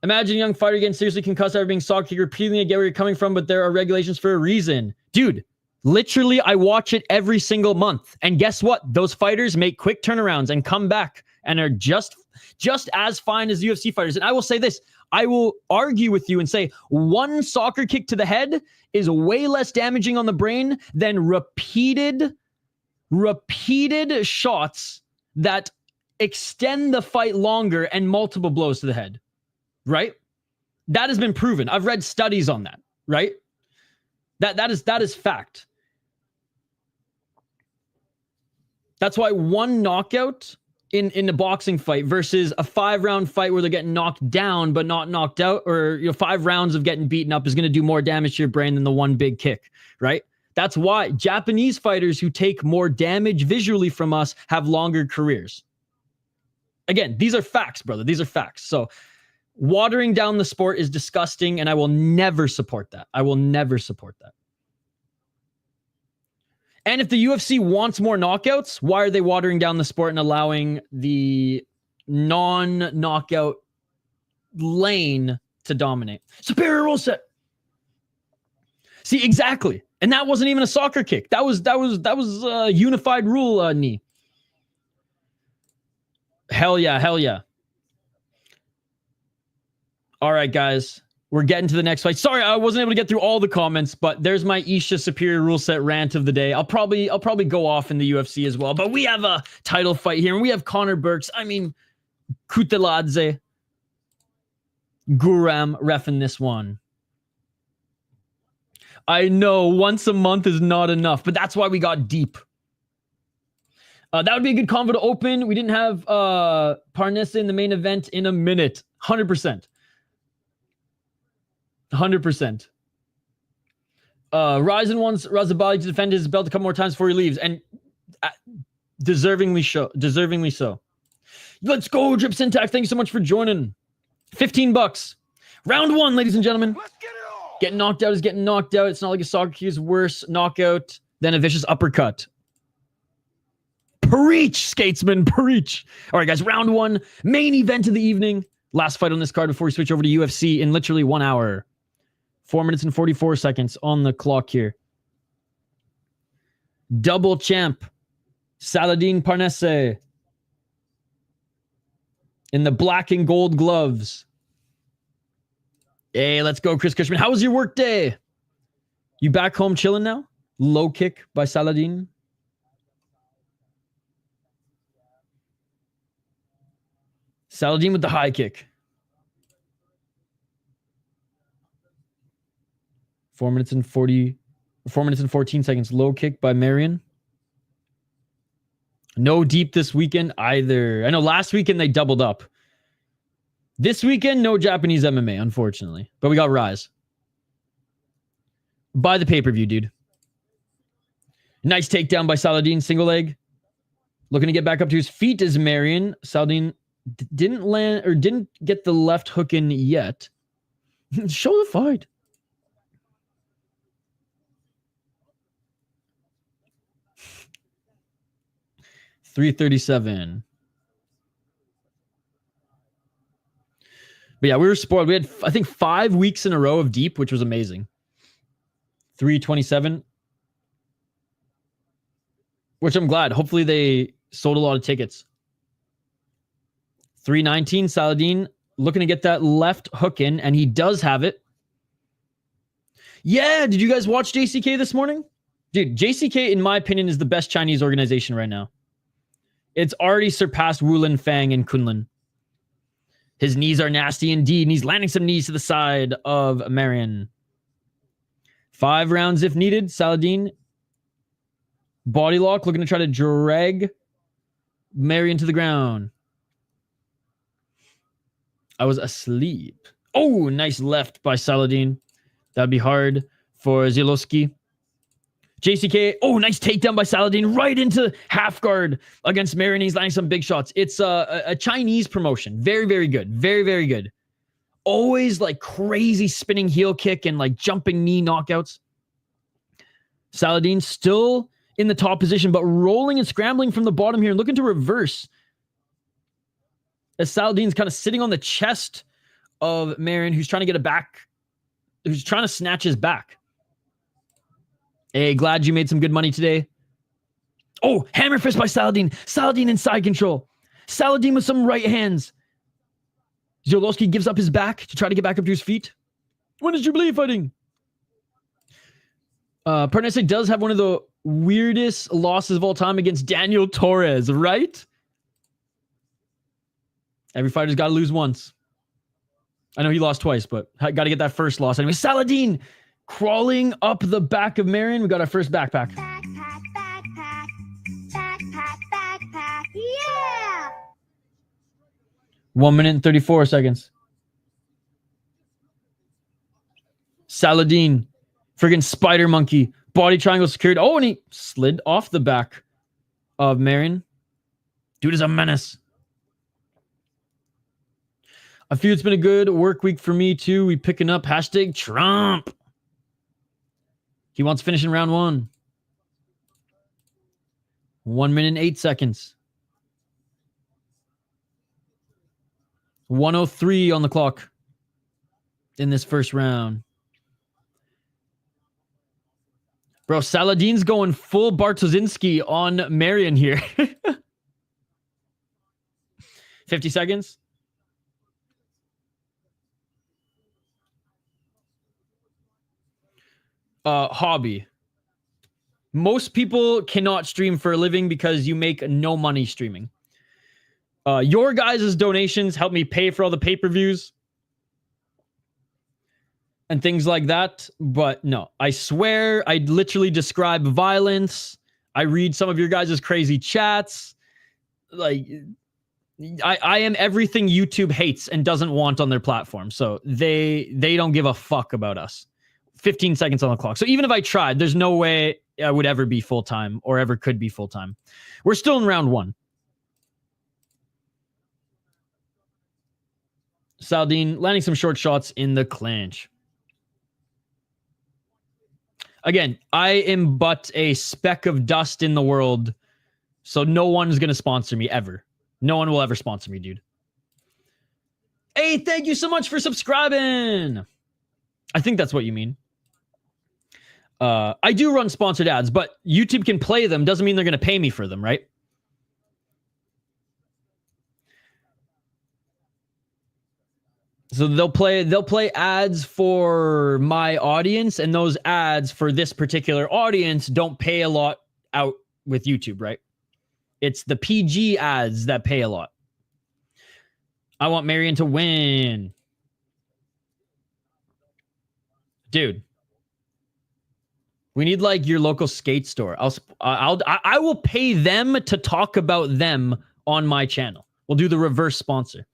Imagine a young fighter getting seriously concussed after being sock kicked repeatedly. I get where you're coming from, but there are regulations for a reason. Dude, literally, I watch it every single month. And guess what? Those fighters make quick turnarounds and come back and are just as fine as UFC fighters. And I will say this. I will argue with you and say one soccer kick to the head is way less damaging on the brain than repeated shots that extend the fight longer and multiple blows to the head. Right? That has been proven. I've read studies on that, right? That is fact. That's why one knockout in a boxing fight versus a 5-round fight where they're getting knocked down but not knocked out, or 5 rounds of getting beaten up is going to do more damage to your brain than the one big kick, right? That's why Japanese fighters who take more damage visually from us have longer careers. Again, these are facts, brother. These are facts. So watering down the sport is disgusting, and I will never support that. I will never support that. And if the UFC wants more knockouts, why are they watering down the sport and allowing the non-knockout lane to dominate? Superior rule set. See, exactly. And that wasn't even a soccer kick. That was a unified rule knee. Hell yeah, hell yeah. All right, guys, we're getting to the next fight. Sorry, I wasn't able to get through all the comments, but there's my Isha superior rule set rant of the day. I'll probably go off in the UFC as well, but we have a title fight here, and we have Connor Burks. I mean, Kutteladze, Guram reffing this one. I know once a month is not enough, but that's why we got deep. That would be a good convo to open. We didn't have Parnasse in the main event in a minute. 100%. 100%. Ryzen wants Razabali to defend his belt a couple more times before he leaves, and deservingly so. Let's go, Drip Syntax. Thank you so much for joining. $15. Round 1, ladies and gentlemen. Let's get it on. Getting knocked out is getting knocked out. It's not like a soccer kick is worse knockout than a vicious uppercut. Preach, Skatesman, preach. All right, guys, round 1, main event of the evening. Last fight on this card before we switch over to UFC in literally 1 hour. 4 minutes and 44 seconds on the clock here. Double champ, Salahdine Parnasse. In the black and gold gloves. Hey, let's go, Chris Cushman. How was your work day? You back home chilling now? Low kick by Salahdine. Salahdine with the high kick. 4 minutes and 14 seconds. Low kick by Marian. No deep this weekend either. I know last weekend they doubled up. This weekend, no Japanese MMA, unfortunately. But we got Rise. Buy the pay-per-view, dude. Nice takedown by Salahdine, single leg. Looking to get back up to his feet is Marian. Salahdine didn't land or didn't get the left hook in yet. Show the fight. $337. But yeah, we were spoiled. We had, I think, 5 weeks in a row of deep, which was amazing. 327. Which I'm glad. Hopefully they sold a lot of tickets. 319. Salahdine looking to get that left hook in, and he does have it. Yeah, did you guys watch JCK this morning? Dude, JCK, in my opinion, is the best Chinese organization right now. It's already surpassed Wulin, Fang, and Kunlun. His knees are nasty indeed, and he's landing some knees to the side of Marian. 5 rounds if needed. Salahdine. Body lock, looking to try to drag Marian to the ground. I was asleep. Oh, nice left by Salahdine. That'd be hard for Ziółkowski. JCK. Oh, nice takedown by Salahdine right into half guard against Marian. He's landing some big shots. It's a Chinese promotion. Very, very good. Very, very good. Always like crazy spinning heel kick and like jumping knee knockouts. Salahdine still in the top position, but rolling and scrambling from the bottom here and looking to reverse. As Salahdine's kind of sitting on the chest of Marian, who's trying to get a back, who's trying to snatch his back. Hey, glad you made some good money today. Oh, hammer fist by Salahdine. Salahdine in side control. Salahdine with some right hands. Ziółkowski gives up his back to try to get back up to his feet. When is Jubilee fighting? Parnasse does have one of the weirdest losses of all time against Daniel Torres, right? Every fighter's got to lose once. I know he lost twice, but got to get that first loss. Anyway, Salahdine crawling up the back of Marian. We got our first backpack. Backpack. Yeah! 1 minute and 34 seconds. Salahdine. Friggin' spider monkey. Body triangle secured. Oh, and he slid off the back of Marian. Dude is a menace. I feel it's been a good work week for me too. We picking up hashtag Trump. He wants to finish in round 1. 1 minute and 8 seconds. 1:03 on the clock in this first round. Bro, Salahdine's going full Bartoszynski on Marian here. 50 seconds. Hobby. Most people cannot stream for a living because you make no money streaming. Your guys' donations help me pay for all the pay-per-views and things like that. But no, I swear I literally describe violence. I read some of your guys' crazy chats. Like, I am everything YouTube hates and doesn't want on their platform. So they don't give a fuck about us. 15 seconds on the clock. So even if I tried, there's no way I would ever be full-time or ever could be full-time. We're still in round 1. Salahdine landing some short shots in the clinch. Again, I am but a speck of dust in the world, so no one's going to sponsor me ever. No one will ever sponsor me, dude. Hey, thank you so much for subscribing. I think that's what you mean. I do run sponsored ads, but YouTube can play them. Doesn't mean they're going to pay me for them, right? So they'll play ads for my audience, and those ads for this particular audience don't pay a lot out with YouTube, right? It's the PG ads that pay a lot. I want Marian to win. Dude. We need like your local skate store. I will pay them to talk about them on my channel. We'll do the reverse sponsor.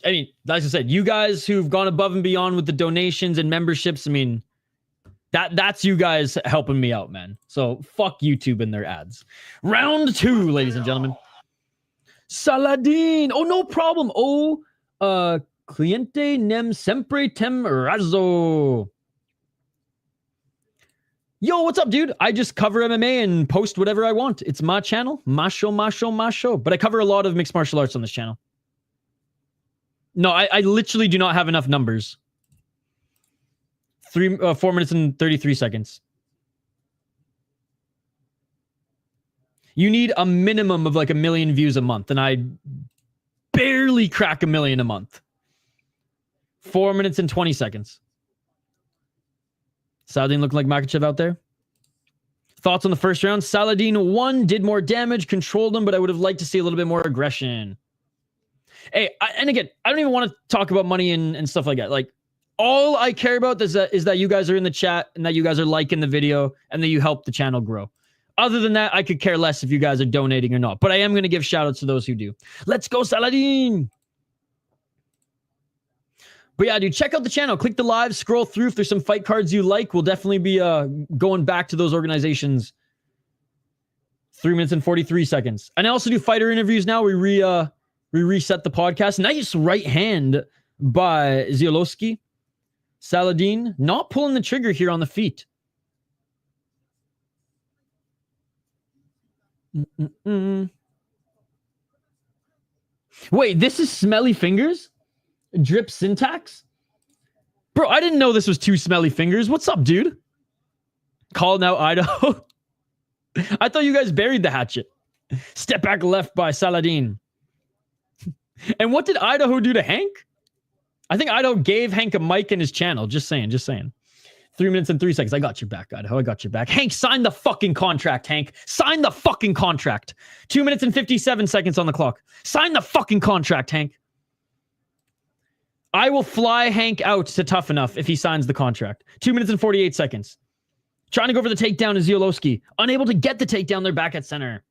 I mean, like I said, you guys who've gone above and beyond with the donations and memberships, I mean, that's you guys helping me out, man. So fuck YouTube and their ads. Round 2, ladies and gentlemen. Salahdine. Oh, no problem. Oh, Cliente nem sempre tem razzo. Yo, what's up, dude? I just cover MMA and post whatever I want. It's my channel. My show. But I cover a lot of mixed martial arts on this channel. No, I literally do not have enough numbers. 4 minutes and 33 seconds. You need a minimum of like 1 million views a month, and I barely crack 1 million a month. 4 minutes and 20 seconds. Salahdine looking like Mickael out there. Thoughts on the first round? Salahdine won, did more damage, controlled him, but I would have liked to see a little bit more aggression. Hey, and again, I don't even want to talk about money and stuff like that. Like, all I care about is that you guys are in the chat and that you guys are liking the video and that you help the channel grow. Other than that, I could care less if you guys are donating or not. But I am going to give shout-outs to those who do. Let's go, Salahdine! But yeah, dude, check out the channel. Click the live, scroll through. If there's some fight cards you like, we'll definitely be going back to those organizations. 3 minutes and 43 seconds. And I also do fighter interviews now. We reset the podcast. Nice right hand by Ziółkowski. Salahdine not pulling the trigger here on the feet. Wait, this is smelly fingers? Drip syntax? Bro, I didn't know this was 2 smelly fingers. What's up, dude? Calling out Idaho. I thought you guys buried the hatchet. Step back left by Salahdine. And what did Idaho do to Hank? I think Idaho gave Hank a mic in his channel. Just saying. 3 minutes and 3 seconds. I got your back, Idaho. I got your back. Hank, sign the fucking contract, Hank. Sign the fucking contract. 2 minutes and 57 seconds on the clock. Sign the fucking contract, Hank. I will fly Hank out to Tough Enough if he signs the contract. 2 minutes and 48 seconds. Trying to go for the takedown is Ziółkowski. Unable to get the takedown. They're back at center.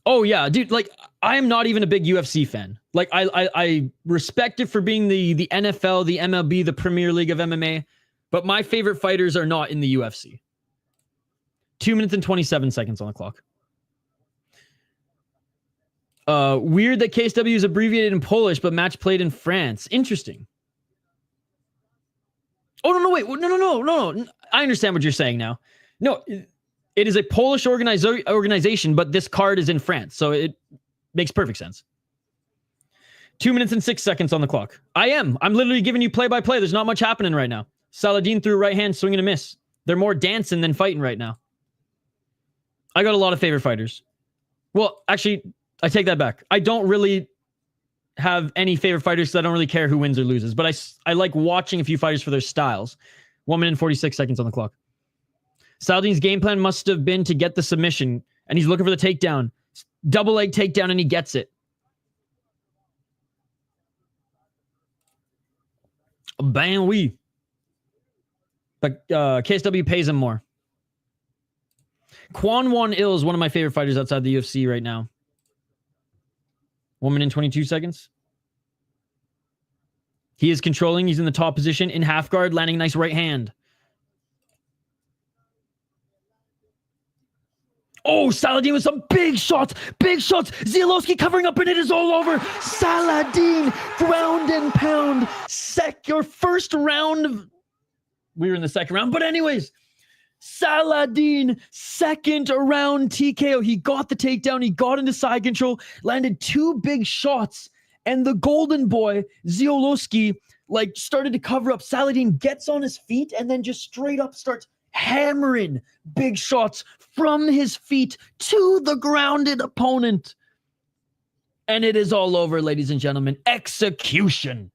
Oh, yeah, dude. Like, I am not even a big UFC fan. Like, I respect it for being the NFL, the MLB, the Premier League of MMA. But my favorite fighters are not in the UFC. 2 minutes and 27 seconds on the clock. Weird that KSW is abbreviated in Polish, but match played in France. Interesting. Oh, no, wait. No. I understand what you're saying now. No, it is a Polish organization, but this card is in France, so it makes perfect sense. 2 minutes and 6 seconds on the clock. I'm literally giving you play-by-play. There's not much happening right now. Salahdine threw right hand, swing and a miss. They're more dancing than fighting right now. I got a lot of favorite fighters. Well, actually, I take that back. I don't really have any favorite fighters because I don't really care who wins or loses. But I like watching a few fighters for their styles. 1 minute and 46 seconds on the clock. Salahdine's game plan must have been to get the submission. And he's looking for the takedown. Double leg takedown and he gets it. Bam, oui. But KSW pays him more. Kwon Won Il is one of my favorite fighters outside the UFC right now. 1 minute and 22 seconds. He is controlling. He's in the top position in half guard, landing a nice right hand. Oh, Salahdine with some big shots. Big shots. Ziółkowski covering up and it is all over. Salahdine, ground and pound. Your first round. We were in the second round. But anyways, Salahdine, second round TKO. He got the takedown. He got into side control. Landed two big shots. And the golden boy, Ziółkowski, started to cover up. Salahdine gets on his feet and then just straight up starts hammering big shots from his feet to the grounded opponent. And it is all over, ladies and gentlemen. Execution.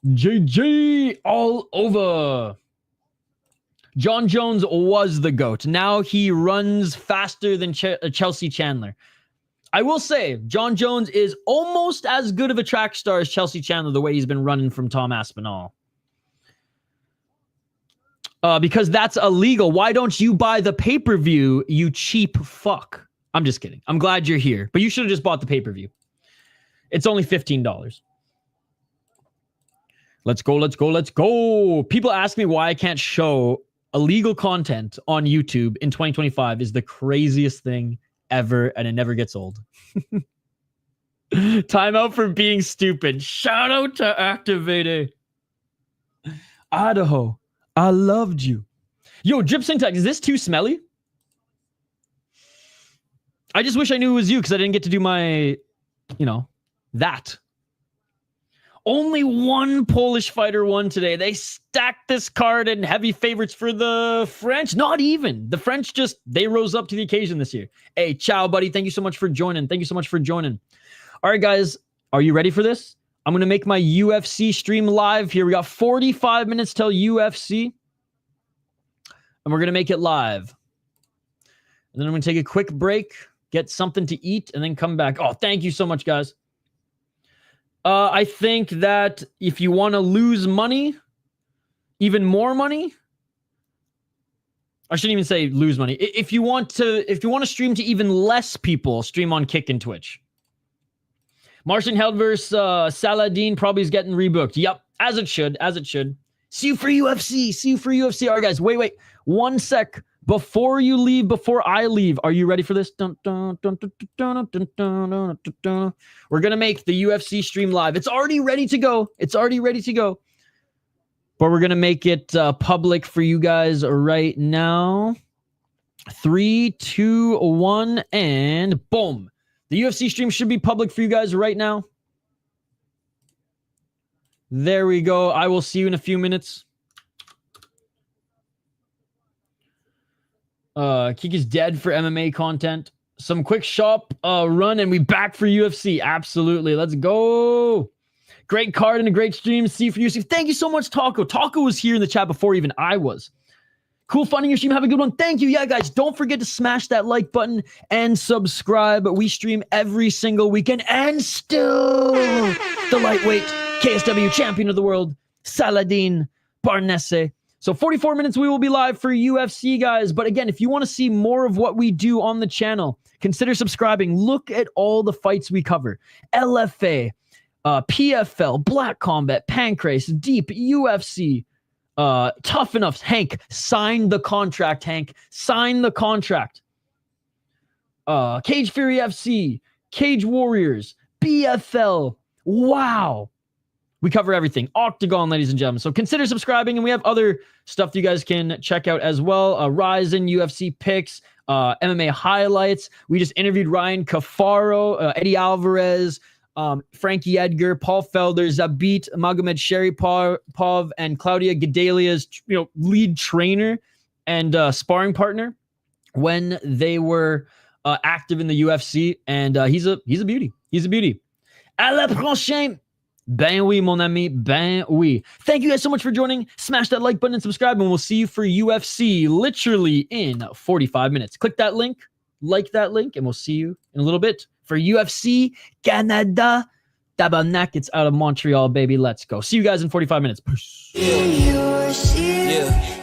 JJ all over. John Jones was the GOAT. Now he runs faster than Chelsea Chandler. I will say, John Jones is almost as good of a track star as Chelsea Chandler, the way he's been running from Tom Aspinall. Because that's illegal. Why don't you buy the pay-per-view, you cheap fuck? I'm just kidding. I'm glad you're here. But you should have just bought the pay-per-view. It's only $15. Let's go, let's go, let's go. People ask me why I can't show illegal content on YouTube in 2025 is the craziest thing ever, and it never gets old. Time out for being stupid. Shout out to Activated. Idaho, I loved you. Yo, Drip Syntax, is this too smelly? I just wish I knew it was you because I didn't get to do my, that. Only one Polish fighter won today. They stacked this card in heavy favorites for the French. Not even. The French they rose up to the occasion this year. Hey, ciao, buddy. Thank you so much for joining. All right, guys. Are you ready for this? I'm going to make my UFC stream live here. We got 45 minutes till UFC. And we're going to make it live. And then I'm going to take a quick break, get something to eat, and then come back. Oh, thank you so much, guys. I think that if you want to lose money, even more money, I shouldn't even say lose money. If you want to stream to even less people, stream on Kick and Twitch. Martian Held versus Salahdine probably is getting rebooked. Yep, as it should. See you for UFC. All right, guys, wait. 1 sec. Before you leave, before I leave, are you ready for this? We're going to make the UFC stream live. It's already ready to go. But we're going to make it public for you guys right now. 3, 2, 1, and boom. The UFC stream should be public for you guys right now. There we go. I will see you in a few minutes. Keek is dead for MMA content. Some quick shop run and we back for UFC. Absolutely. Let's go. Great card and a great stream. See for UFC. Thank you so much, Taco. Taco was here in the chat before even I was. Cool finding your stream. Have a good one. Thank you. Yeah, guys, don't forget to smash that like button and subscribe. We stream every single weekend and still the lightweight KSW champion of the world, Salahdine Parnasse. So 44 minutes, we will be live for UFC, guys. But again, if you want to see more of what we do on the channel, consider subscribing. Look at all the fights we cover. LFA, PFL, Black Combat, Pancrase, Deep, UFC, Tough Enough. Hank, sign the contract, Hank. Sign the contract. Cage Fury FC, Cage Warriors, BFL. Wow. We cover everything. Octagon, ladies and gentlemen. So consider subscribing, and we have other stuff that you guys can check out as well. Ryzen, UFC picks, MMA highlights. We just interviewed Ryan Cafaro, Eddie Alvarez, Frankie Edgar, Paul Felder, Zabit, Magomed Sharipov, and Claudia Gedalia's lead trainer and sparring partner when they were active in the UFC. And he's a beauty. He's a beauty. À la prochaine. Ben oui, mon ami. Ben oui. Thank you guys so much for joining. Smash that like button and subscribe, and we'll see you for UFC literally in 45 minutes. Click that link, like that link, and we'll see you in a little bit for UFC Canada. Tabarnak, it's out of Montreal, baby. Let's go. See you guys in 45 minutes. Peace. Yeah.